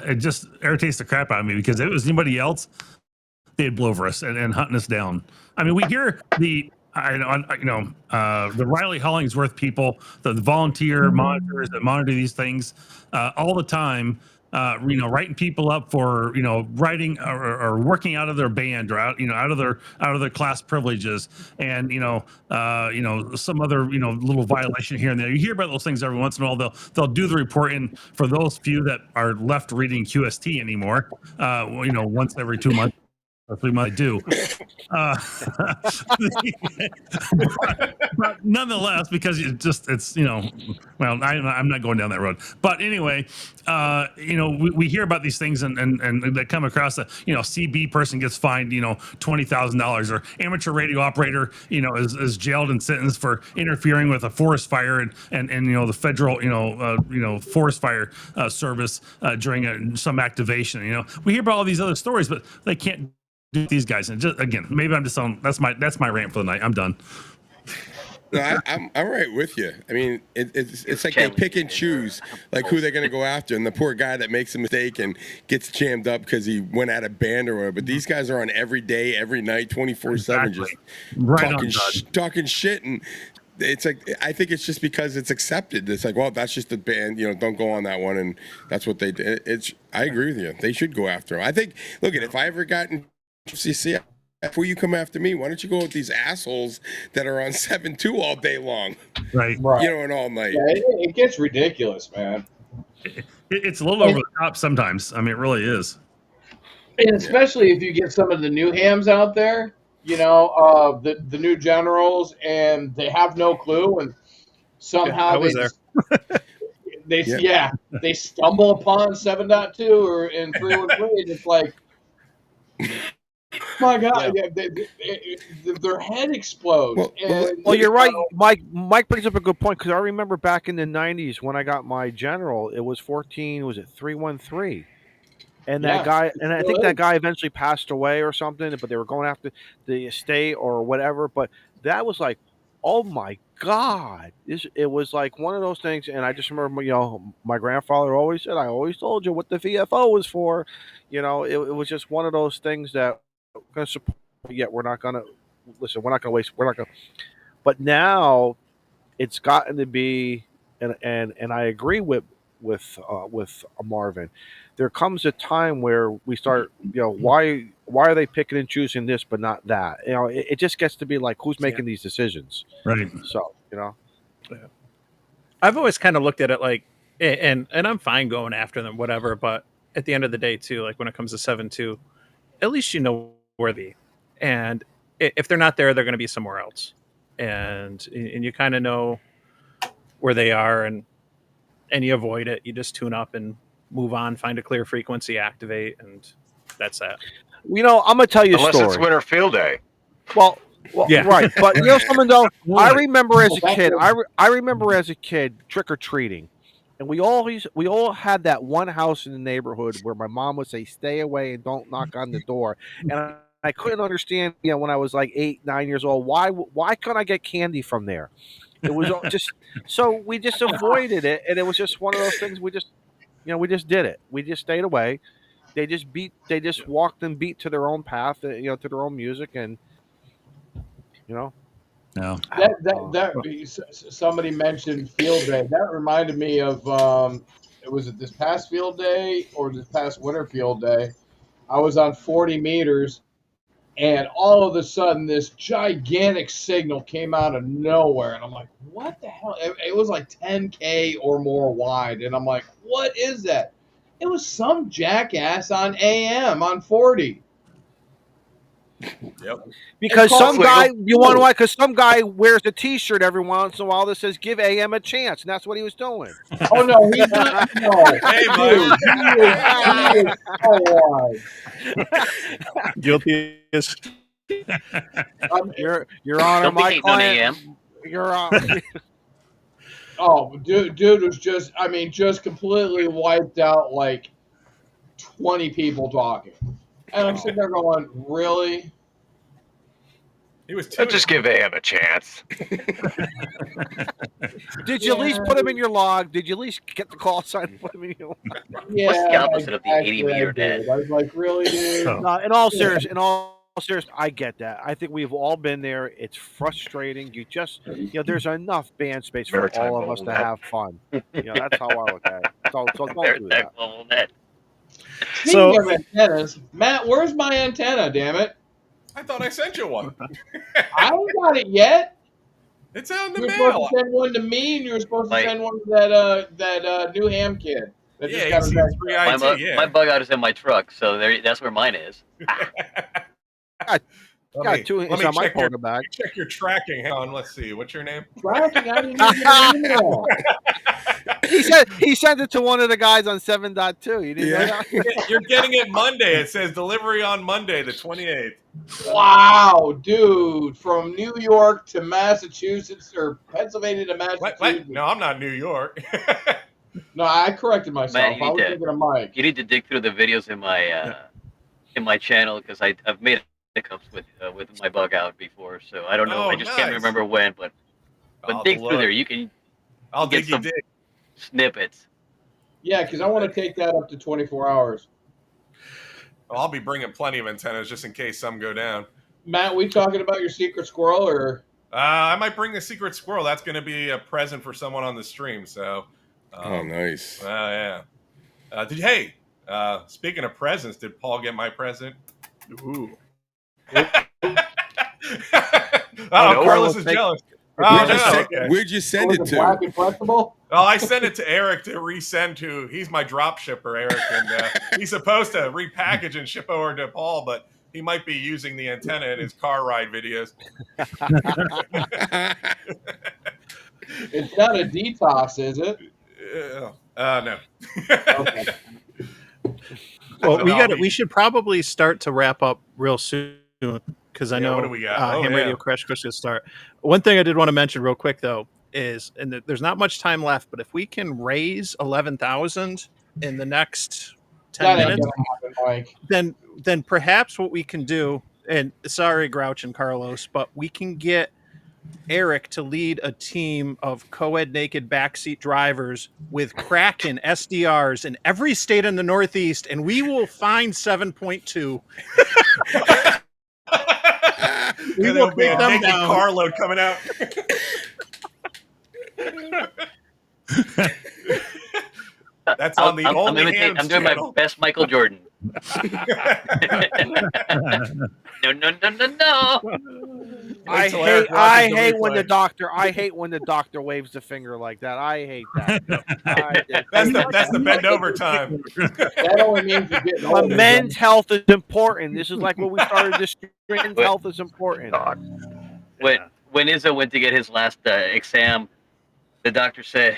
I: It just irritates the crap out of me because if it was anybody else, they'd blow over us and hunting us down. I mean, we hear the the Riley Hollingsworth people, the volunteer monitors that monitor these things all the time. Writing people up for writing or working out of their band or out of their class privileges, and some other little violation here and there. You hear about those things every once in a while. They'll do the reporting for those few that are left reading QST anymore. Once every 2 months. Or 3 months I do. But nonetheless, because I'm not going down that road. But anyway, we hear about these things and they come across a CB person gets fined $20,000, or amateur radio operator is jailed and sentenced for interfering with a forest fire and the federal forest fire service during some activation. We hear about all these other stories, but they can't do these guys. And just again, maybe I'm just on. That's my rant for the night. I'm done.
E: No, I'm right with you. I mean, it's like they pick and choose like who they're going to go after, and the poor guy that makes a mistake and gets jammed up because he went out of band or whatever. But these guys are on every day, every night, 24/7, just talking shit. And it's like, I think it's just because it's accepted. It's like, well, that's just the band. Don't go on that one, and that's what they did. I agree with you. They should go after him. I think. Look, if I ever got in FCC, before you come after me, why don't you go with these assholes that are on 7-2 all day long?
I: Right.
E: And all night.
F: Yeah, it gets ridiculous, man.
I: It's a little over the top sometimes. I mean, it really is.
F: And especially if you get some of the new hams out there, the new generals, and they have no clue, and somehow they stumble upon 7.2 or in 313, and it's like, my God, their head explodes.
D: Well, you're right. Mike brings up a good point, because I remember back in the 90s when I got my general, it was 313, and that guy, and I think that guy eventually passed away or something, but they were going after the estate or whatever. But that was like, oh my God, it was like one of those things. And I just remember, my grandfather always said, I always told you what the VFO was for. It was just one of those things that we're going to support, yet we're not going to listen. We're not going to waste. We're not going. But now it's gotten to be, and I agree with Marvin. There comes a time where we start, why are they picking and choosing this but not that? It just gets to be like, who's making these decisions?
I: Right.
D: So
B: I've always kind of looked at it like, and I'm fine going after them, whatever. But at the end of the day, too, like when it comes to 7-2, at least you know where they, and if they're not there, they're going to be somewhere else, and you kind of know where they are, and you avoid it. You just tune up and move on, find a clear frequency, activate, and that's that.
D: I'm gonna tell you a story.
H: Unless it's winter field day.
D: Well, yeah, right. But something though, I remember as a kid, trick or treating. And we all had that one house in the neighborhood where my mom would say, "Stay away and don't knock on the door." And I couldn't understand, when I was like 8, 9 years old, why couldn't I get candy from there? It was just so we just avoided it, and it was just one of those things. We just did it. We just stayed away. They just walked and beat to their own path, to their own music, and
I: No.
F: Somebody mentioned field day. That reminded me of was it this past field day or this past winter field day? I was on 40 meters, and all of a sudden this gigantic signal came out of nowhere, and I'm like, what the hell? It was like 10K or more wide, and I'm like, what is that? It was some jackass on AM on 40.
C: Yep.
D: Because some guy, you want to why? Because some guy wears a T-shirt every once in a while that says "Give AM a chance," and that's what he was doing.
F: Oh no, he's not. No,
C: Hey, Mike.
F: he is so wide.
B: Guilty as
D: Your Honor,
K: Don't be
D: my
K: hating on
D: client.
K: AM.
D: Your Honor.
F: Oh, dude was just completely wiped out, like 20 people talking. And I'm sitting there going, really?
C: He was
H: Let's just give AM a chance.
D: Did you at least put him in your log? Did you at least get the call sign and put him in your log?
F: Yeah,
K: What's the opposite of the 80 meter
F: did.
K: net?
F: I was like, really, dude?
D: No, in all serious, I get that. I think we've all been there. It's frustrating. There's enough band space for
K: Maritime
D: all of us
K: bubble
D: to
K: net.
D: have fun. That's how I look at it. So don't do
K: Maritime
D: that.
K: bubble net.
F: Speaking of antennas, Matt, where's my antenna? Damn it!
C: I thought I sent you one.
F: I haven't got it yet.
C: It's out in the
F: You were
C: mail.
F: supposed to send one to me, and you were supposed to send one to that new ham kid. That just got his
K: My bug out is in my truck, so that's where mine is.
C: Let
D: two
C: me
D: inside my
C: check your,
D: poker bag.
C: check your tracking. Hang on, let's see. What's your name?
F: Tracking? I didn't even get an email.
D: He sent it to one of the guys on 7.2. You didn't know that?
C: You're getting it Monday. It says delivery on Monday, the 28th.
F: Wow, dude, from New York to Massachusetts or Pennsylvania to Massachusetts.
C: What? No, I'm not New York.
F: No, I corrected myself.
K: Man,
F: I was thinking of Mike.
K: You need to dig through the videos in my channel because I've made hiccups with my bug out before, so I don't know.
C: Oh,
K: I just can't
C: nice.
K: remember when, but
C: I'll
K: dig
C: look.
K: through there. You can.
C: I'll
K: get
C: dig you
K: some
C: dig.
K: snippets.
F: Yeah, because I want to take that up to 24 hours.
C: Well, I'll be bringing plenty of antennas just in case some go down.
F: Matt, we talking about your secret squirrel or?
C: I might bring the secret squirrel. That's going to be a present for someone on the stream. So.
E: Oh, nice.
C: Yeah. Speaking of presents, did Paul get my present? Ooh. Carlos is jealous.
E: Where'd you send it to?
F: Black and flexible?
C: Oh, I sent it to Eric to resend to. He's my drop shipper, Eric, and he's supposed to repackage and ship over to Paul, but he might be using the antenna in his car ride videos.
F: It's not a detox, is it?
C: No.
F: Okay.
B: Well, we should probably start to wrap up real soon because I know
C: what do we got?
B: Ham Radio Crash Course to start. One thing I did want to mention real quick though is, and there's not much time left, but if we can raise 11,000 in the next 10 minutes, then perhaps what we can do, and sorry Grouch and Carlos, but we can get Eric to lead a team of co-ed naked backseat drivers with Kraken SDRs in every state in the Northeast, and we will find 7.2.
C: We will be a naked carload coming out. That's on the only hands
K: I'm doing
C: channel.
K: my best Michael Jordan. No.
D: I hate when the doctor waves the finger like that. I hate that.
C: That's the bend over time.
F: That only means you're getting older.
D: Men's health is important. This is like what we started this. Men's health is important.
K: When Izzo went to get his last exam, the doctor said,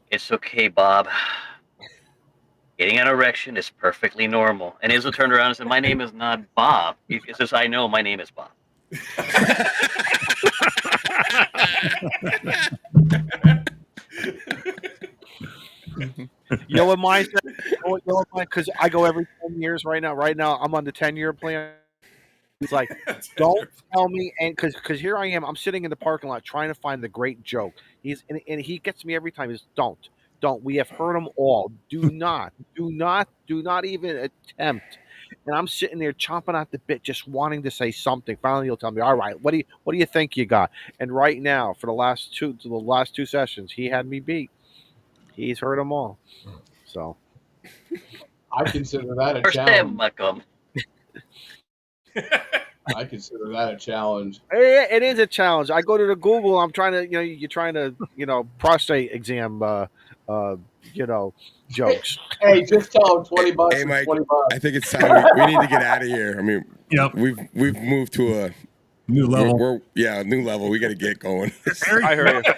K: "It's okay, Bob. Getting an erection is perfectly normal." And Izzo turned around and said, "My name is not Bob." He says, "I know, my name is Bob."
D: You know what mine said? Because I go every 10 years right now. Right now, I'm on the 10-year plan. He's like, don't tell me, and because here I am, I'm sitting in the parking lot trying to find the great joke. And he gets me every time. He's don't. We have heard them all. Do not even attempt. And I'm sitting there chomping at the bit, just wanting to say something. Finally, he'll tell me, "All right, what do you think you got?" And right now, for the last two sessions, he had me beat. He's heard them all. So
F: I consider that a
K: First
F: challenge.
K: Malcolm.
F: I consider that a challenge.
D: It is a challenge. I go to the Google. I'm trying to, you're trying to, prostate exam, jokes.
F: Hey, just tell him $20.
E: Hey, Mike,
F: $20.
E: I think it's time we need to get out of here. I mean, we've moved to a
I: new level.
E: New level. We got to get going.
D: I heard you.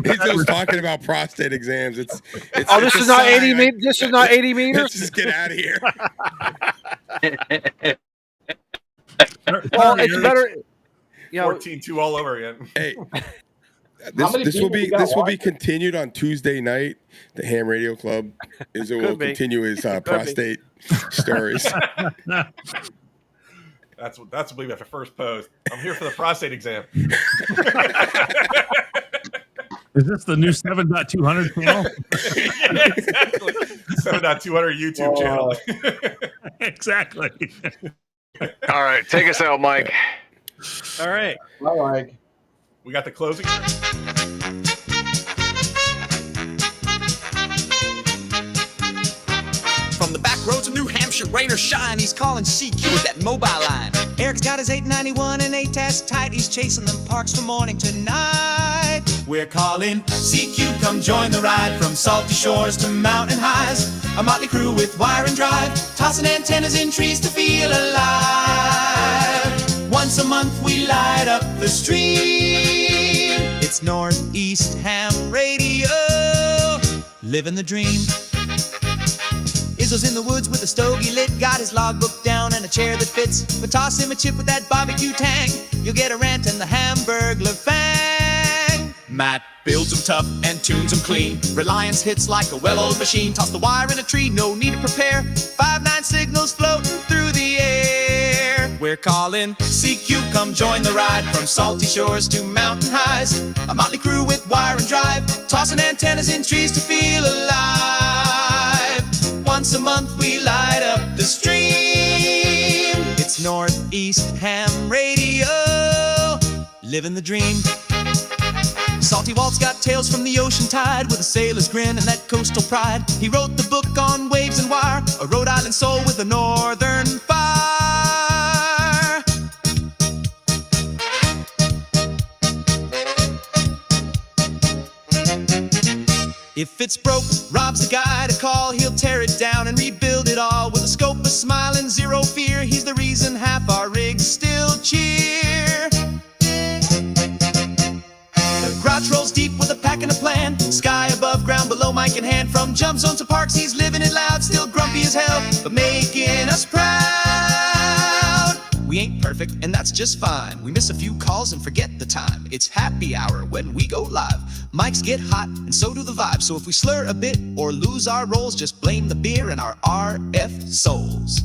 E: He's just talking about prostate exams. It's
D: this is not 80 meters. This is not 80 meters.
E: Let's just get out of here.
D: Well, it's better.
C: 14-2 all over again.
E: Hey, this will be continued on Tuesday night. The Ham Radio Club will continue his prostate stories.
C: That's what I believe after first post. I'm here for the prostate exam.
I: Is this the new 7.200 channel?
C: Yeah, exactly. 7.200 YouTube channel.
I: Exactly.
H: All right, take us out, Mike.
B: All right.
F: Bye, Mike.
C: We got the closing.
P: From the back roads of New Hampshire, rain or shine, he's calling CQ with that mobile line. Eric's got his 891 and 8-task tight. He's chasing them parks from morning to night. We're calling CQ, come join the ride. From salty shores to mountain highs, a motley crew with wire and drive, tossing antennas in trees to feel alive. Once a month we light up the stream. It's Northeast Ham Radio, living the dream. Izzo's in the woods with a stogie lit, got his logbook down and a chair that fits. But toss him a chip with that barbecue tang, you'll get a rant and the Hamburglar fang. Matt builds them tough and tunes them clean. Reliance hits like a well-oiled machine. Toss the wire in a tree, no need to prepare. 5-9 signals floating through the air. We're calling CQ, come join the ride. From salty shores to mountain highs, a motley crew with wire and drive, tossing antennas in trees to feel alive. Once a month we light up the stream. It's Northeast Ham Radio, living the dream. Salty Walt's got tales from the ocean tide, with a sailor's grin and that coastal pride. He wrote the book on waves and wire, a Rhode Island soul with a northern fire. If it's broke, Rob's the guy to call. He'll tear it down and rebuild it all with a scope, a smile, and zero fear. He's the reason half our rigs still cheer. The crotch rolls deep with a pack and a plan. Sky above, ground below, mic in hand. From jump zones to parks, he's living it loud. Still grumpy as hell, but making us proud. We ain't perfect, and that's just fine. We miss a few calls and forget the time. It's happy hour when we go live. Mics get hot, and so do the vibes. So if we slur a bit or lose our roles, just blame the beer and our RF souls.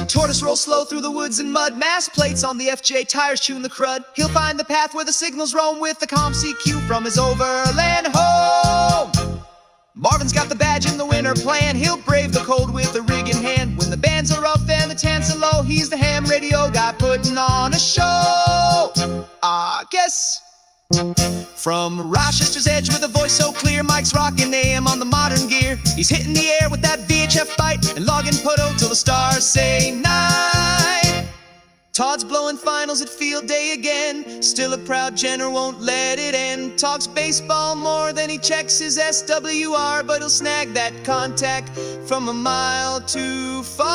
P: Tortoise rolls slow through the woods and mud. Mass plates on the FJ, tires chewing the crud. He'll find the path where the signals roam with the calm CQ from his overland home. Marvin's got the badge in the winter plan. He'll brave the cold with a rig in hand. When the bands are up and the tents are low, he's the ham radio guy putting on a show. I guess. From Rochester's edge with a voice so clear, Mike's rocking AM on the modern gear. He's hitting the air with that VHF bite and logging Poto till the stars say night. Todd's blowing finals at field day again. Still a proud Jenner, won't let it end. Talks baseball more than he checks his SWR, but he'll snag that contact from a mile too far.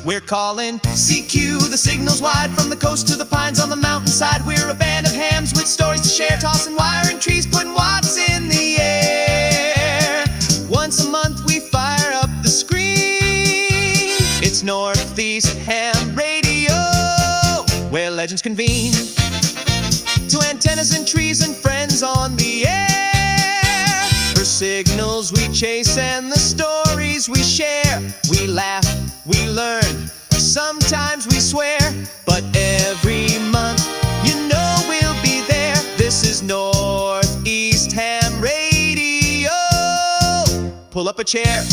P: We're calling CQ, the signal's wide from the coast to the pines on the mountainside. We're a band of hams with stories to share, tossing wire and trees, putting watts in the air. Once a month we fire up the screen. It's Northeast Ham Radio, where legends convene. To antennas and trees and friends on the air. For signals we chase and the stories we share. We laugh, we learn, sometimes we swear. But every month, you know we'll be there. This is Northeast Ham Radio. Pull up a chair.